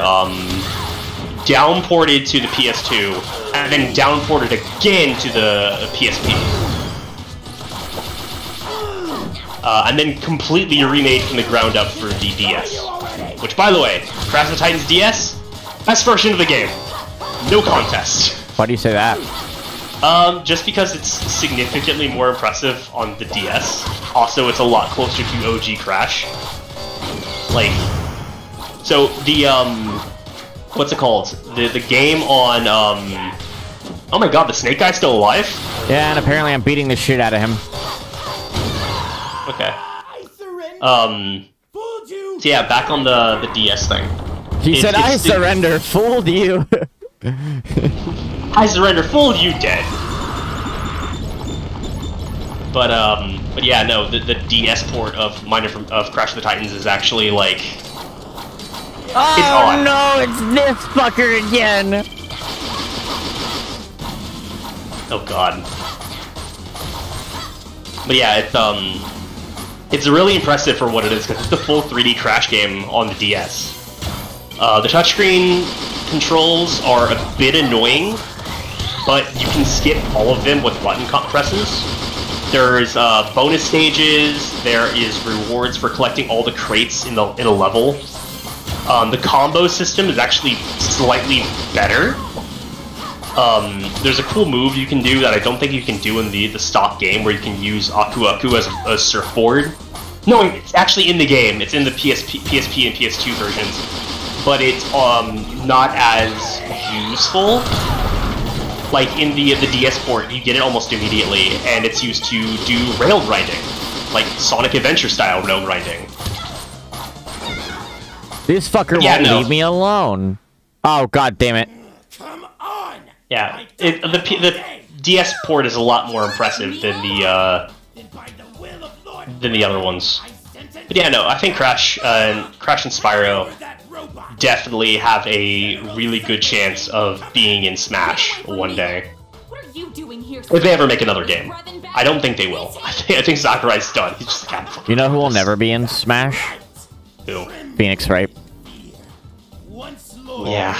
[SPEAKER 6] downported to the PS2, and then downported again to the PSP. And then completely remade from the ground up for the DS. Which, by the way, Crash the Titans DS, best version of the game. No contest.
[SPEAKER 1] Why do you say that?
[SPEAKER 6] Just because it's significantly more impressive on the DS. Also, it's a lot closer to OG Crash. Like, so the, what's it called? The game on, oh my god, the Snake Guy's still alive?
[SPEAKER 1] Yeah, and apparently I'm beating the shit out of him.
[SPEAKER 6] Okay. So yeah, back on the DS thing.
[SPEAKER 1] He said, I surrender, fooled you.
[SPEAKER 6] I surrender, fooled you, dead. But yeah, no, the DS port of Crash of the Titans is actually like...
[SPEAKER 1] Oh no, it's this fucker again!
[SPEAKER 6] Oh god. But yeah, it's really impressive for what it is, because it's the full 3D Crash game on the DS. The touchscreen controls are a bit annoying, but you can skip all of them with button presses. There's bonus stages, there is rewards for collecting all the crates in a level. The combo system is actually slightly better. There's a cool move you can do that I don't think you can do in the stock game, where you can use Aku Aku as a surfboard. No, it's actually in the game. It's in the PSP and PS2 versions, but it's not as useful. Like in the DS port, you get it almost immediately, and it's used to do rail grinding, like Sonic Adventure style rail grinding.
[SPEAKER 1] This fucker won't leave me alone. Oh god damn it!
[SPEAKER 7] Come on.
[SPEAKER 6] Yeah, the DS port is a lot more impressive than the other ones. But yeah, no, I think Crash and Spyro definitely have a really good chance of being in Smash one day.
[SPEAKER 3] are you doing here?
[SPEAKER 6] If they ever make another game. I don't think they will. I think Sakurai's done. He's just kind of...
[SPEAKER 1] You know who will never be in Smash?
[SPEAKER 6] Who?
[SPEAKER 1] Phoenix Wright.
[SPEAKER 6] Yeah.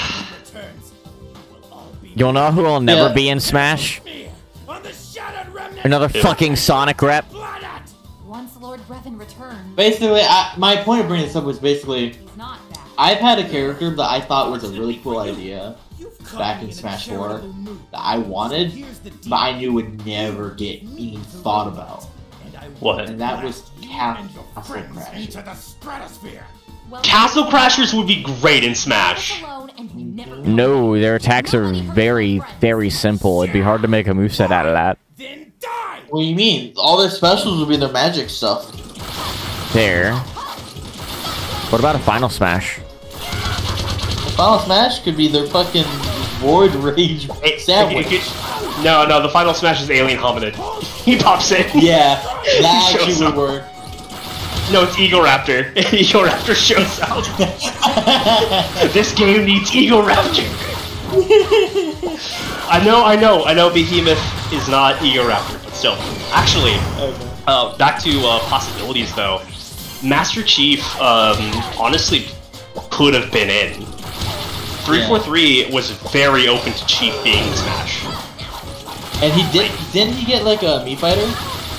[SPEAKER 1] You'll know who will never be in Smash? Another fucking Sonic rep.
[SPEAKER 3] Once Lord Revan returned.
[SPEAKER 2] Basically, my point of bringing this up was basically,
[SPEAKER 3] He's not back.
[SPEAKER 2] I've had a character that I thought was a really cool idea back in Smash 4 that I wanted, but I knew would never get even thought about.
[SPEAKER 6] What?
[SPEAKER 2] And that was Castle Crash.
[SPEAKER 3] Well,
[SPEAKER 6] Castle Crashers would be great in Smash.
[SPEAKER 3] alone and he never
[SPEAKER 1] No, their attacks are very, very simple. It'd be hard to make a moveset out of that.
[SPEAKER 2] What do you mean? All their specials would be their magic stuff.
[SPEAKER 1] There. What about a Final Smash?
[SPEAKER 2] The Final Smash could be their fucking Void Rage sandwich.
[SPEAKER 6] No, the Final Smash is Alien Hominid. He pops in.
[SPEAKER 2] Yeah, that
[SPEAKER 6] shows
[SPEAKER 2] actually would
[SPEAKER 6] up.
[SPEAKER 2] work.
[SPEAKER 6] No, it's Eagle Raptor. Eagle Raptor shows out. This game needs Eagle Raptor. I know Behemoth is not Eagle Raptor, but still. Actually, back to possibilities though. Master Chief, honestly, could have been in. 343 was very open to Chief being in Smash.
[SPEAKER 2] And didn't he get like a Mii Fighter?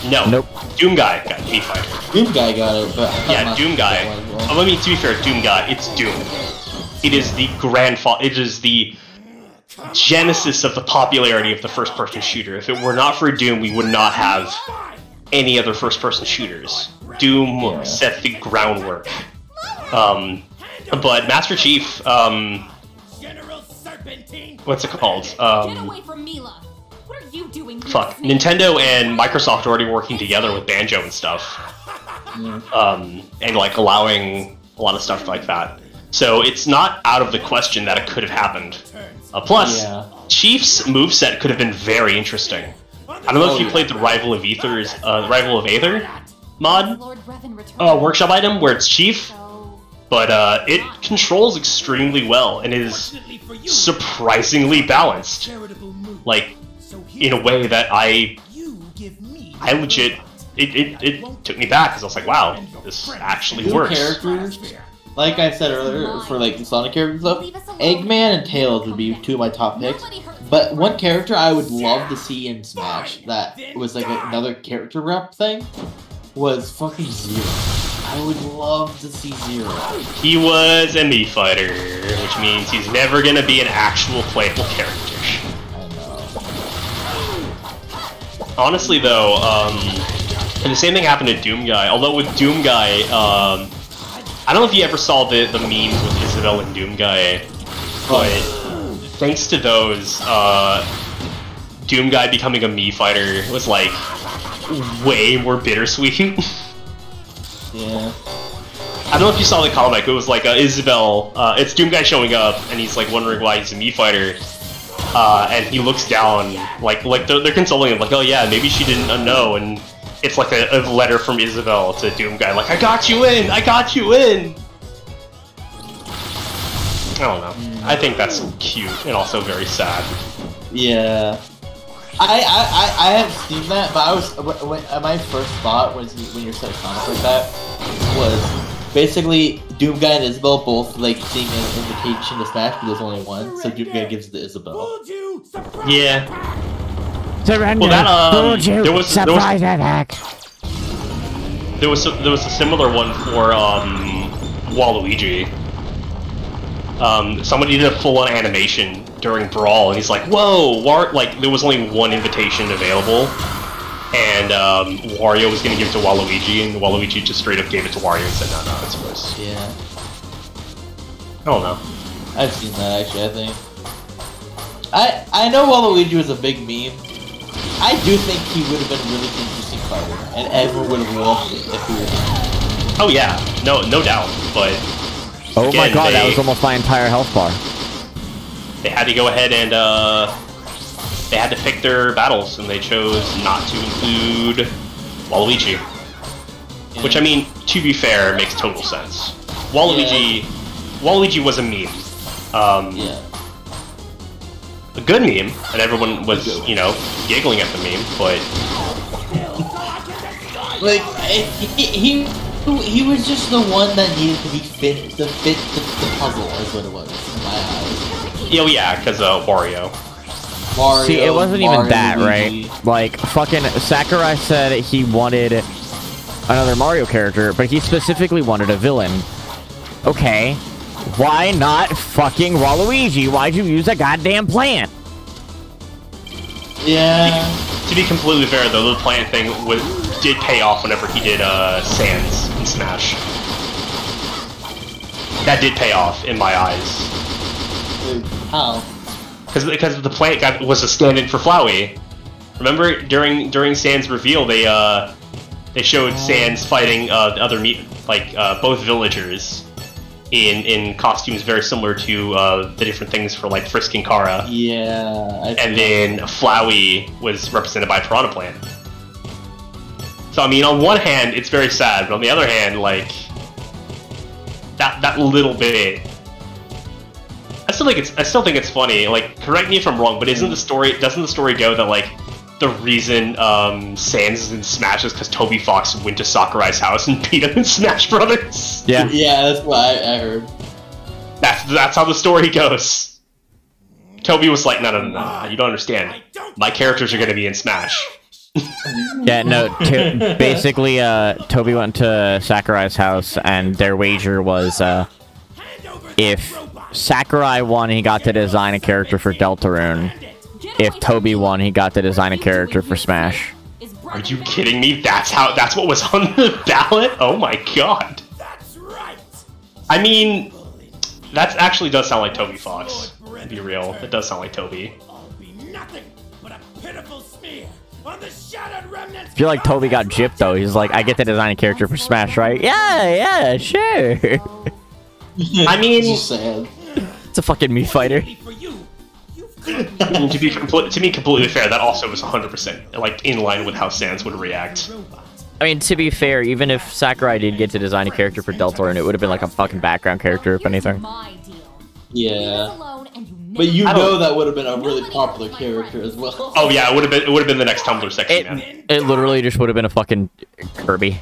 [SPEAKER 6] No.
[SPEAKER 1] Nope.
[SPEAKER 6] Doom Guy got Mii Fighter.
[SPEAKER 2] Doom Guy got it, but
[SPEAKER 6] Yeah, Doom Guy. I mean, to be fair, Doom Guy, it's Doom. It is the it is the genesis of the popularity of the first-person shooter. If it were not for Doom, we would not have any other first-person shooters. Doom set the groundwork. But Master Chief, what's it called?
[SPEAKER 3] Get away from Mila. What are you doing here,
[SPEAKER 6] Fuck.
[SPEAKER 3] Snake?
[SPEAKER 6] Nintendo and Microsoft are already working together with Banjo and stuff. And like allowing a lot of stuff like that. So it's not out of the question that it could have happened. Plus, Chief's moveset could have been very interesting. I don't know if you played the Rival of Aether mod
[SPEAKER 3] Lord Revan returned.
[SPEAKER 6] workshop item where it's Chief, but it controls extremely well and is surprisingly balanced. Like, in a way that I legit, it took me back because I was like, wow, this actually works.
[SPEAKER 2] Characters, like I said earlier, for like the Sonic characters stuff, Eggman and Tails would be two of my top picks. But one character I would love to see in Smash that was like another character rep thing was fucking Zero. I would love to see Zero.
[SPEAKER 6] He was a Mii Fighter, which means he's never gonna be an actual playable character.
[SPEAKER 2] I know.
[SPEAKER 6] Honestly though, and the same thing happened to Doom Guy, although with Doom Guy, I don't know if you ever saw the memes with Isabelle and Doom Guy, but thanks to those, Doom Guy becoming a Mii Fighter was like way more bittersweet.
[SPEAKER 2] Yeah.
[SPEAKER 6] I don't know if you saw the comic, it was like Isabelle, it's Doom Guy showing up, and he's like wondering why he's a Mii Fighter, and he looks down, like they're consoling him, like, oh yeah, maybe she didn't know, and it's like a letter from Isabelle to Doom Guy, like, I got you in! I got you in! I don't know. I think that's cute, and also very sad.
[SPEAKER 2] Yeah. I have seen that, but I was my first thought was when you said a comic like that was basically Doom Guy and Isabelle both like seeing an invitation to Smash, but there's only one, so Doom Guy gives it to Isabelle.
[SPEAKER 6] Yeah.
[SPEAKER 1] Surrender.
[SPEAKER 6] Well, that there was
[SPEAKER 1] attack.
[SPEAKER 6] There was a similar one for Waluigi. Somebody did a full-on animation during Brawl, and he's like, "Whoa!" Like there was only one invitation available, and Wario was gonna give it to Waluigi, and Waluigi just straight up gave it to Wario and said, "No, it's yours."
[SPEAKER 2] Yeah.
[SPEAKER 6] I don't know.
[SPEAKER 2] I've seen that actually. I think. I know Waluigi was a big meme. I do think he would have been a really interesting fighter, and everyone would have loved it if he was.
[SPEAKER 6] Oh yeah, no doubt, but.
[SPEAKER 1] Oh
[SPEAKER 6] again,
[SPEAKER 1] my god, that was almost my entire health bar.
[SPEAKER 6] They had to go ahead and they had to pick their battles, and they chose not to include Waluigi. Yeah. Which, I mean, to be fair, makes total sense. Waluigi was a meme.
[SPEAKER 2] Yeah.
[SPEAKER 6] a good meme, and everyone was, you know, giggling at the meme, but
[SPEAKER 2] like he was just the one that needed to be fit the puzzle, is what it was in my eyes.
[SPEAKER 6] Oh yeah, because Wario.
[SPEAKER 1] See, it wasn't even that, right? Like, fucking Sakurai said he wanted another Mario character, but he specifically wanted a villain. Okay, why not fucking Waluigi? Why'd you use a goddamn plant?
[SPEAKER 2] Yeah.
[SPEAKER 6] To be completely fair, though, the plant thing did pay off whenever he did Sans in Smash. That did pay off in my eyes.
[SPEAKER 2] How?
[SPEAKER 6] Because the plant guy was a stand-in for Flowey. Remember during Sans reveal, they showed Sans fighting other both villagers in costumes very similar to the different things for like Frisk and Kara.
[SPEAKER 2] Yeah.
[SPEAKER 6] And then Flowey was represented by Piranha Plant. So I mean, on one hand, it's very sad, but on the other hand, like that little bit. I still think it's funny. Like, correct me if I'm wrong, but doesn't the story go that like the reason Sans is in Smash is because Toby Fox went to Sakurai's house and beat him in Smash Brothers?
[SPEAKER 1] Yeah.
[SPEAKER 2] Yeah, that's what I heard.
[SPEAKER 6] That's how the story goes. Toby was like, no, you don't understand. My characters are gonna be in Smash.
[SPEAKER 1] Yeah, no, basically, Toby went to Sakurai's house, and their wager was, if Sakurai won, he got to design a character for Deltarune. If Toby won, he got to design a character for Smash.
[SPEAKER 6] Are you kidding me? That's what was on the ballot? Oh my god.
[SPEAKER 7] That's right.
[SPEAKER 6] I mean, that actually does sound like Toby Fox. To be real, it does sound like Toby.
[SPEAKER 7] I'll be nothing but a pitiful smear on the shattered remnants.
[SPEAKER 1] I feel like Toby got gypped, though. He's like, I get to design a character for Smash, right? Yeah, sure.
[SPEAKER 6] I mean,
[SPEAKER 1] it's a fucking Mii fighter.
[SPEAKER 6] to be completely fair, that also was 100% like in line with how Sans would react.
[SPEAKER 1] I mean, to be fair, even if Sakurai did get to design a character for Deltarune, it would have been like a fucking background character, if anything.
[SPEAKER 2] Yeah. But you know that would have been a really popular character as well.
[SPEAKER 6] Oh yeah, it would have been the next Tumblr section.
[SPEAKER 1] It literally just would have been a fucking Kirby.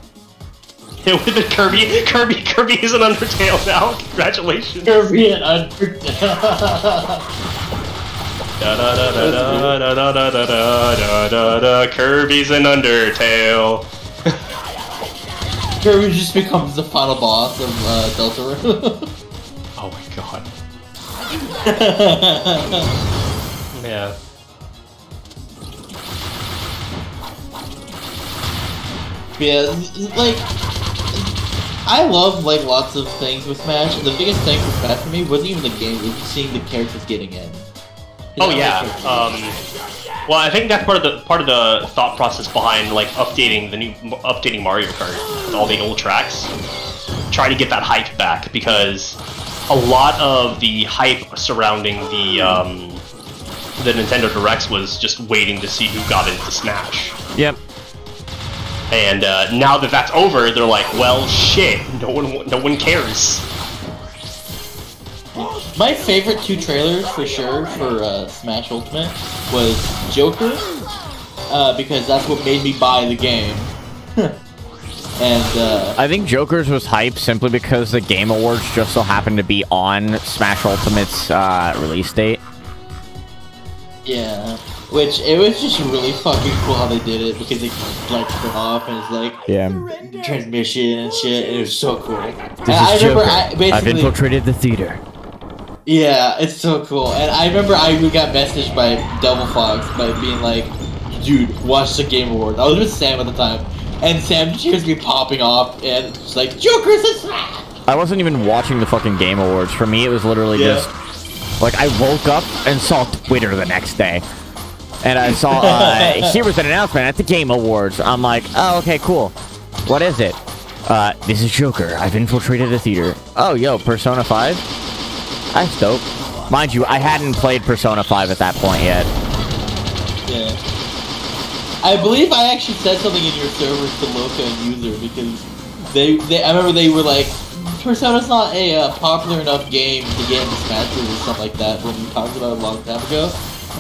[SPEAKER 6] It would have been Kirby. Kirby is an Undertale now. Congratulations.
[SPEAKER 2] Kirby and Undertale.
[SPEAKER 6] Kirby's an Undertale.
[SPEAKER 2] Kirby just becomes the final boss of Deltarune.
[SPEAKER 6] Oh my god. Yeah.
[SPEAKER 2] Yeah, like, I love like lots of things with Smash. The biggest thing for Smash for me wasn't even the game; it was just seeing the characters getting in.
[SPEAKER 6] Oh yeah. Well, I think that's part of the thought process behind like updating Mario Kart with all the old tracks. Try to get that hype back, because a lot of the hype surrounding the Nintendo Directs was just waiting to see who got into Smash.
[SPEAKER 1] Yep.
[SPEAKER 6] And now that that's over, they're like, well, shit, no one cares.
[SPEAKER 2] My favorite two trailers for sure for Smash Ultimate was Joker, because that's what made me buy the game. And
[SPEAKER 1] I think Joker's was hype simply because the Game Awards just so happened to be on Smash Ultimate's release date.
[SPEAKER 2] Yeah, which it was just really fucking cool how they did it, because they like turn off and it's like transmission and shit. And it was so cool.
[SPEAKER 1] This is Joker. I've infiltrated the theater.
[SPEAKER 2] Yeah, it's so cool. And I remember I got messaged by Devil Fox by being like, dude, watch the Game Awards. I was with Sam at the time, and Sam just hears me popping off, and it's like, Joker's a Smash!
[SPEAKER 1] I wasn't even watching the fucking Game Awards. For me, it was literally just, like, I woke up and saw Twitter the next day. And I saw, here was an announcement at the Game Awards. I'm like, oh, okay, cool. What is it? This is Joker. I've infiltrated the theater. Oh, yo, Persona 5? That's dope. Mind you, I hadn't played Persona 5 at that point yet.
[SPEAKER 2] Yeah. I believe I actually said something in your servers to Loka and User, because I remember they were like, Persona's not a popular enough game to get into Smash Bros. Or something like that when we talked about it a long time ago.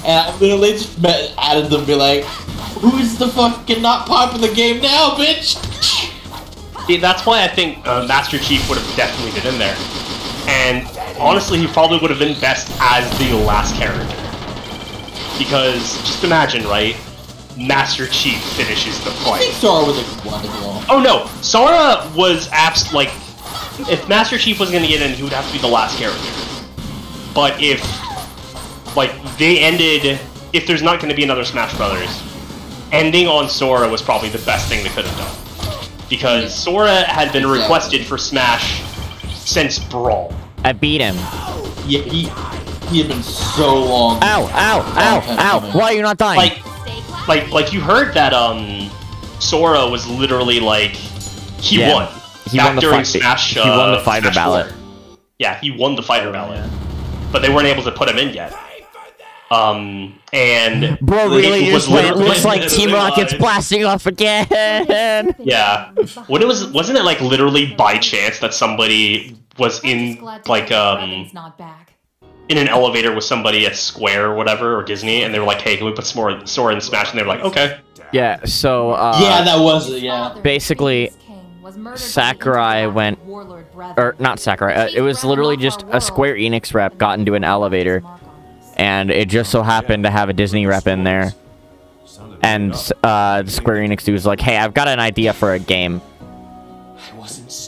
[SPEAKER 2] And I literally just added them, be like, who's the fucking not popular game now, bitch?
[SPEAKER 6] See, that's why I think Master Chief would have definitely been in there. And honestly, he probably would have been best as the last character. Because, just imagine, right? Master Chief finishes the fight.
[SPEAKER 2] I think Sora was like one as well.
[SPEAKER 6] Oh no, Sora was like, if Master Chief was gonna get in, he would have to be the last character. But if, like, they ended, if there's not gonna be another Smash Brothers, ending on Sora was probably the best thing they could have done. Because Sora had been requested for Smash since Brawl.
[SPEAKER 1] I beat him.
[SPEAKER 2] Yeah, he had been so long.
[SPEAKER 1] Ow, ow, ow, ow. Why are you not dying?
[SPEAKER 6] Like you heard that Sora was literally like he won.
[SPEAKER 1] He won the
[SPEAKER 6] during Smash.
[SPEAKER 1] He won the fighter
[SPEAKER 6] Smash
[SPEAKER 1] ballot.
[SPEAKER 6] 4. Yeah, he won the fighter ballot, but they weren't able to put him in yet. And
[SPEAKER 1] bro, really, it looks like Team Rocket's blasting off again.
[SPEAKER 6] Yeah, wasn't it like literally by chance that somebody was in like in an elevator with somebody at Square or whatever, or Disney, and they were like, hey, can we put Sora in Smash? And they were like, okay.
[SPEAKER 1] Yeah, so,
[SPEAKER 2] yeah, that was it, yeah.
[SPEAKER 1] Basically, Sakurai went... Or, not Sakurai, it was literally just a Square Enix rep got into an elevator, and it just so happened to have a Disney rep in there. And, the Square Enix dude was like, hey, I've got an idea for a game.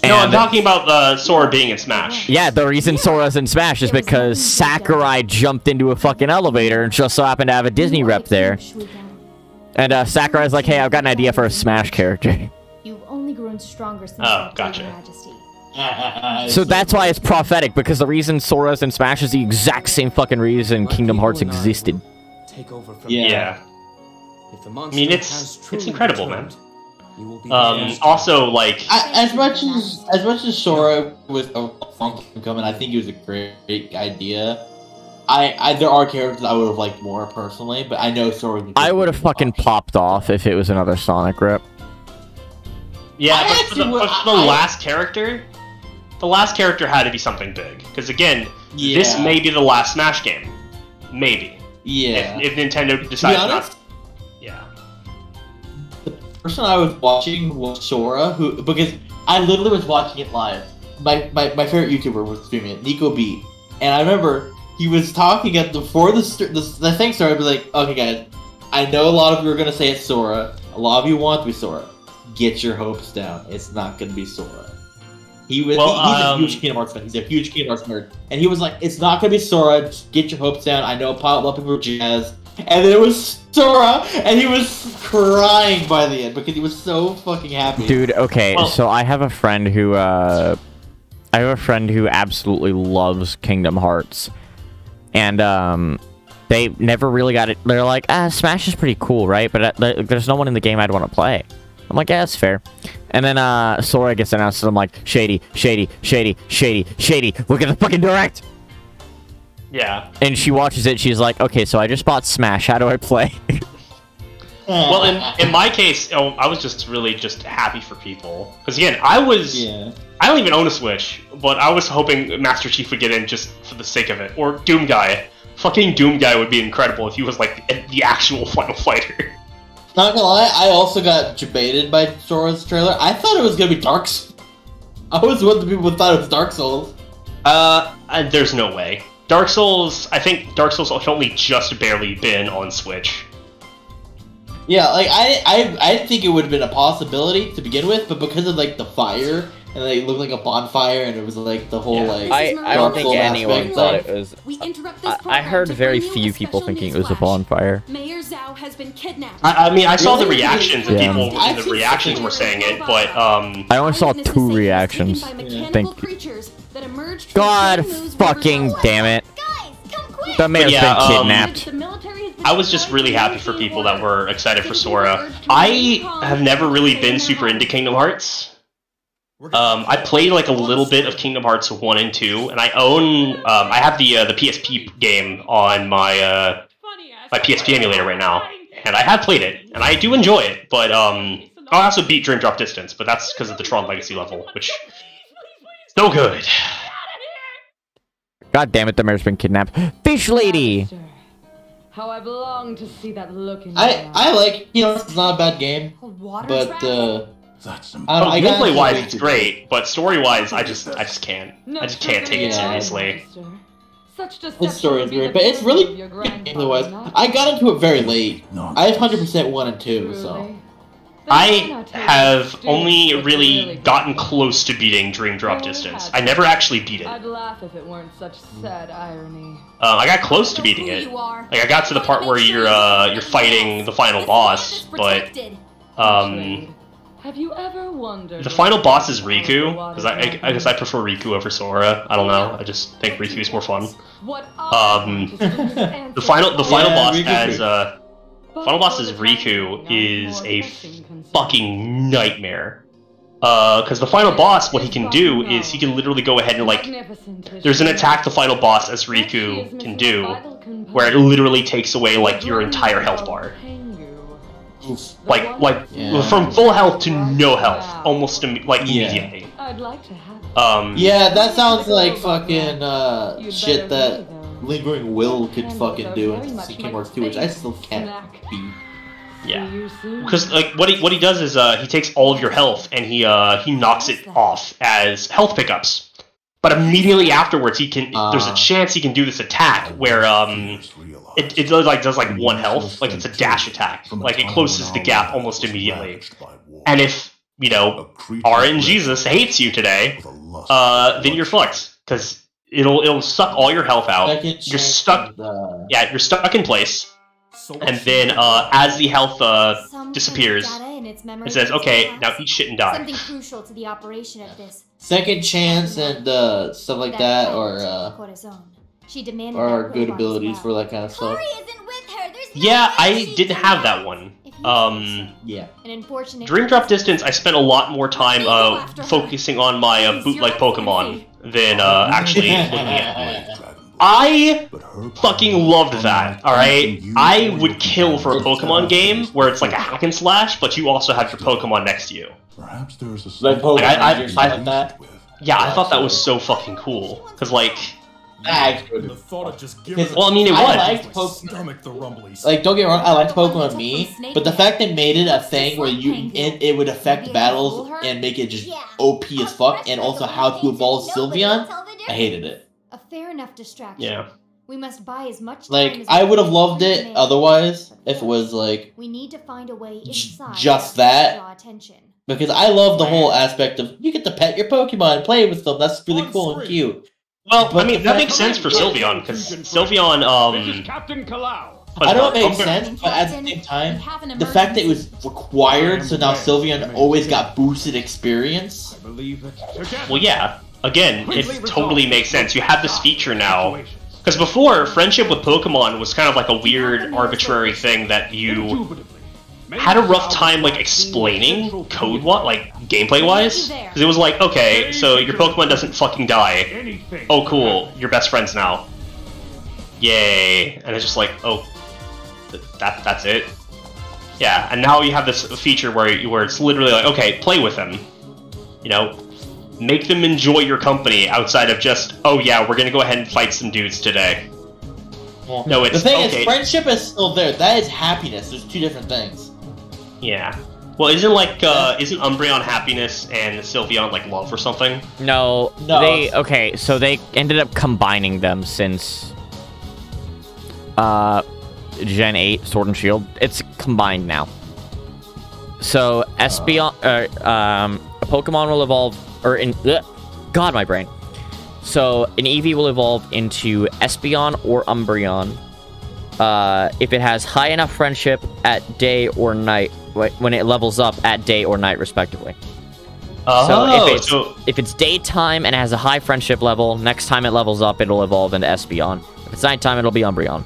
[SPEAKER 6] No, I'm talking about Sora being in Smash.
[SPEAKER 1] Yeah, the reason Sora's in Smash is because Sakurai jumped into a fucking elevator and just so happened to have a Disney rep there. And Sakurai's like, hey, I've got an idea for a Smash character.
[SPEAKER 5] You've only grown stronger since
[SPEAKER 6] gotcha.
[SPEAKER 1] So that's why it's prophetic, because the reason Sora's in Smash is the exact same fucking reason Kingdom Hearts existed.
[SPEAKER 6] Yeah. I mean, it's incredible, man. Also, like,
[SPEAKER 2] as much as Sora was a fun coming, I think it was a great idea. There are characters I would have liked more personally, but I know Sora.
[SPEAKER 1] I would have fucking popped off if it was another Sonic rep.
[SPEAKER 6] Yeah, but for the last character, the last character had to be something big. Because again, this may be the last Smash game, maybe.
[SPEAKER 2] Yeah.
[SPEAKER 6] If Nintendo decides not. Yeah.
[SPEAKER 2] The person I was watching was Sora, because I literally was watching it live. My favorite YouTuber was streaming it, Nico B, and I remember he was talking before the thing started. Was like, okay, guys, I know a lot of you are gonna say it's Sora. A lot of you want to be Sora. Get your hopes down. It's not gonna be Sora. He's a huge Kingdom Hearts fan. He's a huge Kingdom Hearts nerd, and he was like, it's not gonna be Sora. Just get your hopes down. I know a lot of people are jazzed. And then it was Sora, and he was crying by the end because he was so fucking happy.
[SPEAKER 1] Dude, okay, so I have a friend who absolutely loves Kingdom Hearts. And, they never really got it. They're like, Smash is pretty cool, right? But there's no one in the game I'd want to play. I'm like, yeah, that's fair. And then, Sora gets announced, and I'm like, shady, shady, shady, shady, shady. Look at the fucking direct!
[SPEAKER 6] Yeah.
[SPEAKER 1] And she watches it, she's like, okay, so I just bought Smash, how do I play?
[SPEAKER 6] Well, in my case, I was just really happy for people. Because again, I don't even own a Switch, but I was hoping Master Chief would get in just for the sake of it. Or Doom Guy. Fucking Doom Guy would be incredible if he was like the actual Final Fighter.
[SPEAKER 2] Not gonna lie, I also got debated by Sora's trailer. I thought it was gonna be Dark Souls. I was one of the people who thought it was Dark Souls.
[SPEAKER 6] There's no way. Dark Souls, I think Dark Souls has only just barely been on Switch.
[SPEAKER 2] Yeah, like, I think it would have been a possibility to begin with, but because of, like, the fire, and it looked like a bonfire, and it was, like, the whole, like...
[SPEAKER 1] I don't think anyone thought it was... I heard very few people thinking it was a bonfire.
[SPEAKER 3] Mayor Zhao has been kidnapped.
[SPEAKER 6] I mean, I saw the reactions, and people in the reactions were saying it, but,
[SPEAKER 1] I only saw 2 reactions. God fucking damn it. The mayor's been kidnapped.
[SPEAKER 6] I was just really happy for people that were excited for Sora. I have never really been super into Kingdom Hearts. I played like a little bit of Kingdom Hearts 1 and 2, and I have the PSP game on my my PSP emulator right now, and I have played it, and I do enjoy it, but I also beat Dream Drop Distance, but that's because of the Tron Legacy level, which is no good.
[SPEAKER 1] God damn it, the mayor's been kidnapped. Fish Lady!
[SPEAKER 8] How I've longed to see that look in
[SPEAKER 9] I like, you know, it's not a bad game, but
[SPEAKER 4] That's
[SPEAKER 6] gameplay-wise, it's great, but story-wise, I just can't. I just can't take it seriously.
[SPEAKER 9] Its story is great, but it's really gameplay-wise. I got into it very late. I have 100% 1 and 2, so.
[SPEAKER 6] I have only really gotten close to beating Dream Drop Distance. I never actually beat it.
[SPEAKER 8] I'd laugh if it weren't such sad irony.
[SPEAKER 6] I got close to beating it. Like I got to the part where you're fighting the final boss, but
[SPEAKER 8] have you ever wondered?
[SPEAKER 6] The final boss is Riku, because I guess I prefer Riku over Sora. I don't know. I just think Riku is more fun. The final boss as final boss as Riku is a fucking nightmare. Because the final boss, what he can do is he can literally go ahead and like, there's an attack the final boss as Riku can do, where it literally takes away like your entire health bar. Like from full health to no health, almost immediately.
[SPEAKER 8] I'd like to have
[SPEAKER 9] yeah, that sounds like fucking shit that Lingering Will could fucking do in Kingdom Hearts 2, which I still can't beat.
[SPEAKER 6] Yeah, because like what he does is he takes all of your health and he knocks it off as health pickups. But immediately afterwards, he can. There's a chance he can do this attack where it does like 1 health, like it's a dash attack, like it closes the gap almost immediately. And if you know RNGesus hates you today, then you're fucked because it'll suck all your health out. You're stuck. Yeah, you're stuck in place. And then as the health disappears, it says, "Okay, now eat shit and die."
[SPEAKER 5] Something crucial to the operation of this.
[SPEAKER 9] Second chance and stuff like that, or good abilities for that kind of stuff.
[SPEAKER 6] Yeah, I didn't have that one.
[SPEAKER 9] Yeah.
[SPEAKER 6] Dream Drop Distance, I spent a lot more time focusing on my bootleg Pokemon than actually looking at it. I fucking loved that, alright? I would kill for a Pokemon game where it's like a hack and slash, but you also have your Pokemon next to you.
[SPEAKER 4] Perhaps there's a
[SPEAKER 9] like Pokemon like that.
[SPEAKER 6] Yeah, I thought that was so fucking cool. Because, like...
[SPEAKER 9] Well, I
[SPEAKER 6] mean, it was.
[SPEAKER 9] I liked Pokemon. Like, don't get me wrong, I liked Pokemon Me, but the fact they made it a thing where it would affect battles and make it just OP as fuck, and also how to evolve Sylveon, I hated it.
[SPEAKER 5] A fair enough distraction.
[SPEAKER 6] Yeah.
[SPEAKER 5] We must buy as much time
[SPEAKER 9] like
[SPEAKER 5] as
[SPEAKER 9] I would have loved it otherwise if it was like
[SPEAKER 5] we need to find a way inside
[SPEAKER 9] just that.
[SPEAKER 5] Draw attention.
[SPEAKER 9] Because I love the whole aspect of you get to pet your Pokemon and play with them. That's really cool and cute.
[SPEAKER 6] Well, but I mean that makes sense for Sylveon because Sylveon
[SPEAKER 7] Captain Kalau.
[SPEAKER 9] I know it makes sense, but at the same time, the fact that it was required, so now Sylveon always got boosted experience.
[SPEAKER 6] Well, yeah. Again, it totally makes sense. You have this feature now. Because before, friendship with Pokemon was kind of like a weird, arbitrary thing that you had a rough time, like, explaining like, gameplay-wise. Because it was like, okay, so your Pokemon doesn't fucking die. Oh, cool, you're best friends now. Yay. And it's just like, oh, that's it? Yeah, and now you have this feature where it's literally like, okay, play with them. You know? Make them enjoy your company outside of just, oh yeah, we're gonna go ahead and fight some dudes today.
[SPEAKER 9] Well,
[SPEAKER 6] no, it's
[SPEAKER 9] the thing is, friendship is still there. That is happiness. There's two different things.
[SPEAKER 6] Yeah. Well, isn't Umbreon happiness and Sylveon like love or something?
[SPEAKER 1] No. So they ended up combining them since Gen 8 Sword and Shield. It's combined now. So Espeon, a Pokemon will evolve. God, my brain. So, an Eevee will evolve into Espeon or Umbreon if it has high enough friendship at day or night, when it levels up at day or night, respectively. So, if it's daytime and it has a high friendship level, next time it levels up, it'll evolve into Espeon. If it's nighttime, it'll be Umbreon.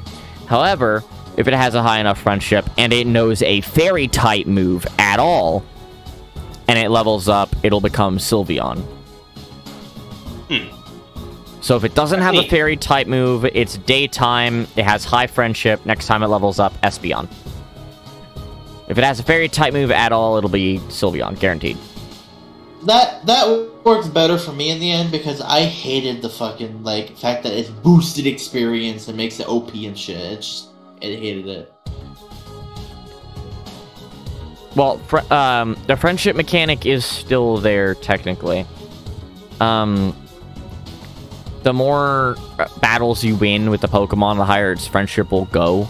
[SPEAKER 1] However, if it has a high enough friendship and it knows a Fairy-type move at all, and it levels up, it'll become Sylveon. So if it doesn't have a Fairy-type move, it's daytime, it has high friendship, next time it levels up, Espeon. If it has a Fairy-type move at all, it'll be Sylveon, guaranteed.
[SPEAKER 9] That works better for me in the end, because I hated the fucking, like, fact that it's boosted experience and makes it OP and shit. hated it.
[SPEAKER 1] Well, the friendship mechanic is still there, technically. The more battles you win with the Pokemon, the higher its friendship will go.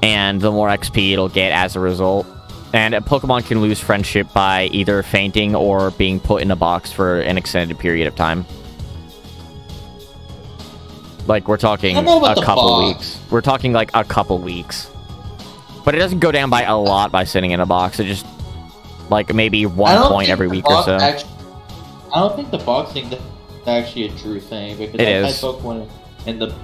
[SPEAKER 1] And the more XP it'll get as a result. And a Pokemon can lose friendship by either fainting or being put in a box for an extended period of time. Like, we're talking a couple weeks. We're talking, like, a couple weeks. But it doesn't go down by a lot by sitting in a box. It just, like, maybe 1 point every week or so.
[SPEAKER 9] I don't think the box thing is actually a true thing. Because
[SPEAKER 1] it is.
[SPEAKER 9] Pokemon in the...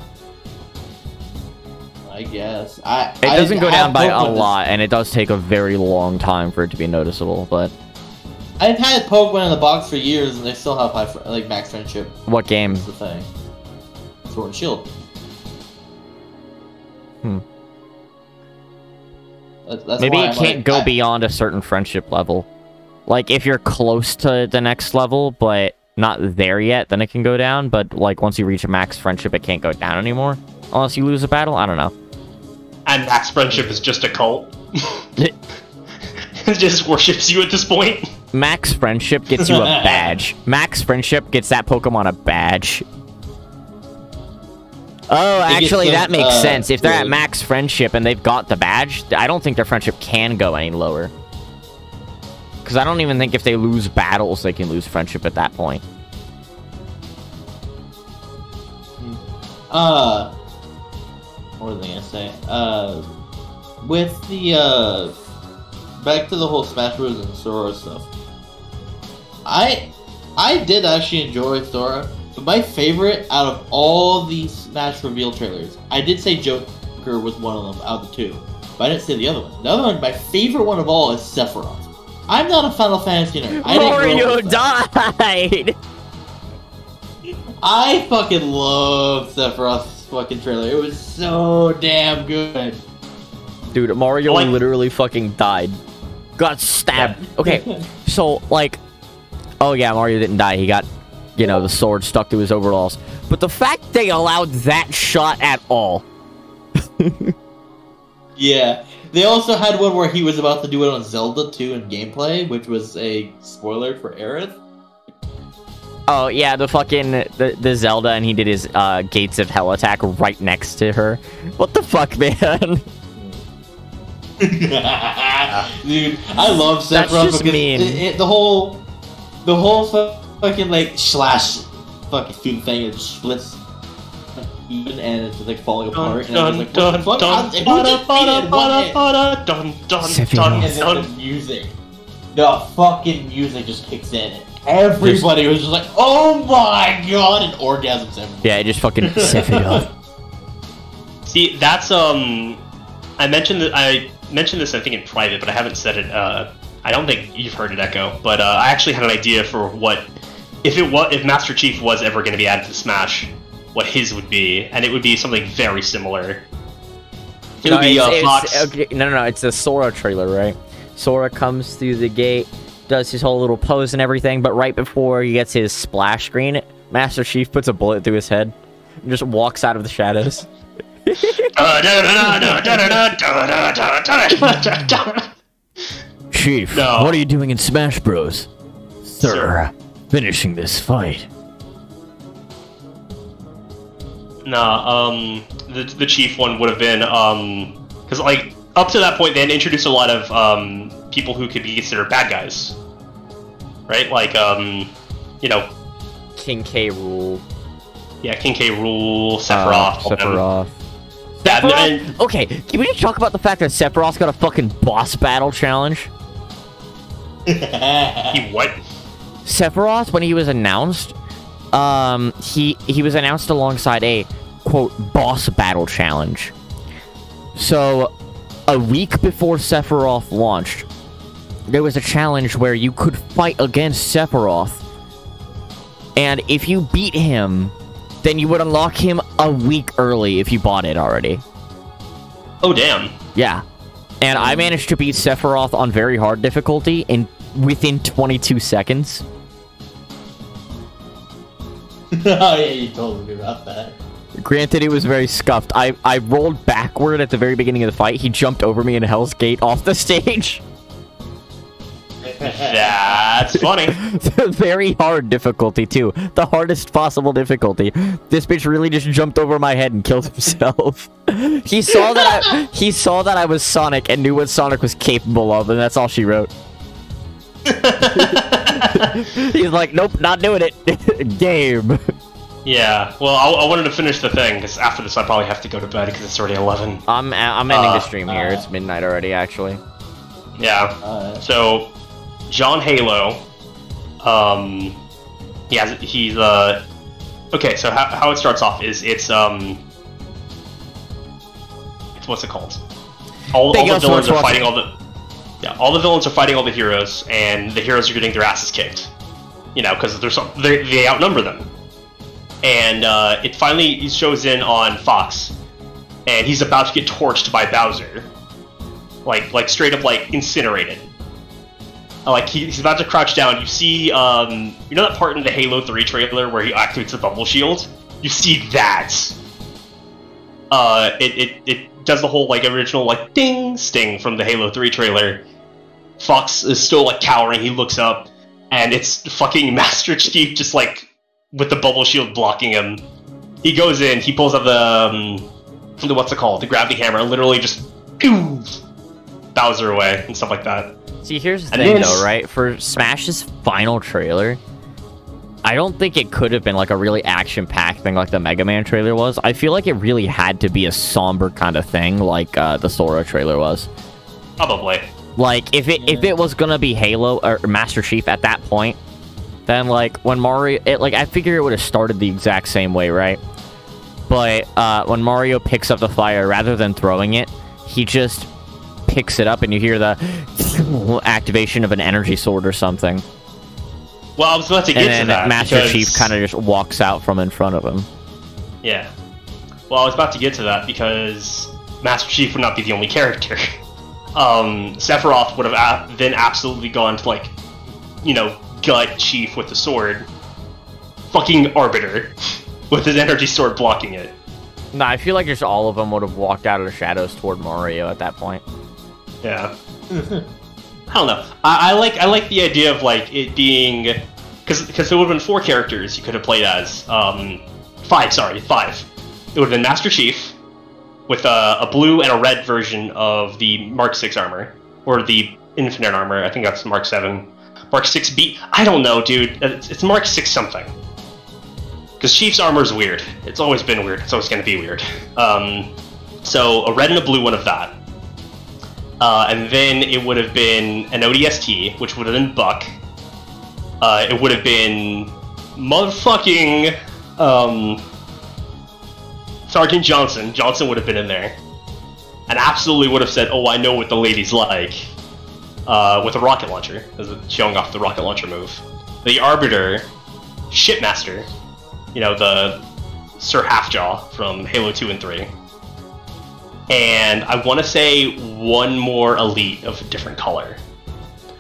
[SPEAKER 9] I guess.
[SPEAKER 1] It doesn't go down by a lot, and it does take a very long time for it to be noticeable, but...
[SPEAKER 9] I've had Pokemon in the box for years, and they still have max friendship.
[SPEAKER 1] What game?
[SPEAKER 9] That's the thing. Sword and Shield. That's
[SPEAKER 1] maybe it can't go beyond a certain friendship level. Like, if you're close to the next level, but not there yet, then it can go down. But, like, once you reach a max friendship, it can't go down anymore. Unless you lose a battle? I don't know.
[SPEAKER 6] And max friendship is just a cult. It just worships you at this point.
[SPEAKER 1] Max friendship gets you a badge. Max friendship gets that Pokemon a badge. Oh, actually, that makes sense. If they're at max friendship and they've got the badge, I don't think their friendship can go any lower. Because I don't even think if they lose battles, they can lose friendship at that point.
[SPEAKER 9] What was I gonna say? With the, back to the whole Smash Bros. And Sora stuff. I did actually enjoy Sora. But my favorite out of all these Smash reveal trailers, I did say Joker was one of them out of the two, but I didn't say the other one. The other one, my favorite one of all, is Sephiroth. I'm not a Final Fantasy nerd.
[SPEAKER 1] Mario died!
[SPEAKER 9] I fucking love Sephiroth's fucking trailer. It was so damn good.
[SPEAKER 1] Dude, Mario literally fucking died. Got stabbed. Yeah. Okay, so, like... Oh yeah, Mario didn't die. He got... You know, the sword stuck to his overalls. But the fact they allowed that shot at all.
[SPEAKER 9] Yeah. They also had one where he was about to do it on Zelda 2 in gameplay, which was a spoiler for Aerith.
[SPEAKER 1] Oh, yeah, the fucking... The Zelda, and he did his Gates of Hell attack right next to her. What the fuck, man?
[SPEAKER 9] Dude, I love Sephiroth.
[SPEAKER 1] That's just mean.
[SPEAKER 9] The whole fucking like slash fucking food thing, it splits even and it's just like falling apart. And I'm like, what the fuck? And then the music, the fucking music just kicks in. Everybody was just like, oh my god, and orgasms everywhere.
[SPEAKER 1] Yeah, it just fucking Sephiroth.
[SPEAKER 6] See, that's I mentioned this I think in private, but I haven't said it. I don't think you've heard it, Echo, but I actually had an idea for what if Master Chief was ever going to be added to Smash, what his would be, and it would be something very similar. It would be Fox.
[SPEAKER 1] Okay, no, it's a Sora trailer, right? Sora comes through the gate, does his whole little pose and everything, but right before he gets his splash screen, Master Chief puts a bullet through his head and just walks out of the shadows. Chief, what are you doing in Smash Bros? Sir, finishing this fight.
[SPEAKER 6] Nah, the Chief one would have been, because, like, up to that point, they had introduced a lot of, people who could be considered bad guys. Right? Like, you know...
[SPEAKER 1] King K. Rool.
[SPEAKER 6] Yeah, King K. Rool, Sephiroth.
[SPEAKER 1] Sephiroth.
[SPEAKER 6] Sephiroth?
[SPEAKER 1] Okay, can we just talk about the fact that Sephiroth got a fucking boss battle challenge?
[SPEAKER 6] He what?
[SPEAKER 1] Sephiroth, when he was announced, he was announced alongside a, quote, boss battle challenge. So, a week before Sephiroth launched, there was a challenge where you could fight against Sephiroth, and if you beat him, then you would unlock him a week early if you bought it already.
[SPEAKER 6] Oh, damn.
[SPEAKER 1] Yeah. And I managed to beat Sephiroth on very hard difficulty within 22 seconds.
[SPEAKER 9] Oh, yeah, you told me about that.
[SPEAKER 1] Granted, he was very scuffed. I rolled backward at the very beginning of the fight. He jumped over me in Hell's Gate off the stage.
[SPEAKER 6] That's funny.
[SPEAKER 1] Very hard difficulty, too. The hardest possible difficulty. This bitch really just jumped over my head and killed himself. He saw that I was Sonic and knew what Sonic was capable of, and that's all she wrote. He's like, nope, not doing it. Game.
[SPEAKER 6] Yeah, well, I wanted to finish the thing, because after this I probably have to go to bed, because it's already 11.
[SPEAKER 1] I'm ending the stream here. It's midnight already, actually.
[SPEAKER 6] Yeah, so, John Halo, he's, okay, so how it starts off is, it's what's it called? All the villains are fighting all the villains are fighting all the heroes, and the heroes are getting their asses kicked. You know, because they outnumber them. And it finally shows in on Fox, and he's about to get torched by Bowser, like straight up like incinerated. Like he's about to crouch down. You see, you know that part in the Halo 3 trailer where he activates the bubble shield? You see that. It does the whole like original like ding sting from the Halo 3 trailer. Fox is still like cowering. He looks up, and it's fucking Master Chief just like, with the bubble shield blocking him. He goes in, he pulls out the what's it called? The gravity hammer, and literally just Bowser away and stuff like that.
[SPEAKER 1] See, here's the thing though, right? For Smash's final trailer, I don't think it could have been like a really action-packed thing like the Mega Man trailer was. I feel like it really had to be a somber kind of thing like the Sora trailer was.
[SPEAKER 6] Probably.
[SPEAKER 1] Like, if it was gonna be Halo or Master Chief at that point, then, like, when Mario... I figure it would have started the exact same way, right? But, when Mario picks up the fire, rather than throwing it, he just picks it up and you hear the activation of an energy sword or something.
[SPEAKER 6] Well, I was about to get to that,
[SPEAKER 1] Master Chief kind of just walks out from in front of him.
[SPEAKER 6] Yeah. Well, I was about to get to that, because Master Chief would not be the only character. Sephiroth would have then absolutely gone to, like, you know, gut Chief with the sword. Fucking Arbiter with his energy sword blocking it.
[SPEAKER 1] Nah, I feel like just all of them would have walked out of the shadows toward Mario at that point.
[SPEAKER 6] Yeah. I don't know. I like the idea of like it being, because there would have been 4 characters you could have played as. 5. Sorry, 5. It would have been Master Chief with a blue and a red version of the Mark 6 armor, or the Infinite armor. I think that's Mark 7. Mark 6B? I don't know, dude. It's Mark 6 something. Because Chief's armor is weird. It's always been weird. It's always going to be weird. So, a red and a blue one of that. And then it would have been an ODST, which would have been Buck. It would have been motherfucking Sergeant Johnson. Johnson would have been in there. And absolutely would have said, oh, I know what the ladies like. With a rocket launcher, showing off the rocket launcher move. The Arbiter, Shipmaster, you know, the Sir Halfjaw from Halo 2 and 3. And I want to say one more Elite of a different color.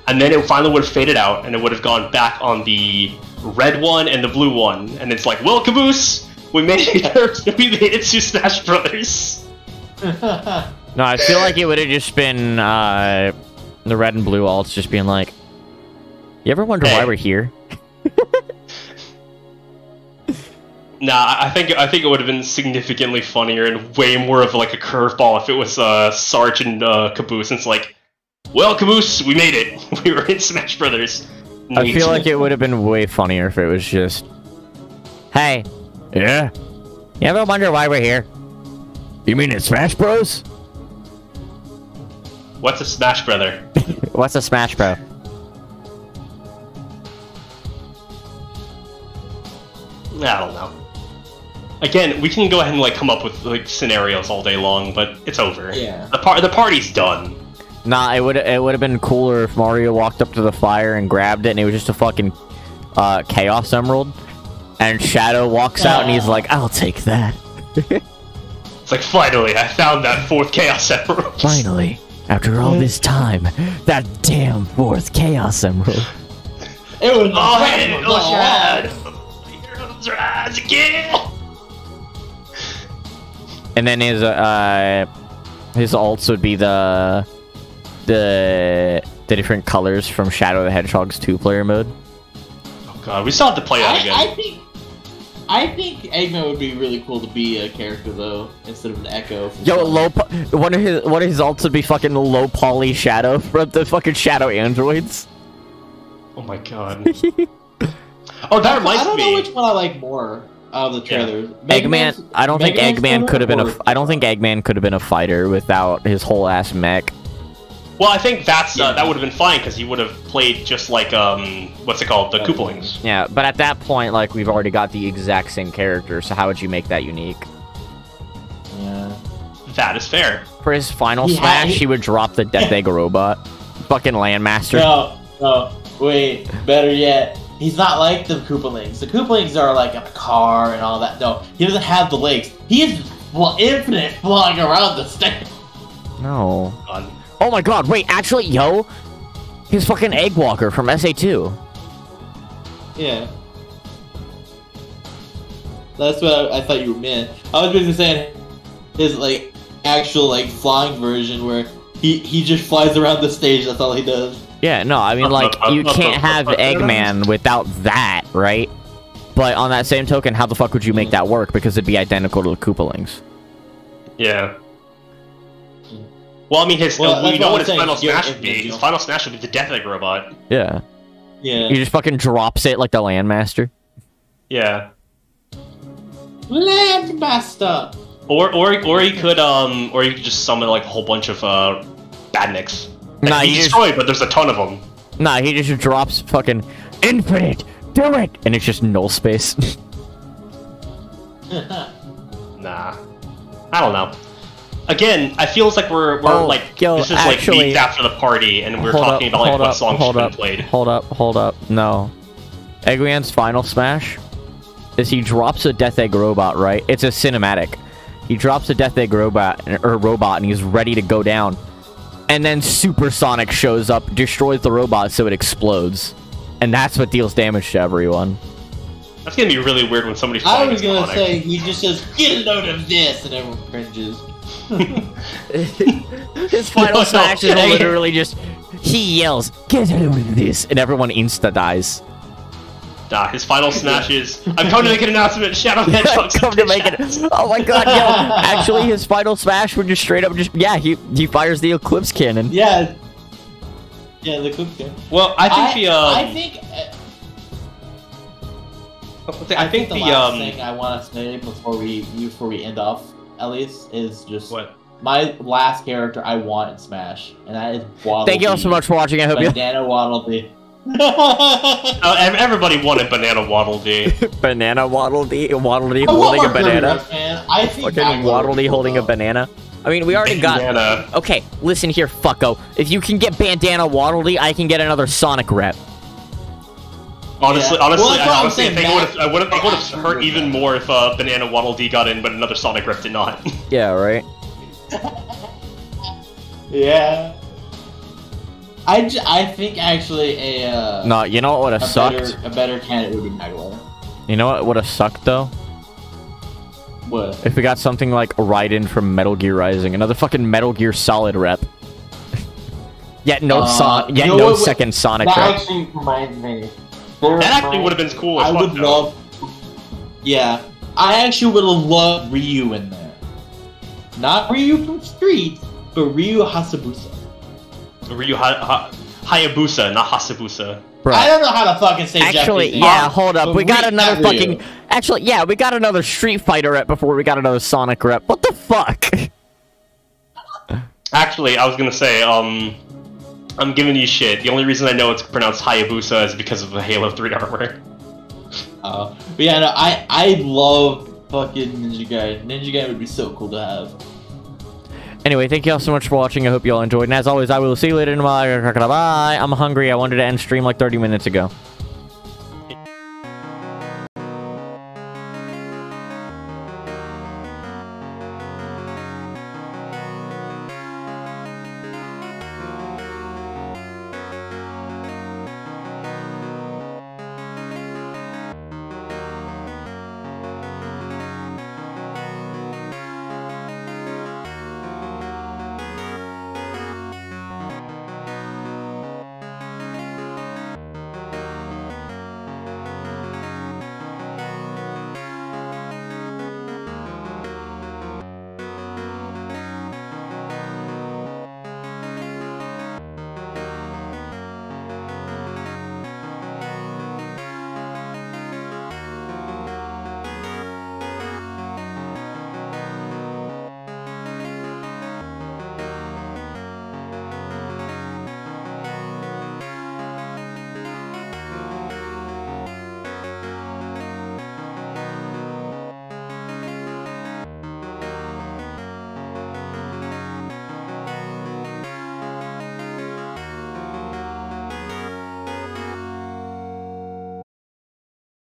[SPEAKER 6] And then it finally would have faded out, and it would have gone back on the red one and the blue one. And it's like, well, Caboose, we made it to Smash Brothers.
[SPEAKER 1] No, I feel like it would have just been the red and blue alts just being like, you ever wonder why we're here?
[SPEAKER 6] Nah, I think it would have been significantly funnier and way more of like a curveball if it was Sarge and Caboose. And it's like, well, Caboose, we made it. We were in Smash Brothers.
[SPEAKER 1] I feel like it would have been way funnier if it was just, hey, yeah, you ever wonder why we're here? You mean in Smash Bros?
[SPEAKER 6] What's a Smash Brother?
[SPEAKER 1] What's a Smash Bro?
[SPEAKER 6] I don't know. Again, we can go ahead and like come up with like scenarios all day long, but it's over.
[SPEAKER 9] Yeah.
[SPEAKER 6] The party's done.
[SPEAKER 1] Nah, it would have been cooler if Mario walked up to the fire and grabbed it, and it was just a fucking Chaos Emerald, and Shadow walks out and he's like, "I'll take that."
[SPEAKER 6] It's like, finally, I found that 4th Chaos Emerald.
[SPEAKER 1] Finally, after all this time, that damn 4th Chaos Emerald.
[SPEAKER 9] It was
[SPEAKER 6] Heroes rise again.
[SPEAKER 1] And then his ults would be the different colors from Shadow the Hedgehog's 2-player mode.
[SPEAKER 6] Oh god, we still have to play that again.
[SPEAKER 9] I think Eggman would be really cool to be a character though, instead of an Echo.
[SPEAKER 1] Yo, one of his ults would be fucking low poly Shadow from the fucking Shadow androids.
[SPEAKER 6] Oh my god. Oh, that reminds me.
[SPEAKER 9] I don't know which one I like more out of the trailers.
[SPEAKER 1] Yeah. Eggman. I don't think Eggman could have been a. I don't think Eggman could have been a fighter without his whole ass mech.
[SPEAKER 6] Well, I think that would have been fine because he would have played just like what's it called, the Koopalings.
[SPEAKER 1] Yeah, but at that point, like we've already got the exact same character, so how would you make that unique?
[SPEAKER 9] Yeah,
[SPEAKER 6] that is fair.
[SPEAKER 1] For his final smash, he would drop the Death Egg robot, fucking Landmaster.
[SPEAKER 9] No, wait, better yet. He's not like the Koopalings. The Koopalings are like a car and all that. No, he doesn't have the legs. He is infinite flying around the stage.
[SPEAKER 1] No. Oh my god, wait, actually, yo, his fucking Egg Walker from SA2.
[SPEAKER 9] Yeah. That's what I thought you meant. I was basically saying his, like, actual, like, flying version where he just flies around the stage, that's all he does.
[SPEAKER 1] Yeah, no, I mean, like, you can't have Eggman without that, right? But on that same token, how the fuck would you make that work? Because it'd be identical to the Koopalings.
[SPEAKER 6] Yeah. Well, I mean, you know what his final smash would be. His final smash would be the Death Egg robot.
[SPEAKER 1] Yeah.
[SPEAKER 9] Yeah.
[SPEAKER 1] He just fucking drops it like the Landmaster.
[SPEAKER 6] Yeah.
[SPEAKER 9] Landmaster!
[SPEAKER 6] Or he could just summon like a whole bunch of badniks.
[SPEAKER 1] Nah,
[SPEAKER 6] he's destroyed, but there's a ton of them.
[SPEAKER 1] Nah, he just drops fucking infinite. Do it, and it's just null space.
[SPEAKER 6] Nah, I don't know. Again, I feel like we're this is
[SPEAKER 1] actually,
[SPEAKER 6] like weeks after the party, and we're talking about like what songs should have been played.
[SPEAKER 1] Hold up. No, Eggman's final smash is he drops a Death Egg robot. Right? It's a cinematic. He drops a Death Egg robot, and he's ready to go down. And then Supersonic shows up, destroys the robot so it explodes. And that's what deals damage to everyone.
[SPEAKER 6] That's gonna be really weird when somebody
[SPEAKER 9] I was gonna say, he just says, get a load of this, and everyone cringes.
[SPEAKER 1] His final smash is literally just, he yells, get a load of this, and everyone insta-dies.
[SPEAKER 6] Nah, his final smash is, I'm coming to make an announcement, Shadow Hedgehog's
[SPEAKER 1] come to make it. Oh my god, yo. Actually, his final smash would just straight up he fires the Eclipse Cannon.
[SPEAKER 9] Yeah. Yeah, the Eclipse Cannon.
[SPEAKER 6] Well, I think
[SPEAKER 9] the last thing I want to say before we end off, at least, is just my last character I want in Smash, and that is Waddle Dee.
[SPEAKER 1] Thank you all so much for watching. I hope
[SPEAKER 9] Banana Waddle Dee.
[SPEAKER 6] Everybody wanted Banana Waddle Dee.
[SPEAKER 1] Banana Waddle Dee holding a banana.
[SPEAKER 9] I think
[SPEAKER 1] Waddle Dee holding a banana. I mean, we already got. Okay, listen here, fucko. If you can get Bandana Waddle Dee, I can get another Sonic rep.
[SPEAKER 6] Honestly, I think it would have hurt even more if Banana Waddle Dee got in, but another Sonic rep did not.
[SPEAKER 1] Yeah, right.
[SPEAKER 9] Yeah. I think actually
[SPEAKER 1] no, you know what would have sucked?
[SPEAKER 9] A better candidate would be Magdalene.
[SPEAKER 1] You know what would have sucked though?
[SPEAKER 9] What?
[SPEAKER 1] If we got something like Raiden from Metal Gear Rising, another fucking Metal Gear Solid rep. Yet no second Sonic rep.
[SPEAKER 9] That actually reminds me.
[SPEAKER 6] That actually would have been cool as fuck, though.
[SPEAKER 9] Yeah, I actually would have loved Ryu in there. Not Ryu from Street, but Ryu Hayabusa.
[SPEAKER 6] Ryu Hayabusa, not Hasabusa.
[SPEAKER 9] Right. I don't know how to fucking say
[SPEAKER 1] Actually,
[SPEAKER 9] Japanese
[SPEAKER 1] yeah, hold up. We got another
[SPEAKER 9] Ryu.
[SPEAKER 1] Actually, yeah, we got another Street Fighter rep before we got another Sonic rep. What the fuck?
[SPEAKER 6] Actually, I was gonna say, I'm giving you shit. The only reason I know it's pronounced Hayabusa is because of the Halo 3 armor.
[SPEAKER 9] But yeah, no, I love fucking Ninja Gaiden. Ninja Gaiden would be so cool to have.
[SPEAKER 1] Anyway, thank you all so much for watching. I hope you all enjoyed. And as always, I will see you later tomorrow. Bye. I'm hungry. I wanted to end stream like 30 minutes ago.